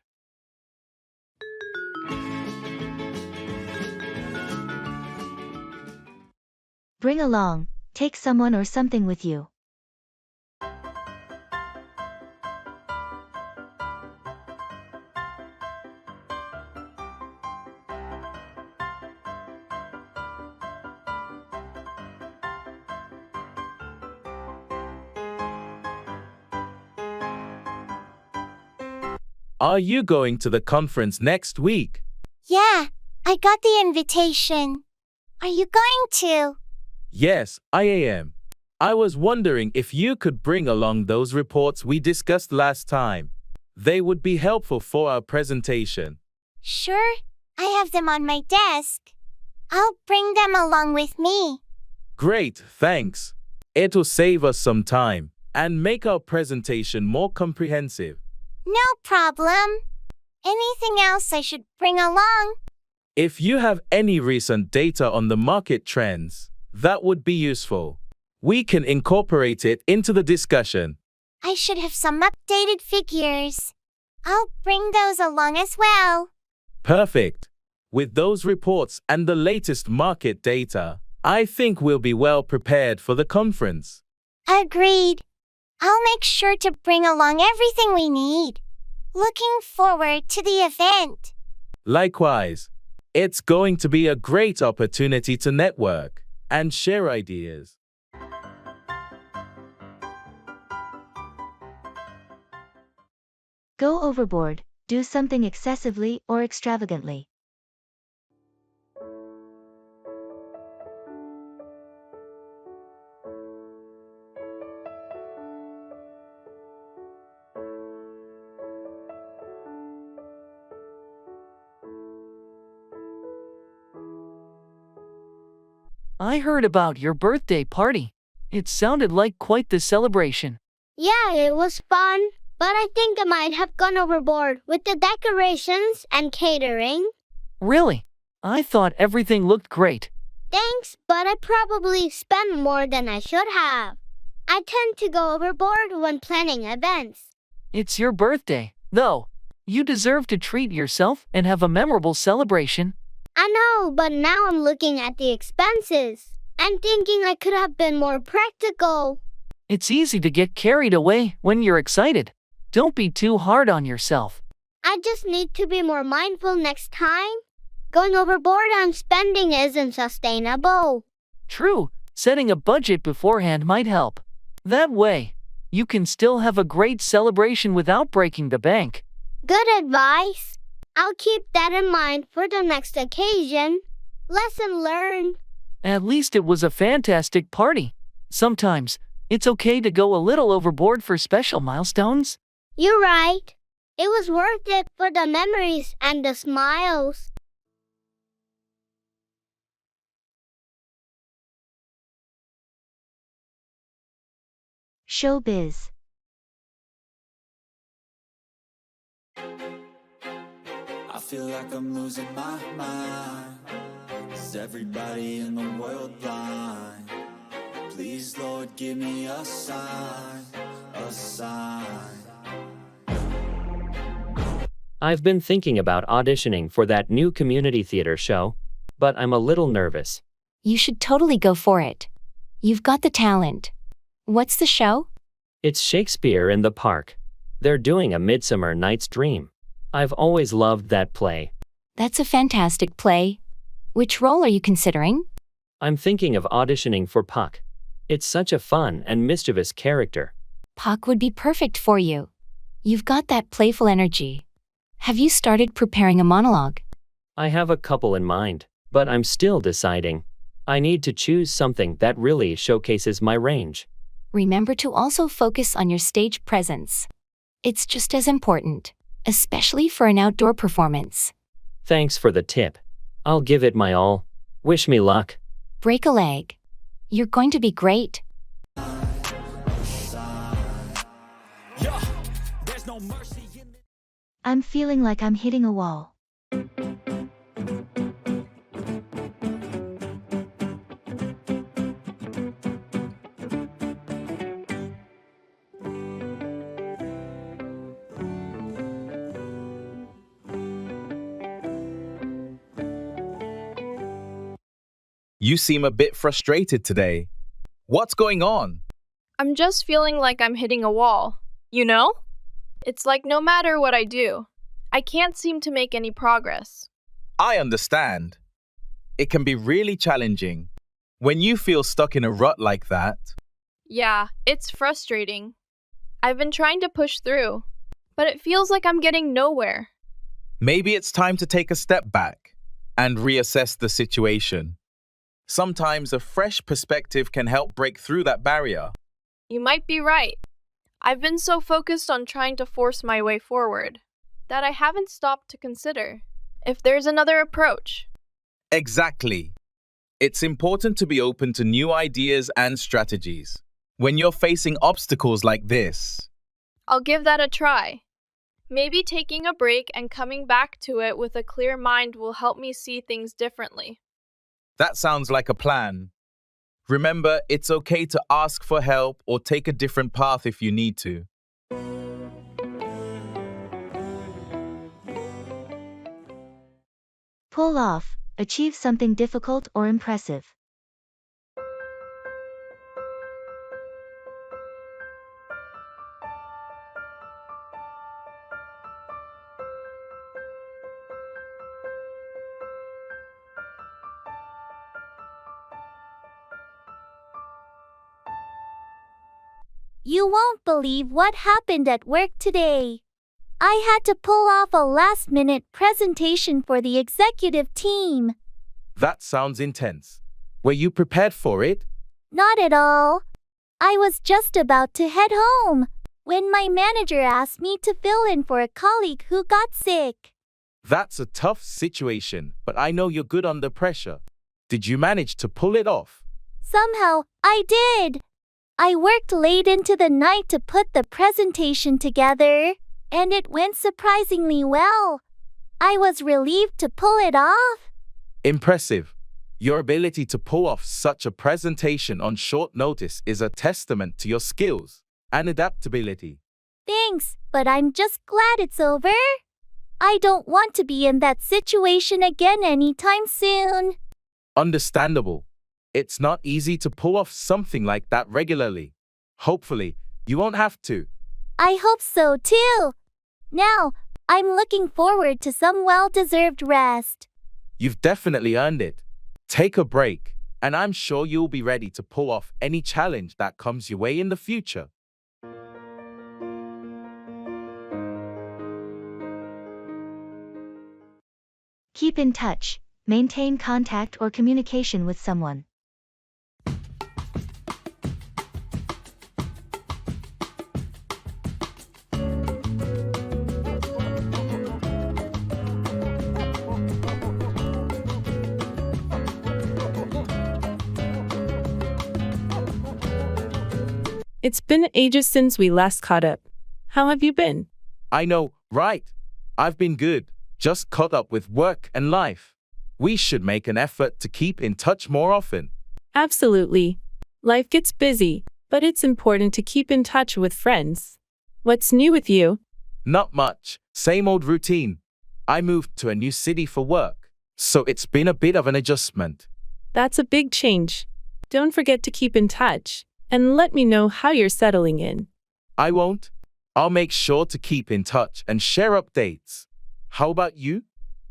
Speaker 1: Bring along, take someone or something with you.
Speaker 2: Are you going to the conference next week?
Speaker 12: Yeah, I got the invitation. Are you going to?
Speaker 2: Yes, I am. I was wondering if you could bring along those reports we discussed last time. They would be helpful for our presentation.
Speaker 12: Sure, I have them on my desk. I'll bring them along with me.
Speaker 2: Great, thanks. It'll save us some time and make our presentation more comprehensive.
Speaker 12: No problem. Anything else I should bring along?
Speaker 2: If you have any recent data on the market trends, that would be useful. We can incorporate it into the discussion.
Speaker 12: I should have some updated figures. I'll bring those along as well.
Speaker 2: Perfect. With those reports and the latest market data, I think we'll be well prepared for the conference.
Speaker 12: Agreed. I'll make sure to bring along everything we need. Looking forward to the event.
Speaker 2: Likewise, it's going to be a great opportunity to network and share ideas.
Speaker 1: Go overboard, do something excessively or extravagantly.
Speaker 10: I heard about your birthday party. It sounded like quite the celebration.
Speaker 7: Yeah, it was fun, but I think I might have gone overboard with the decorations and catering.
Speaker 10: Really? I thought everything looked great.
Speaker 7: Thanks, but I probably spent more than I should have. I tend to go overboard when planning events.
Speaker 10: It's your birthday, though. You deserve to treat yourself and have a memorable celebration.
Speaker 7: I know, but now I'm looking at the expenses and thinking I could have been more practical.
Speaker 10: It's easy to get carried away when you're excited. Don't be too hard on yourself.
Speaker 7: I just need to be more mindful next time. Going overboard on spending isn't sustainable.
Speaker 10: True, setting a budget beforehand might help. That way, you can still have a great celebration without breaking the bank.
Speaker 7: Good advice. I'll keep that in mind for the next occasion. Lesson learned.
Speaker 10: At least it was a fantastic party. Sometimes, it's okay to go a little overboard for special milestones.
Speaker 7: You're right. It was worth it for the memories and the smiles.
Speaker 1: Showbiz.
Speaker 14: I feel like I'm losing my mind. Is everybody in the world blind? Please, Lord, give me a sign, a sign.
Speaker 5: I've been thinking about auditioning for that new community theater show, but I'm a little nervous.
Speaker 6: You should totally go for it. You've got the talent. What's the show?
Speaker 5: It's Shakespeare in the Park. They're doing A Midsummer Night's Dream. I've always loved that play.
Speaker 6: That's a fantastic play. Which role are you considering?
Speaker 5: I'm thinking of auditioning for Puck. It's such a fun and mischievous character.
Speaker 6: Pak would be perfect for you. You've got that playful energy. Have you started preparing a monologue?
Speaker 5: I have a couple in mind, but I'm still deciding. I need to choose something that really showcases my range.
Speaker 6: Remember to also focus on your stage presence. It's just as important, especially for an outdoor performance.
Speaker 5: Thanks for the tip. I'll give it my all. Wish me luck.
Speaker 6: Break a leg. You're going to be great.
Speaker 1: I'm feeling like I'm hitting a wall.
Speaker 2: You seem a bit frustrated today. What's going on?
Speaker 9: I'm just feeling like I'm hitting a wall. You know? It's like no matter what I do, I can't seem to make any progress.
Speaker 2: I understand. It can be really challenging. When you feel stuck in a rut like that,
Speaker 9: Yeah, it's frustrating. I've been trying to push through, but it feels like I'm getting nowhere.
Speaker 2: maybe it's time to take a step back and reassess the situation. Sometimes a fresh perspective can help break through that barrier.
Speaker 9: You might be right. I've been so focused on trying to force my way forward that I haven't stopped to consider if there's another approach.
Speaker 2: Exactly. It's important to be open to new ideas and strategies when you're facing obstacles like this.
Speaker 9: I'll give that a try. Maybe taking a break and coming back to it with a clear mind will help me see things differently.
Speaker 2: That sounds like a plan. Remember, it's okay to ask for help or take a different path if you need to.
Speaker 1: Pull off, achieve something difficult or impressive.
Speaker 3: You won't believe what happened at work today. I had to pull off a last-minute presentation for the executive team.
Speaker 2: That sounds intense. Were you prepared for it?
Speaker 3: Not at all. I was just about to head home when my manager asked me to fill in for a colleague who got sick.
Speaker 2: That's a tough situation, but I know you're good under pressure. Did you manage to pull it off?
Speaker 3: Somehow, I did. I worked late into the night to put the presentation together, and it went surprisingly well. I was relieved to pull it off.
Speaker 2: Impressive. Your ability to pull off such a presentation on short notice is a testament to your skills and adaptability.
Speaker 3: Thanks, but I'm just glad it's over. I don't want to be in that situation again anytime soon.
Speaker 2: Understandable. It's not easy to pull off something like that regularly. Hopefully, you won't have to.
Speaker 3: I hope so too. Now, I'm looking forward to some well-deserved rest.
Speaker 2: You've definitely earned it. Take a break, and I'm sure you'll be ready to pull off any challenge that comes your way in the future.
Speaker 1: Keep in touch. Maintain contact or communication with someone.
Speaker 11: It's been ages since we last caught up. How have you been?
Speaker 2: I know, right? I've been good. Just caught up with work and life. We should make an effort to keep in touch more often.
Speaker 11: Absolutely. Life gets busy, but it's important to keep in touch with friends. What's new with you?
Speaker 2: Not much. Same old routine. I moved to a new city for work, so it's been a bit of an adjustment.
Speaker 11: That's a big change. Don't forget to keep in touch, and let me know how you're settling in.
Speaker 2: I won't. I'll make sure to keep in touch and share updates. How about you?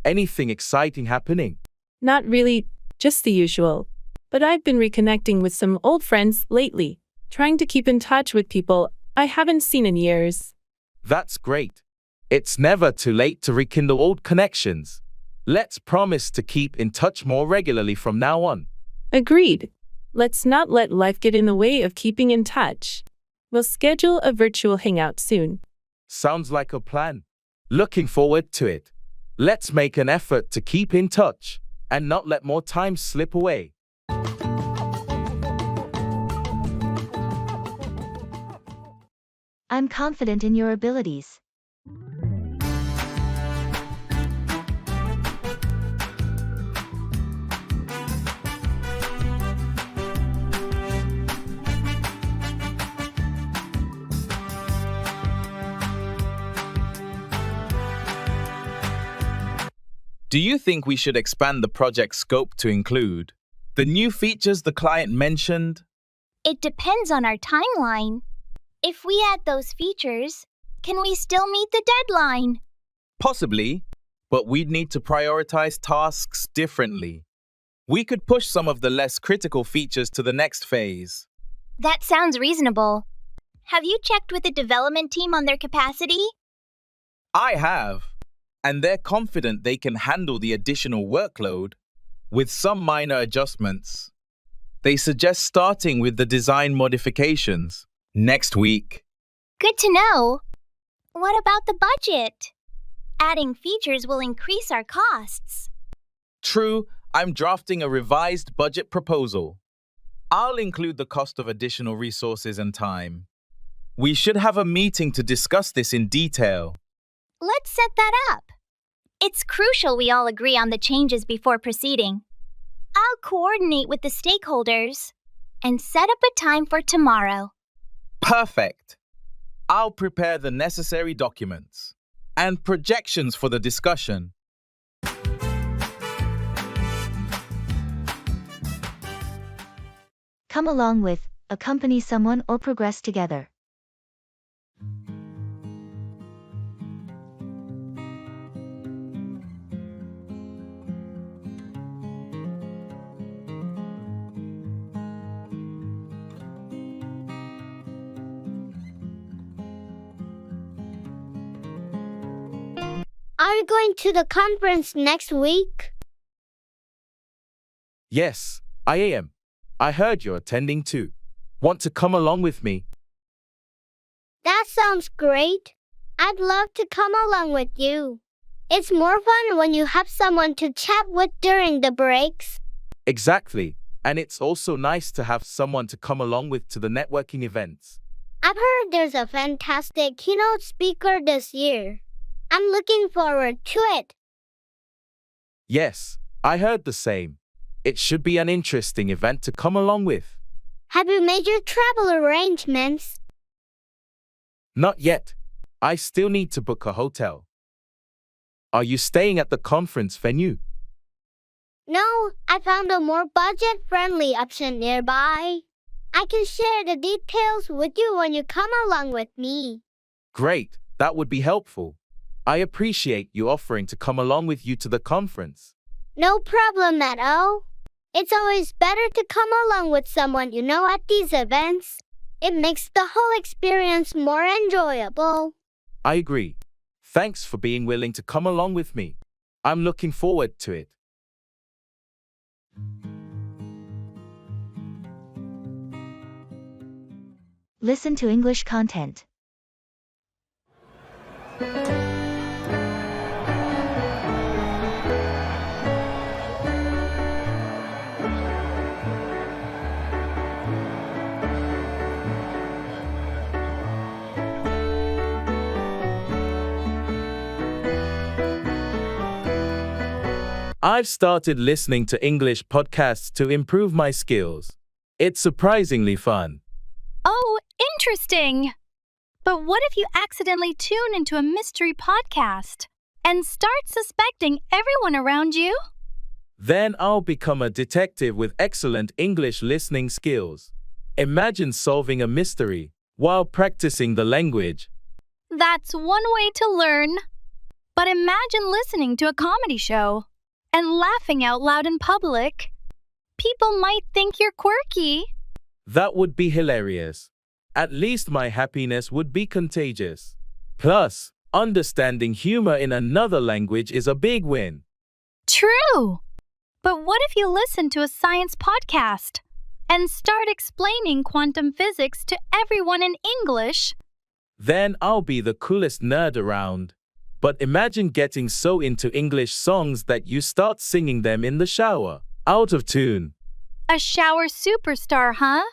Speaker 2: Anything exciting happening?
Speaker 11: Not really, just the usual. But I've been reconnecting with some old friends lately, trying to keep in touch with people I haven't seen in years.
Speaker 2: That's great. It's never too late to rekindle old connections. Let's promise to keep in touch more regularly from now on.
Speaker 11: Agreed. Let's not let life get in the way of keeping in touch. We'll schedule a virtual hangout soon.
Speaker 2: Sounds like a plan. Looking forward to it. Let's make an effort to keep in touch and not let more time slip away.
Speaker 1: I'm confident in your abilities.
Speaker 2: Do you think we should expand the project scope to include the new features the client mentioned?
Speaker 13: It depends on our timeline. If we add those features, can we still meet the deadline?
Speaker 2: Possibly, but we'd need to prioritize tasks differently. We could push some of the less critical features to the next phase.
Speaker 13: That sounds reasonable. Have you checked with the development team on their capacity?
Speaker 2: I have, and they're confident they can handle the additional workload with some minor adjustments. They suggest starting with the design modifications next week.
Speaker 13: Good to know. What about the budget? Adding features will increase our costs.
Speaker 2: True, I'm drafting a revised budget proposal. I'll include the cost of additional resources and time. We should have a meeting to discuss this in detail.
Speaker 13: Let's set that up. It's crucial we all agree on the changes before proceeding. I'll coordinate with the stakeholders and set up a time for tomorrow.
Speaker 2: Perfect. I'll prepare the necessary documents and projections for the discussion.
Speaker 1: Come along with, accompany someone or progress together.
Speaker 7: Are you going to the conference next week?
Speaker 2: Yes, I am. I heard you're attending too. Want to come along with me?
Speaker 7: That sounds great. I'd love to come along with you. It's more fun when you have someone to chat with during the breaks.
Speaker 2: Exactly. And it's also nice to have someone to come along with to the networking events.
Speaker 7: I've heard there's a fantastic keynote speaker this year. I'm looking forward to it.
Speaker 2: Yes, I heard the same. It should be an interesting event to come along with.
Speaker 7: Have you made your travel arrangements?
Speaker 2: Not yet. I still need to book a hotel. Are you staying at the conference venue?
Speaker 7: No, I found a more budget-friendly option nearby. I can share the details with you when you come along with me.
Speaker 2: Great, that would be helpful. I appreciate you offering to come along with you to the conference.
Speaker 7: No problem at all. It's always better to come along with someone you know at these events. It makes the whole experience more enjoyable.
Speaker 2: I agree. Thanks for being willing to come along with me. I'm looking forward to it.
Speaker 1: Listen to English content.
Speaker 2: I've started listening to English podcasts to improve my skills. It's surprisingly fun.
Speaker 18: Oh, interesting. But what if you accidentally tune into a mystery podcast and start suspecting everyone around you?
Speaker 2: Then I'll become a detective with excellent English listening skills. Imagine solving a mystery while practicing the language.
Speaker 18: That's one way to learn. But imagine listening to a comedy show and laughing out loud in public. People might think you're quirky.
Speaker 2: That would be hilarious. At least my happiness would be contagious. Plus, understanding humor in another language is a big win.
Speaker 18: True! But what if you listen to a science podcast and start explaining quantum physics to everyone in English?
Speaker 2: Then I'll be the coolest nerd around. But imagine getting so into English songs that you start singing them in the shower, out of tune.
Speaker 18: A shower superstar, huh?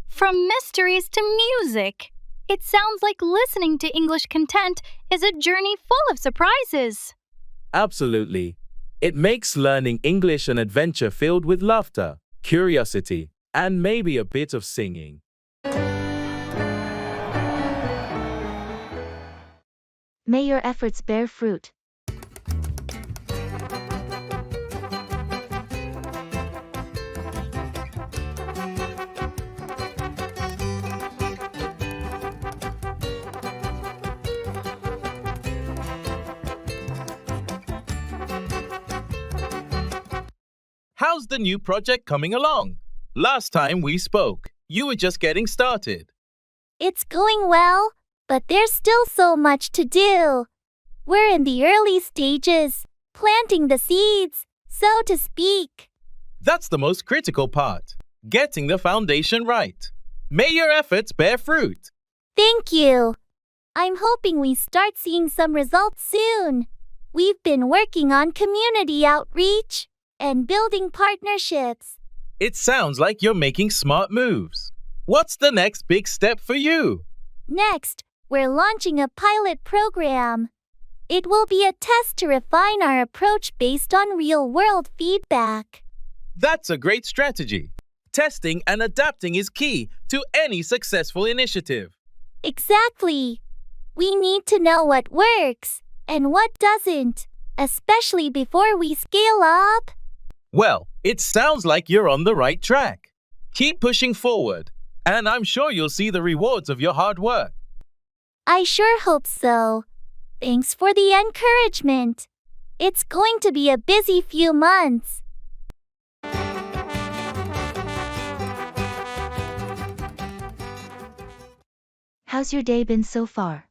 Speaker 18: From mysteries to music. It sounds like listening to English content is a journey full of surprises.
Speaker 2: Absolutely. It makes learning English an adventure filled with laughter, curiosity, and maybe a bit of singing.
Speaker 1: May your efforts bear fruit.
Speaker 2: How's the new project coming along? Last time we spoke, you were just getting started.
Speaker 3: It's going well, but there's still so much to do. We're in the early stages, planting the seeds, so to speak.
Speaker 2: That's the most critical part, getting the foundation right. May your efforts bear fruit.
Speaker 3: Thank you. I'm hoping we start seeing some results soon. We've been working on community outreach and building partnerships.
Speaker 2: It sounds like you're making smart moves. What's the next big step for you?
Speaker 3: Next, we're launching a pilot program. It will be a test to refine our approach based on real-world feedback.
Speaker 2: That's a great strategy. Testing and adapting is key to any successful initiative.
Speaker 3: Exactly. We need to know what works and what doesn't, especially before we scale up.
Speaker 2: Well, it sounds like you're on the right track. Keep pushing forward, and I'm sure you'll see the rewards of your hard work.
Speaker 3: I sure hope so. Thanks for the encouragement. It's going to be a busy few months.
Speaker 1: How's your day been so far?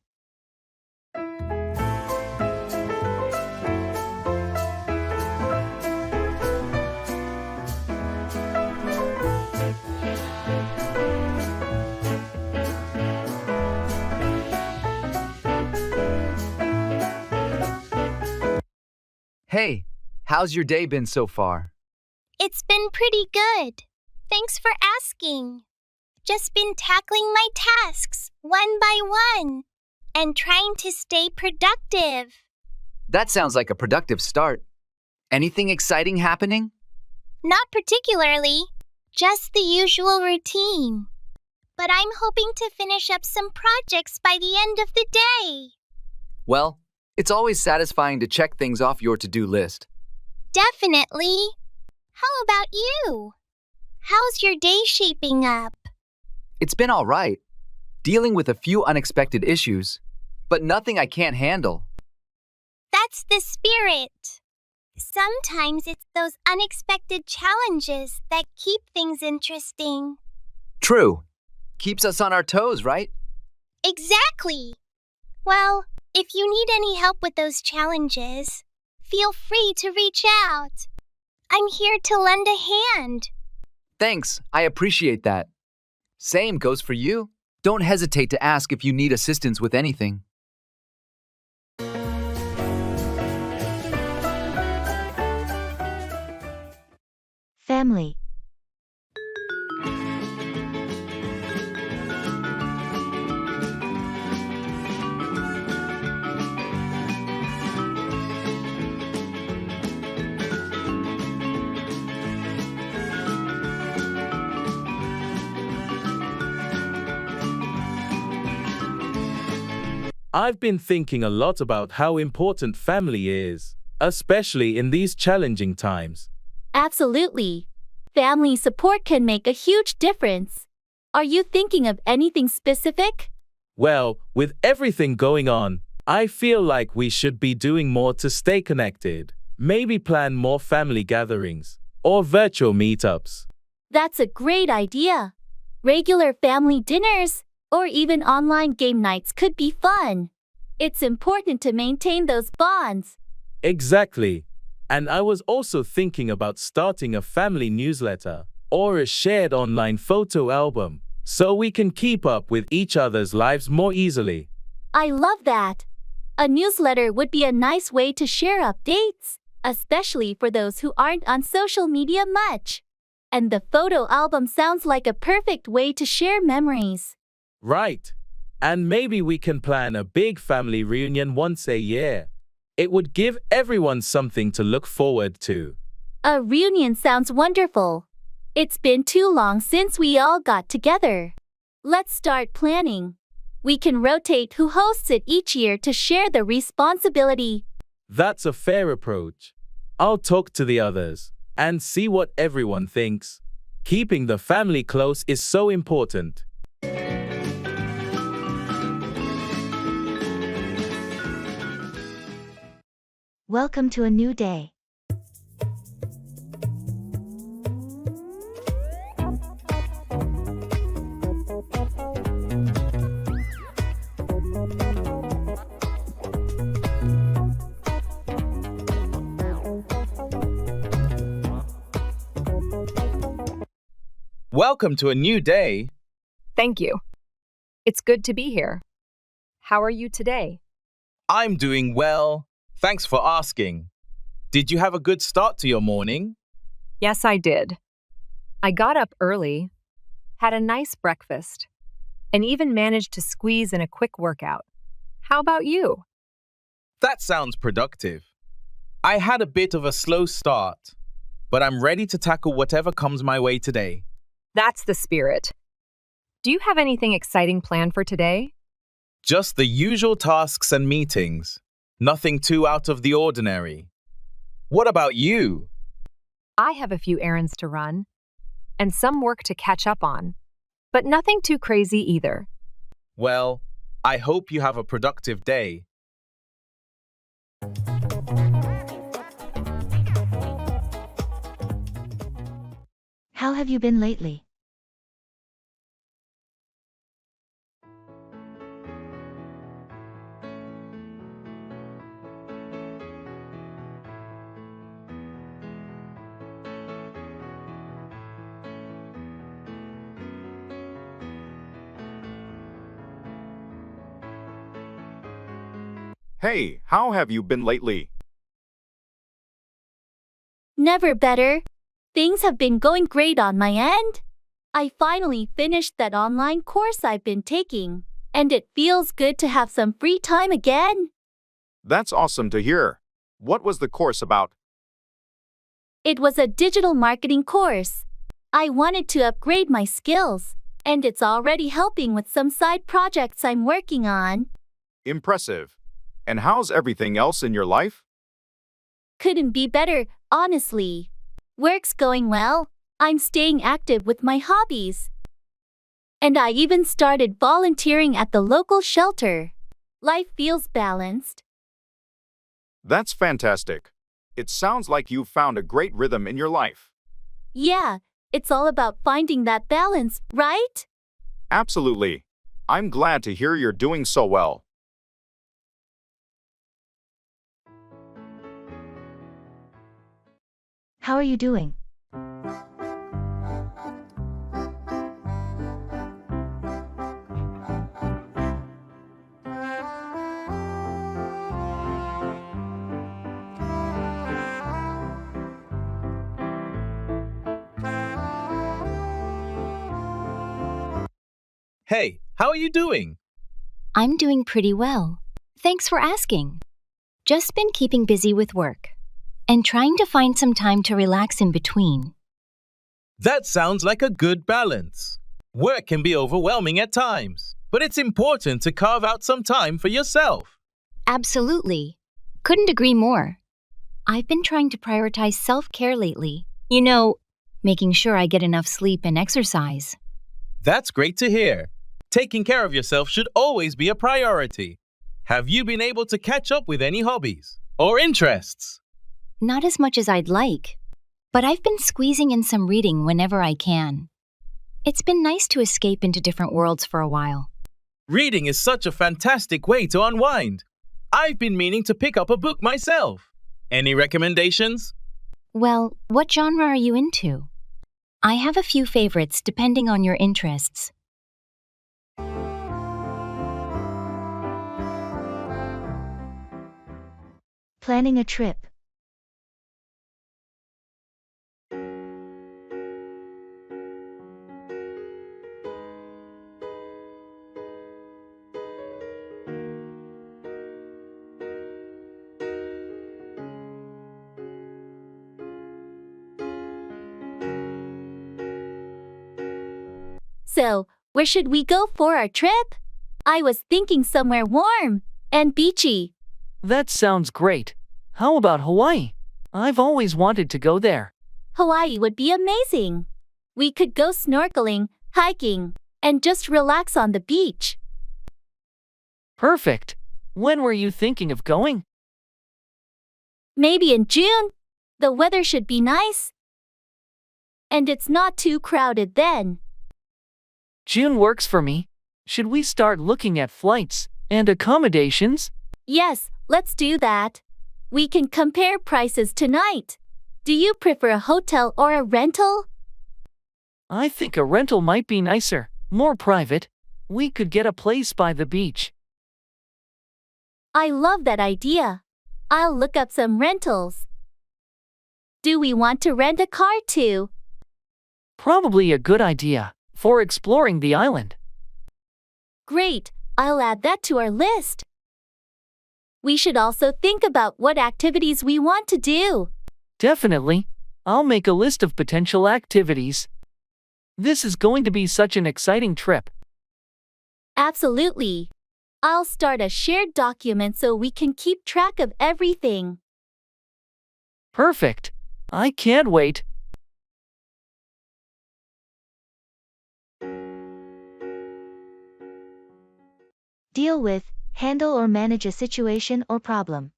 Speaker 20: Hey, how's your day been so far?
Speaker 13: It's been pretty good. Thanks for asking. Just been tackling my tasks one by one and trying to stay productive.
Speaker 20: That sounds like a productive start. Anything exciting happening?
Speaker 13: Not particularly, just the usual routine. But I'm hoping to finish up some projects by the end of the day.
Speaker 20: Well, it's always satisfying to check things off your to-do list.
Speaker 13: Definitely. How about you? How's your day shaping up?
Speaker 20: It's been all right, dealing with a few unexpected issues, but nothing I can't handle.
Speaker 13: That's the spirit. Sometimes it's those unexpected challenges that keep things interesting.
Speaker 20: True. Keeps us on our toes, right?
Speaker 13: Exactly. Well, if you need any help with those challenges, feel free to reach out. I'm here to lend a hand.
Speaker 20: Thanks, I appreciate that. Same goes for you. Don't hesitate to ask if you need assistance with anything.
Speaker 1: Family.
Speaker 2: I've been thinking a lot about how important family is, especially in these challenging times.
Speaker 3: Absolutely. Family support can make a huge difference. Are you thinking of anything specific?
Speaker 2: Well, with everything going on, I feel like we should be doing more to stay connected. Maybe plan more family gatherings or virtual meetups.
Speaker 3: That's a great idea. Regular family dinners Or even online game nights could be fun. It's important to maintain those bonds.
Speaker 2: Exactly. And I was also thinking about starting a family newsletter or a shared online photo album so we can keep up with each other's lives more easily.
Speaker 3: I love that. A newsletter would be a nice way to share updates, especially for those who aren't on social media much. And the photo album sounds like a perfect way to share memories.
Speaker 2: Right. And maybe we can plan a big family reunion once a year. It would give everyone something to look forward to.
Speaker 3: A reunion sounds wonderful. It's been too long since we all got together. Let's start planning. We can rotate who hosts it each year to share the responsibility.
Speaker 2: That's a fair approach. I'll talk to the others and see what everyone thinks. Keeping the family close is so important.
Speaker 1: Welcome to a new day.
Speaker 8: Welcome to a new day.
Speaker 15: Thank you. It's good to be here. How are you today?
Speaker 8: I'm doing well. Thanks for asking. Did you have a good start to your morning?
Speaker 15: Yes, I did. I got up early, had a nice breakfast, and even managed to squeeze in a quick workout. How about you?
Speaker 8: That sounds productive. I had a bit of a slow start, but I'm ready to tackle whatever comes my way today.
Speaker 15: That's the spirit. Do you have anything exciting planned for today?
Speaker 8: Just the usual tasks and meetings. Nothing too out of the ordinary. What about you?
Speaker 15: I have a few errands to run and some work to catch up on, but nothing too crazy either.
Speaker 8: Well, I hope you have a productive day.
Speaker 1: How have you been lately?
Speaker 4: Hey, how have you been lately?
Speaker 3: Never better. Things have been going great on my end. I finally finished that online course I've been taking, and it feels good to have some free time again.
Speaker 4: That's awesome to hear. What was the course about?
Speaker 3: It was a digital marketing course. I wanted to upgrade my skills, and it's already helping with some side projects I'm working on.
Speaker 4: Impressive. And how's everything else in your life?
Speaker 3: Couldn't be better, honestly. Work's going well. I'm staying active with my hobbies. And I even started volunteering at the local shelter. Life feels balanced.
Speaker 4: That's fantastic. It sounds like you've found a great rhythm in your life.
Speaker 3: Yeah, it's all about finding that balance, right?
Speaker 4: Absolutely. I'm glad to hear you're doing so well.
Speaker 1: How are you doing?
Speaker 8: Hey, how are you doing?
Speaker 6: I'm doing pretty well. Thanks for asking. Just been keeping busy with work and trying to find some time to relax in between.
Speaker 8: That sounds like a good balance. Work can be overwhelming at times, but it's important to carve out some time for yourself.
Speaker 6: Absolutely. Couldn't agree more. I've been trying to prioritize self-care lately. You know, making sure I get enough sleep and exercise.
Speaker 8: That's great to hear. Taking care of yourself should always be a priority. Have you been able to catch up with any hobbies or interests?
Speaker 6: Not as much as I'd like, but I've been squeezing in some reading whenever I can. It's been nice to escape into different worlds for a while.
Speaker 8: Reading is such a fantastic way to unwind. I've been meaning to pick up a book myself. Any recommendations?
Speaker 6: Well, what genre are you into? I have a few favorites depending on your interests.
Speaker 1: Planning a trip.
Speaker 3: So, where should we go for our trip? I was thinking somewhere warm and beachy.
Speaker 10: That sounds great. How about Hawaii? I've always wanted to go there.
Speaker 3: Hawaii would be amazing. We could go snorkeling, hiking, and just relax on the beach.
Speaker 10: Perfect. When were you thinking of going?
Speaker 3: Maybe in June. The weather should be nice. And it's not too crowded then.
Speaker 10: June works for me. Should we start looking at flights and accommodations?
Speaker 3: Yes, let's do that. We can compare prices tonight. Do you prefer a hotel or a rental?
Speaker 10: I think a rental might be nicer, more private. We could get a place by the beach.
Speaker 3: I love that idea. I'll look up some rentals. Do we want to rent a car too?
Speaker 10: Probably a good idea for exploring the island.
Speaker 3: Great, I'll add that to our list. We should also think about what activities we want to do.
Speaker 10: Definitely. I'll make a list of potential activities. This is going to be such an exciting trip.
Speaker 3: Absolutely. I'll start a shared document so we can keep track of everything.
Speaker 10: Perfect. I can't wait.
Speaker 1: Deal with, handle or manage a situation or problem.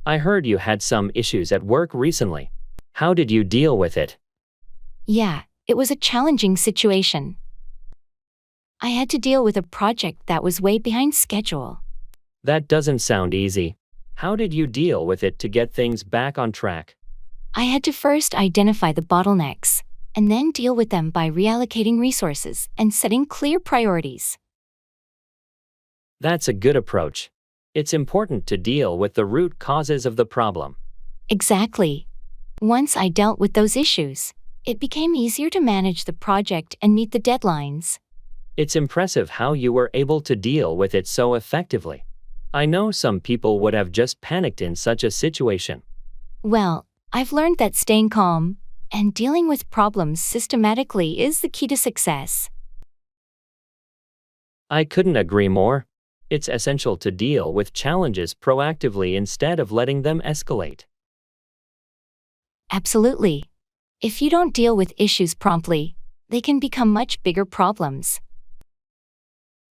Speaker 5: I heard you had some issues at work recently. How did you deal with it?
Speaker 6: Yeah, it was a challenging situation. I had to deal with a project that was way behind schedule.
Speaker 5: That doesn't sound easy. How did you deal with it to get things back on track?
Speaker 6: I had to first identify the bottlenecks, and then deal with them by reallocating resources and setting clear priorities.
Speaker 5: That's a good approach. It's important to deal with the root causes of the problem.
Speaker 6: Exactly. Once I dealt with those issues, it became easier to manage the project and meet the deadlines.
Speaker 5: It's impressive how you were able to deal with it so effectively. I know some people would have just panicked in such a situation.
Speaker 6: Well, I've learned that staying calm and dealing with problems systematically is the key to success.
Speaker 5: I couldn't agree more. It's essential to deal with challenges proactively instead of letting them escalate.
Speaker 6: Absolutely. If you don't deal with issues promptly, they can become much bigger problems.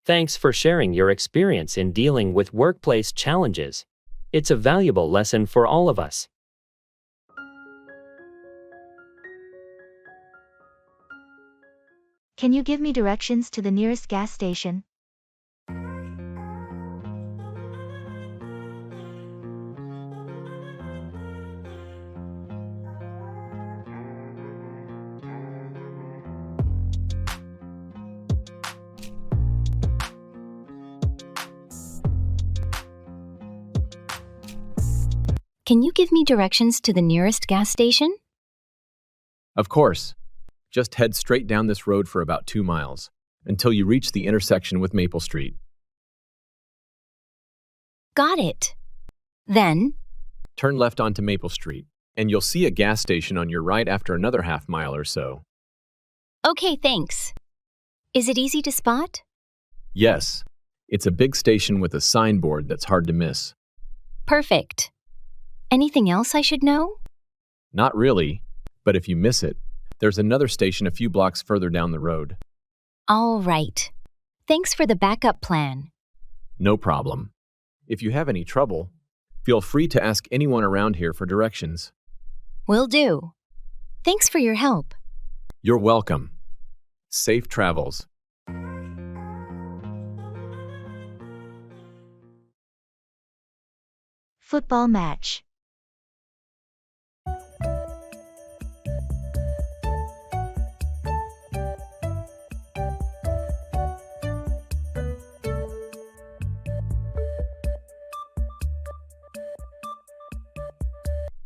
Speaker 5: Thanks for sharing your experience in dealing with workplace challenges. It's a valuable lesson for all of us.
Speaker 1: Can you give me directions to the nearest gas station?
Speaker 6: Can you give me directions to the nearest gas station?
Speaker 17: Of course. Just head straight down this road for about 2 miles, until you reach the intersection with Maple Street.
Speaker 6: Got it. Then,
Speaker 17: Turn left onto Maple Street, and you'll see a gas station on your right after another half mile or so.
Speaker 6: okay, thanks. Is it easy to spot?
Speaker 17: Yes, it's a big station with a signboard that's hard to miss.
Speaker 6: Perfect. Anything else I should know?
Speaker 17: Not really, but if you miss it, There's another station a few blocks further down the road.
Speaker 6: All right. Thanks for the backup plan.
Speaker 17: No problem. If you have any trouble, feel free to ask anyone around here for directions.
Speaker 6: Will do. Thanks for your help.
Speaker 17: You're welcome. Safe travels.
Speaker 1: Football match.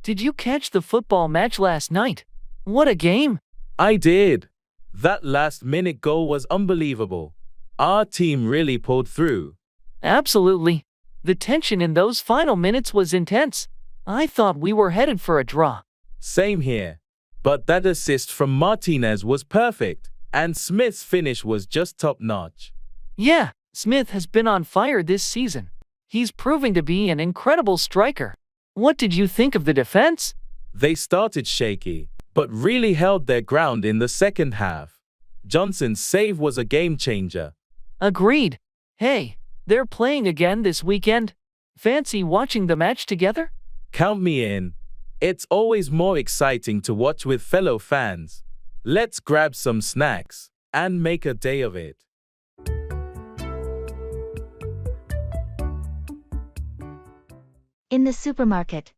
Speaker 10: Did you catch the football match last night? What a game!
Speaker 2: I did. That last-minute goal was unbelievable. Our team really pulled through.
Speaker 10: Absolutely. The tension in those final minutes was intense. I thought we were headed for a draw.
Speaker 2: Same here. But that assist from Martinez was perfect, and Smith's finish was just top-notch.
Speaker 10: Yeah, Smith has been on fire this season. He's proving to be an incredible striker. What did you think of the defense?
Speaker 2: They started shaky, but really held their ground in the second half. Johnson's save was a game-changer.
Speaker 10: Agreed. Hey, they're playing again this weekend. Fancy watching the match together?
Speaker 2: Count me in. It's always more exciting to watch with fellow fans. Let's grab some snacks and make a day of it.
Speaker 1: In the supermarket.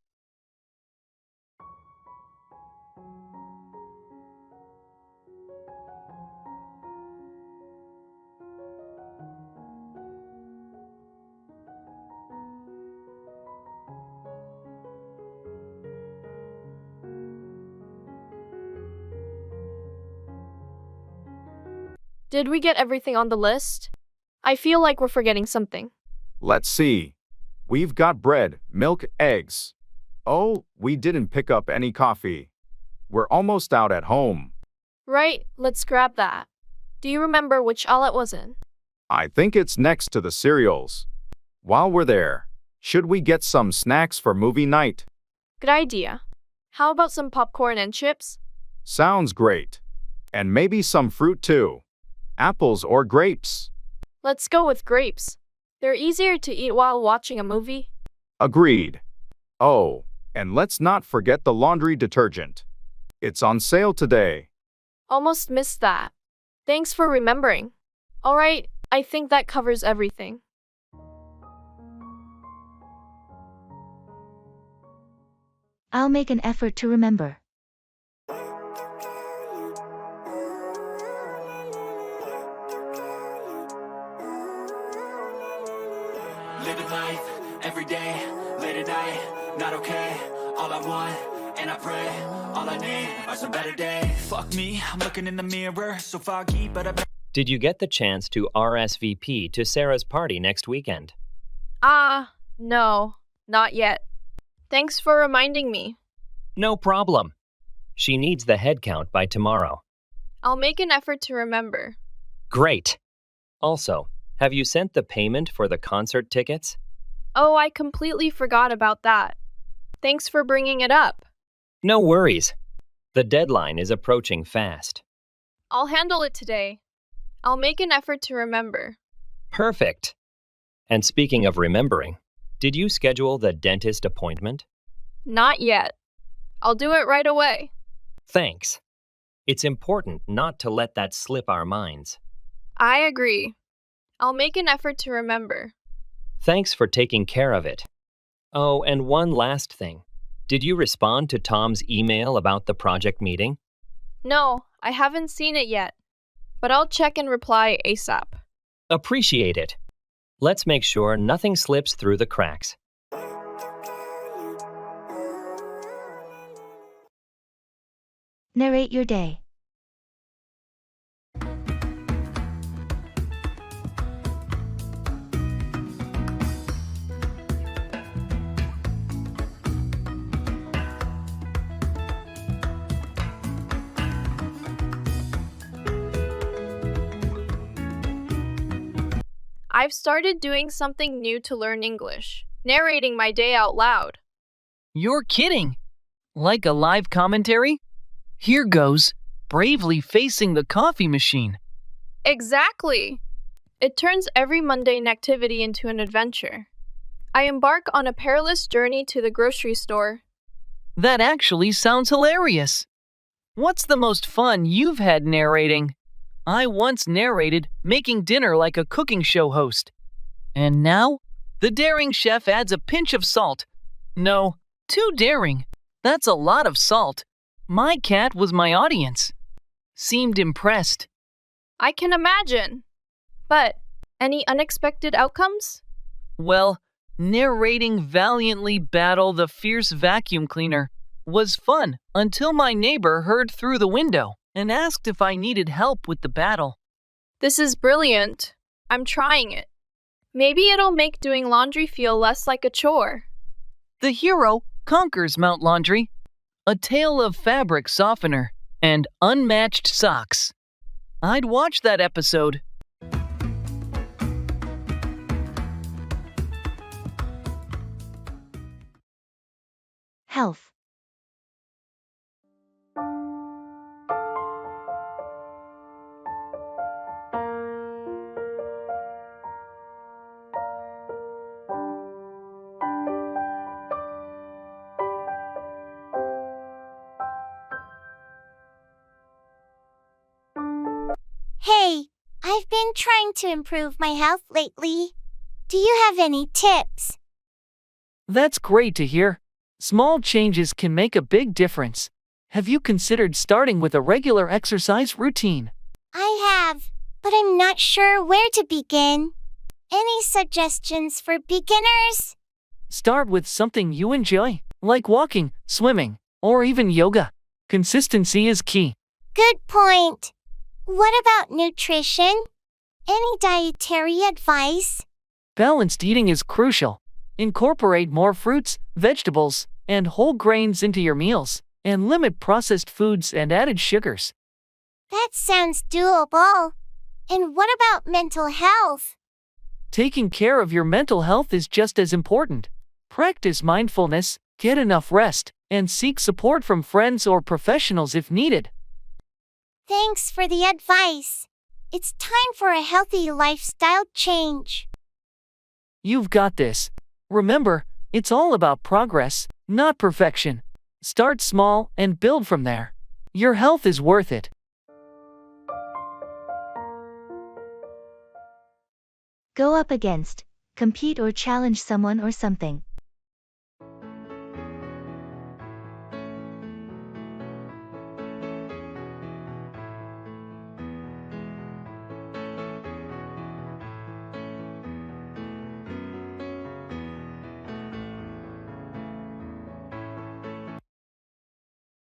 Speaker 9: Did we get everything on the list? I feel like we're forgetting something.
Speaker 4: Let's see. We've got bread, milk, eggs. Oh, we didn't pick up any coffee. We're almost out at home.
Speaker 9: Right, let's grab that. Do you remember which aisle it was in?
Speaker 4: I think it's next to the cereals. While we're there, should we get some snacks for movie night?
Speaker 9: Good idea. How about some popcorn and chips?
Speaker 4: Sounds great. And maybe some fruit too. Apples or grapes.
Speaker 9: Let's go with grapes. They're easier to eat while watching a movie.
Speaker 4: Agreed. Oh, and let's not forget the laundry detergent. It's on sale today.
Speaker 9: Almost missed that. Thanks for remembering. All right, I think that covers everything.
Speaker 1: I'll make an effort to remember.
Speaker 14: Living life, every day, late at night, not okay. All I want, and I pray, all I need are some better days. Fuck me, I'm looking in the mirror, so foggy, but I've
Speaker 5: Did you get the chance to RSVP to Sarah's party next weekend?
Speaker 9: No, not yet. Thanks for reminding me.
Speaker 5: No problem. She needs the head count by tomorrow.
Speaker 9: I'll make an effort to remember.
Speaker 5: Great. Also, have you sent the payment for the concert tickets?
Speaker 9: Oh, I completely forgot about that. Thanks for bringing it up.
Speaker 5: No worries. The deadline is approaching fast.
Speaker 9: I'll handle it today. I'll make an effort to remember.
Speaker 5: Perfect. And speaking of remembering, did you schedule the dentist appointment?
Speaker 9: Not yet. I'll do it right away.
Speaker 5: Thanks. It's important not to let that slip our minds.
Speaker 9: I agree. I'll make an effort to remember.
Speaker 5: Thanks for taking care of it. Oh, and one last thing. Did you respond to Tom's email about the project meeting?
Speaker 9: No, I haven't seen it yet. But I'll check and reply ASAP.
Speaker 5: Appreciate it. Let's make sure nothing slips through the cracks.
Speaker 1: Narrate your day.
Speaker 9: I've started doing something new to learn English, narrating my day out loud.
Speaker 10: You're kidding. Like a live commentary? Here goes. bravely facing the coffee machine.
Speaker 9: Exactly. It turns every mundane activity into an adventure. I embark on a perilous journey to the grocery store.
Speaker 10: That actually sounds hilarious. What's the most fun you've had narrating? I once narrated making dinner like a cooking show host. And now, the daring chef adds a pinch of salt. No, too daring. That's a lot of salt. My cat was my audience. Seemed impressed.
Speaker 9: I can imagine. But, any unexpected outcomes?
Speaker 10: Well, narrating valiantly battle the fierce vacuum cleaner was fun until my neighbor heard through the window and asked if I needed help with the battle.
Speaker 9: This is brilliant. I'm trying it. Maybe it'll make doing laundry feel less like a chore.
Speaker 10: The hero conquers Mount Laundry, a tale of fabric softener and unmatched socks. I'd watch that episode.
Speaker 1: Health.
Speaker 12: Hey, I've been trying to improve my health lately. Do you have any tips?
Speaker 10: That's great to hear. Small changes can make a big difference. Have you considered starting with a regular exercise routine?
Speaker 12: I have, but I'm not sure where to begin. Any suggestions for beginners?
Speaker 10: Start with something you enjoy, like walking, swimming, or even yoga. Consistency is key.
Speaker 12: Good point. What about nutrition? Any dietary advice?
Speaker 10: Balanced eating is crucial. Incorporate more fruits, vegetables, and whole grains into your meals, and limit processed foods and added sugars.
Speaker 12: That sounds doable. And what about mental health?
Speaker 10: Taking care of your mental health is just as important. Practice mindfulness, get enough rest, and seek support from friends or professionals if needed.
Speaker 12: Thanks for the advice. It's time for a healthy lifestyle change.
Speaker 10: You've got this. Remember, it's all about progress, not perfection. Start small and build from there. Your health is worth it.
Speaker 1: Go up against, compete or challenge someone or something.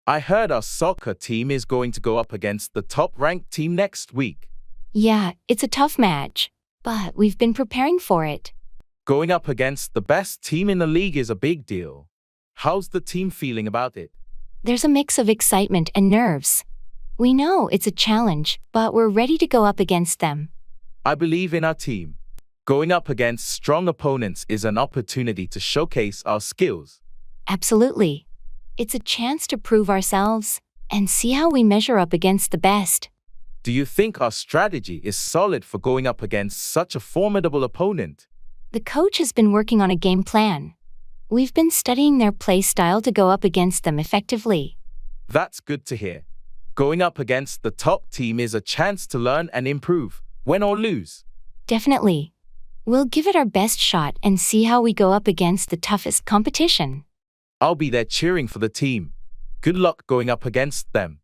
Speaker 2: I heard our soccer team is going to go up against the top-ranked team next week.
Speaker 6: Yeah, it's a tough match, but we've been preparing for it.
Speaker 2: Going up against the best team in the league is a big deal. How's the team feeling about it?
Speaker 6: There's a mix of excitement and nerves. We know it's a challenge, but we're ready to go up against them.
Speaker 2: I believe in our team. Going up against strong opponents is an opportunity to showcase our skills.
Speaker 6: Absolutely. It's a chance to prove ourselves and see how we measure up against the best.
Speaker 2: Do you think our strategy is solid for going up against such a formidable opponent?
Speaker 6: The coach has been working on a game plan. We've been studying their play style to go up against them effectively.
Speaker 2: That's good to hear. Going up against the top team is a chance to learn and improve, win or lose.
Speaker 6: Definitely. We'll give it our best shot and see how we go up against the toughest competition.
Speaker 2: I'll be there cheering for the team. Good luck going up against them.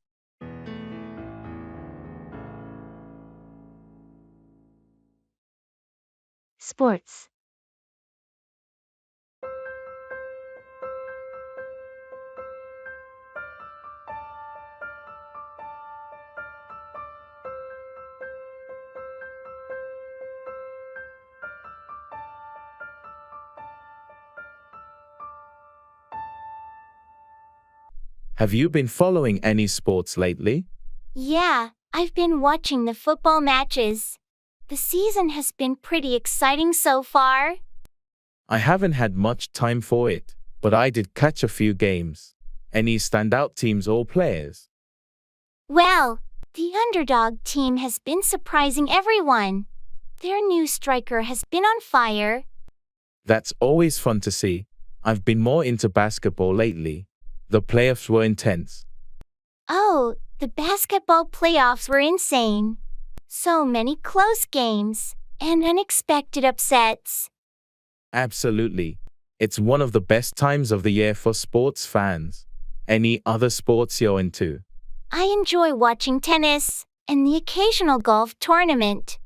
Speaker 1: Sports.
Speaker 2: Have you been following any sports lately?
Speaker 12: Yeah, I've been watching the football matches. The season has been pretty exciting so far.
Speaker 2: I haven't had much time for it, but I did catch a few games. Any standout teams or players?
Speaker 12: Well, the underdog team has been surprising everyone. Their new striker has been on fire.
Speaker 2: That's always fun to see. I've been more into basketball lately. The playoffs were intense.
Speaker 12: Oh, the basketball playoffs were insane. So many close games and unexpected upsets.
Speaker 2: Absolutely. It's one of the best times of the year for sports fans. Any other sports you're into?
Speaker 12: I enjoy watching tennis and the occasional golf tournament.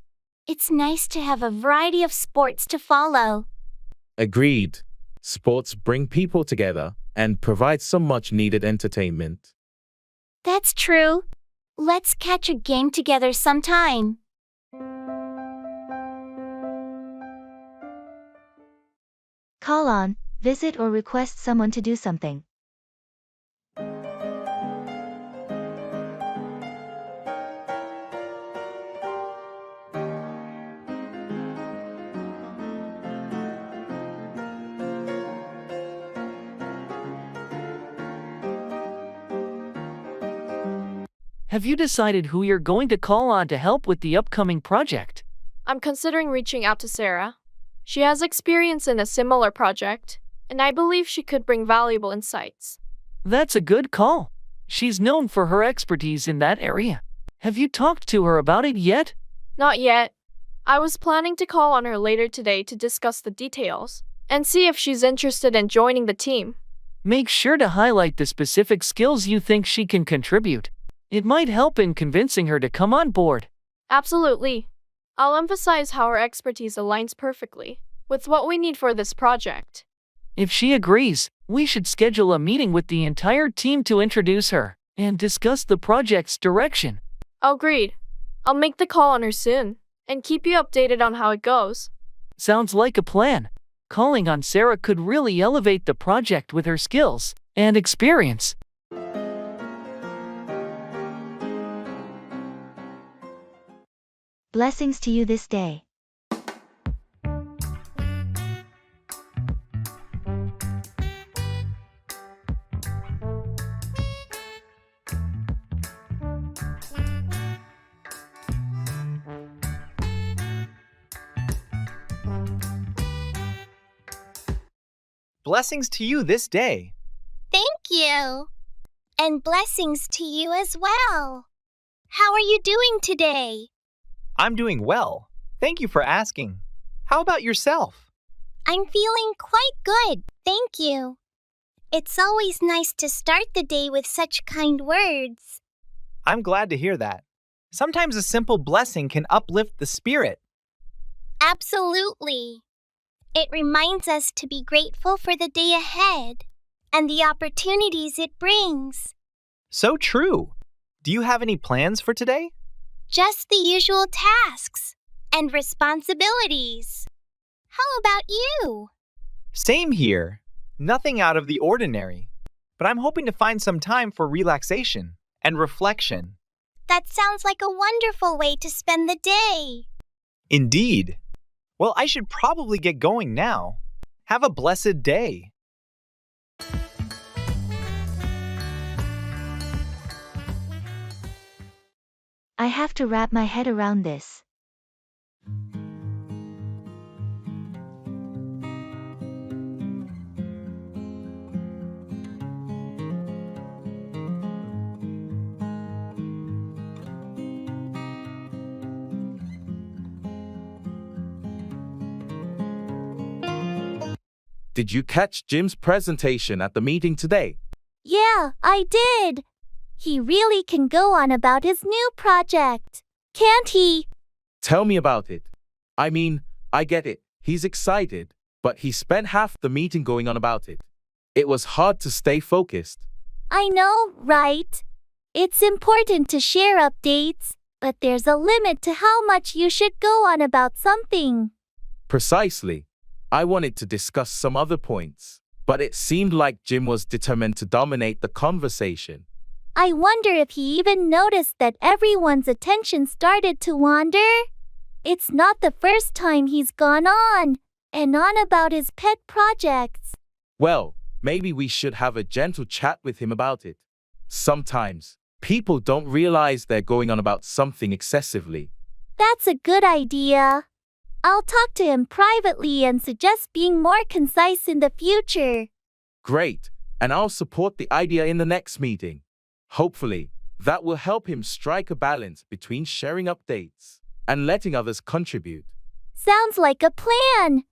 Speaker 12: It's nice to have a variety of sports to follow.
Speaker 2: Agreed. Sports bring people together and provide some much needed entertainment.
Speaker 12: That's true. Let's catch a game together sometime.
Speaker 1: Call on, visit or request someone to do something.
Speaker 10: Have you decided who you're going to call on to help with the upcoming project?
Speaker 9: I'm considering reaching out to Sarah. She has experience in a similar project, and I believe she could bring valuable insights.
Speaker 10: That's a good call. She's known for her expertise in that area. Have you talked to her about it yet?
Speaker 9: Not yet. I was planning to call on her later today to discuss the details and see if she's interested in joining the team.
Speaker 10: Make sure to highlight the specific skills you think she can contribute. It might help in convincing her to come on board.
Speaker 9: Absolutely. I'll emphasize how her expertise aligns perfectly with what we need for this project.
Speaker 10: If she agrees, we should schedule a meeting with the entire team to introduce her and discuss the project's direction.
Speaker 9: Agreed. I'll make the call on her soon and keep you updated on how it goes.
Speaker 10: Sounds like a plan. Calling on Sarah could really elevate the project with her skills and experience.
Speaker 1: Blessings to you this day.
Speaker 19: Blessings to you this day.
Speaker 13: Thank you. And blessings to you as well. How are you doing today?
Speaker 19: I'm doing well. Thank you for asking. How about yourself?
Speaker 13: I'm feeling quite good, thank you. It's always nice to start the day with such kind words.
Speaker 19: I'm glad to hear that. Sometimes a simple blessing can uplift the spirit.
Speaker 13: Absolutely. It reminds us to be grateful for the day ahead and the opportunities it brings.
Speaker 19: So true. Do you have any plans for today?
Speaker 13: Just the usual tasks and responsibilities. How about you?
Speaker 19: Same here. Nothing out of the ordinary. But I'm hoping to find some time for relaxation and reflection.
Speaker 13: That sounds like a wonderful way to spend the day.
Speaker 19: Indeed. Well, I should probably get going now. Have a blessed day.
Speaker 1: I have to wrap my head around this.
Speaker 2: Did you catch Jim's presentation at the meeting today?
Speaker 3: Yeah, I did. He really can go on about his new project, can't he?
Speaker 2: Tell me about it. I mean, I get it. He's excited, but he spent half the meeting going on about it. It was hard to stay focused.
Speaker 3: I know, right? It's important to share updates, but there's a limit to how much you should go on about something.
Speaker 2: Precisely. I wanted to discuss some other points, but it seemed like Jim was determined to dominate the conversation.
Speaker 3: I wonder if he even noticed that everyone's attention started to wander. It's not the first time he's gone on and on about his pet projects.
Speaker 2: Well, maybe we should have a gentle chat with him about it. Sometimes, People don't realize they're going on about something excessively.
Speaker 3: That's a good idea. I'll talk to him privately and suggest being more concise in the future.
Speaker 2: Great, and I'll support the idea in the next meeting. Hopefully, that will help him strike a balance between sharing updates and letting others contribute.
Speaker 3: Sounds like a plan.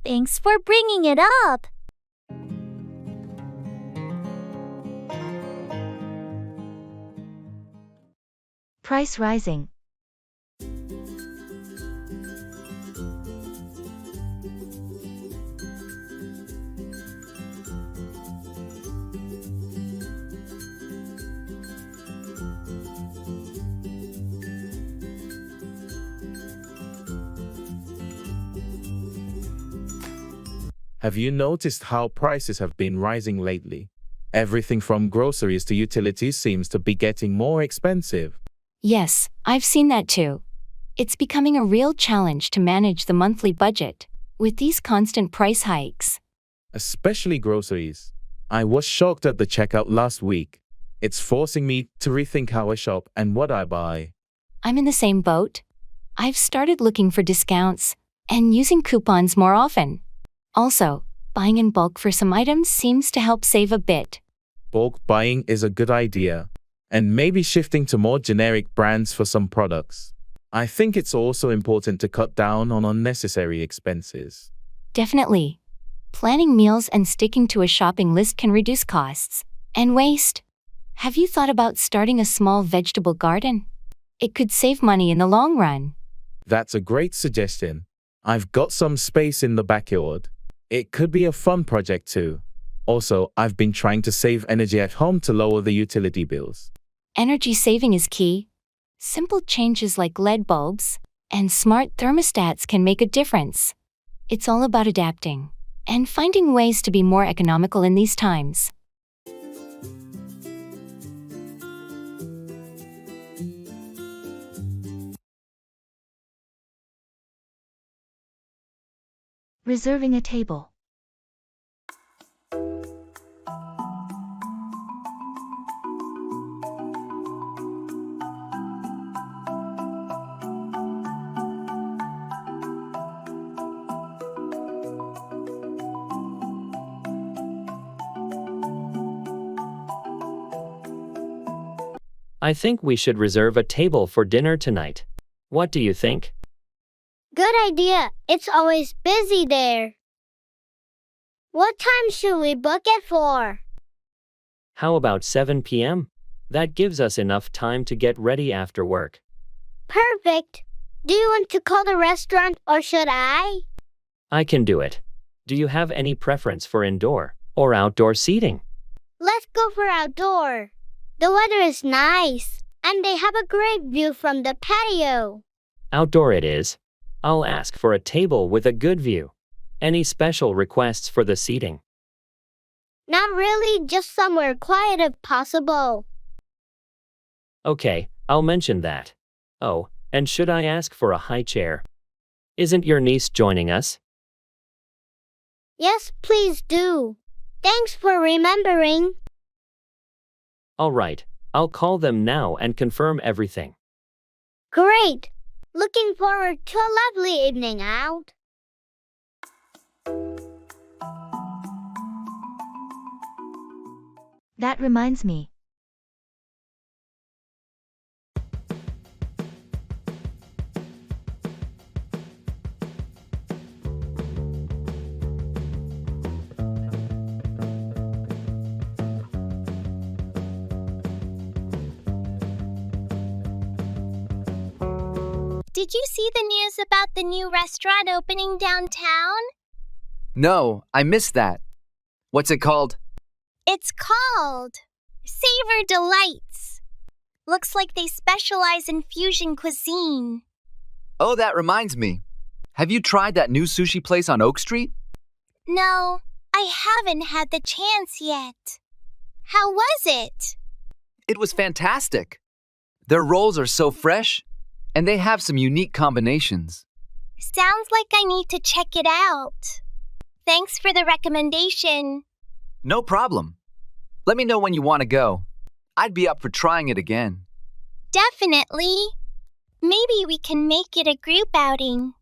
Speaker 3: Thanks for bringing it up.
Speaker 1: Price rising.
Speaker 2: Have you noticed how prices have been rising lately? Everything from groceries to utilities seems to be getting more expensive.
Speaker 6: Yes, I've seen that too. It's becoming a real challenge to manage the monthly budget with these constant price hikes.
Speaker 2: Especially groceries. I was shocked at the checkout last week. It's forcing me to rethink how I shop and what I buy.
Speaker 6: I'm in the same boat. I've started looking for discounts and using coupons more often. Also, buying in bulk for some items seems to help save a bit.
Speaker 2: Bulk buying is a good idea, and maybe shifting to more generic brands for some products. I think it's also important to cut down on unnecessary expenses.
Speaker 6: Definitely. Planning meals and sticking to a shopping list can reduce costs and waste. Have you thought about starting a small vegetable garden? It could save money in the long run.
Speaker 2: That's a great suggestion. I've got some space in the backyard. It could be a fun project too. Also, I've been trying to save energy at home to lower the utility bills.
Speaker 6: Energy saving is key. Simple changes like LED bulbs and smart thermostats can make a difference. It's all about adapting and finding ways to be more economical in these times.
Speaker 1: Reserving a table.
Speaker 5: I think we should reserve a table for dinner tonight. What do you think?
Speaker 7: Good idea. It's always busy there. What time should we book it for?
Speaker 5: How about 7 p.m.? That gives us enough time to get ready after work.
Speaker 7: Perfect. Do you want to call the restaurant or should I?
Speaker 5: I can do it. Do you have any preference for indoor or outdoor seating?
Speaker 7: Let's go for outdoor. The weather is nice, and they have a great view from the patio.
Speaker 5: Outdoor it is. I'll ask for a table with a good view. Any special requests for the seating?
Speaker 7: Not really, just somewhere quiet if possible.
Speaker 5: Okay, I'll mention that. Oh, and should I ask for a high chair? Isn't your niece joining us?
Speaker 7: Yes, please do. Thanks for remembering.
Speaker 5: All right, I'll call them now and confirm everything.
Speaker 7: Great. Looking forward to a lovely evening out.
Speaker 1: That reminds me.
Speaker 13: Did you see the news about the new restaurant opening downtown?
Speaker 20: No, I missed that. What's it called?
Speaker 13: It's called Savor Delights. Looks like they specialize in fusion cuisine.
Speaker 20: Oh, that reminds me. Have you tried that new sushi place on Oak Street?
Speaker 13: No, I haven't had the chance yet. How was it?
Speaker 20: It was fantastic. Their rolls are so fresh, and they have some unique combinations.
Speaker 13: Sounds like I need to check it out. Thanks for the recommendation.
Speaker 20: No problem. Let me know when you want to go. I'd be up for trying it again.
Speaker 13: Definitely. Maybe we can make it a group outing.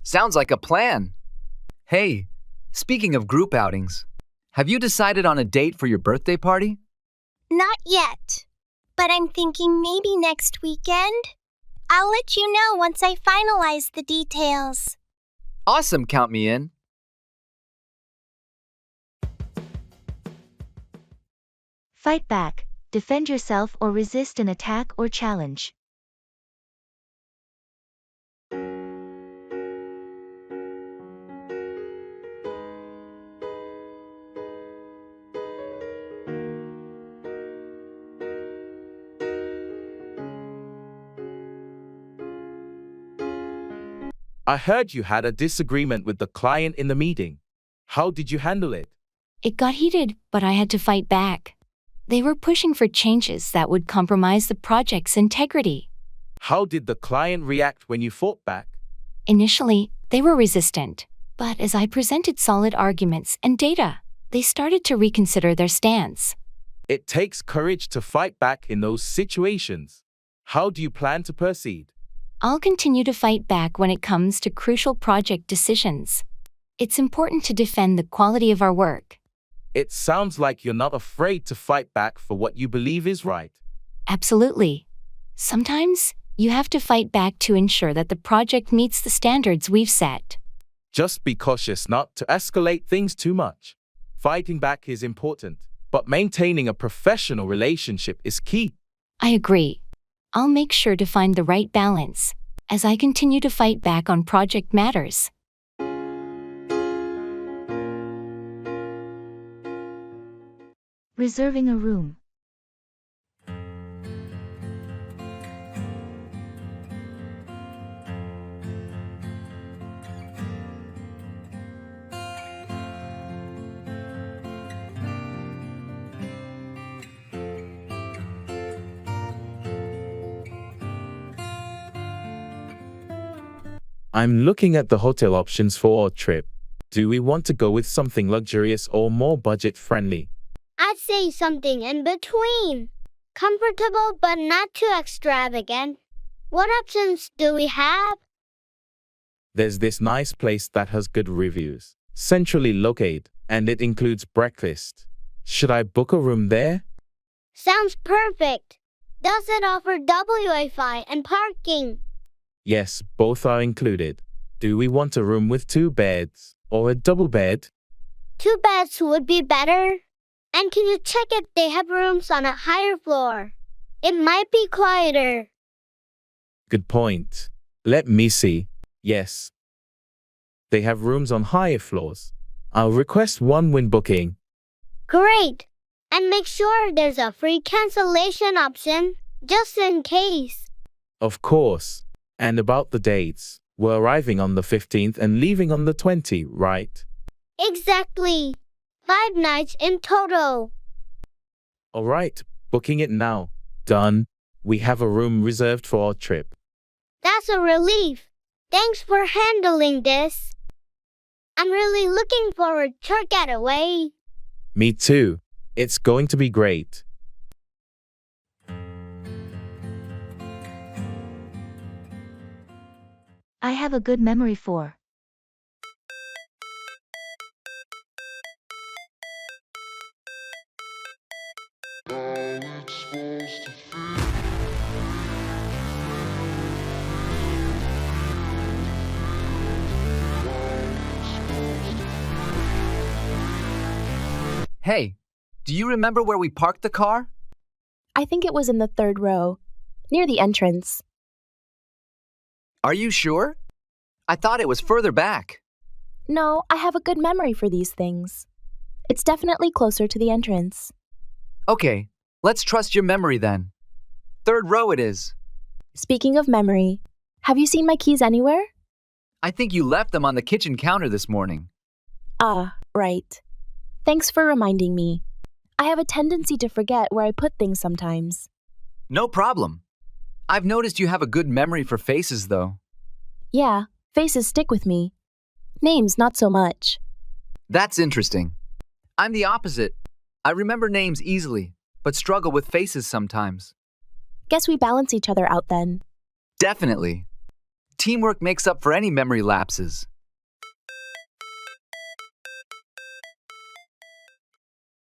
Speaker 20: Sounds like a plan. Hey, speaking of group outings, have you decided on a date for your birthday party?
Speaker 13: Not yet, but I'm thinking maybe next weekend. I'll let you know once I finalize the details.
Speaker 20: Awesome, count me in.
Speaker 1: Fight back, defend yourself or resist an attack or challenge.
Speaker 2: I heard you had a disagreement with the client in the meeting. How did you handle it?
Speaker 6: It got heated, but I had to fight back. They were pushing for changes that would compromise the project's integrity.
Speaker 2: How did the client react when you fought back?
Speaker 6: Initially, they were resistant, but as I presented solid arguments and data, they started to reconsider their stance.
Speaker 2: It takes courage to fight back in those situations. How do you plan to proceed?
Speaker 6: I'll continue to fight back when it comes to crucial project decisions. It's important to defend the quality of our work.
Speaker 2: It sounds like you're not afraid to fight back for what you believe is right.
Speaker 6: Absolutely. Sometimes, you have to fight back to ensure that the project meets the standards we've set.
Speaker 2: Just be cautious not to escalate things too much. Fighting back is important, but maintaining a professional relationship is key.
Speaker 6: I agree. I'll make sure to find the right balance as I continue to fight back on project matters.
Speaker 1: Reserving a room.
Speaker 2: I'm looking at the hotel options for our trip. Do we want to go with something luxurious or more budget-friendly?
Speaker 7: I'd say something in between. Comfortable but not too extravagant. What options do we have?
Speaker 2: There's this nice place that has good reviews, centrally located, and it includes breakfast. Should I book a room there?
Speaker 7: Sounds perfect. Does it offer Wi-Fi and parking?
Speaker 2: Yes, both are included. Do we want a room with 2 beds or a double bed?
Speaker 7: 2 beds would be better. And can you check if they have rooms on a higher floor? It might be quieter.
Speaker 2: Good point. Let me see. Yes. They have rooms on higher floors. I'll request one when booking.
Speaker 7: Great. And make sure there's a free cancellation option, just in case.
Speaker 2: Of course. And about the dates, we're arriving on the 15th and leaving on the 20th, right?
Speaker 7: Exactly. 5 nights in total.
Speaker 2: All right, booking it now. Done. We have a room reserved for our trip.
Speaker 7: That's a relief. Thanks for handling this. I'm really looking forward to our getaway.
Speaker 2: Me too. It's going to be great.
Speaker 1: I have a good memory for.
Speaker 20: Hey, do you remember where we parked the car?
Speaker 23: I think it was in the 3rd row, near the entrance.
Speaker 20: Are you sure? I thought it was further back.
Speaker 23: No, I have a good memory for these things. It's definitely closer to the entrance.
Speaker 20: Okay, let's trust your memory then. 3rd row it is.
Speaker 23: Speaking of memory, have you seen my keys anywhere?
Speaker 20: I think you left them on the kitchen counter this morning.
Speaker 23: Ah, right. Thanks for reminding me. I have a tendency to forget where I put things sometimes.
Speaker 20: No problem. I've noticed you have a good memory for faces, though.
Speaker 23: Yeah, faces stick with me. Names, not so much.
Speaker 20: That's interesting. I'm the opposite. I remember names easily, but struggle with faces sometimes.
Speaker 23: Guess we balance each other out then.
Speaker 20: Definitely. Teamwork makes up for any memory lapses.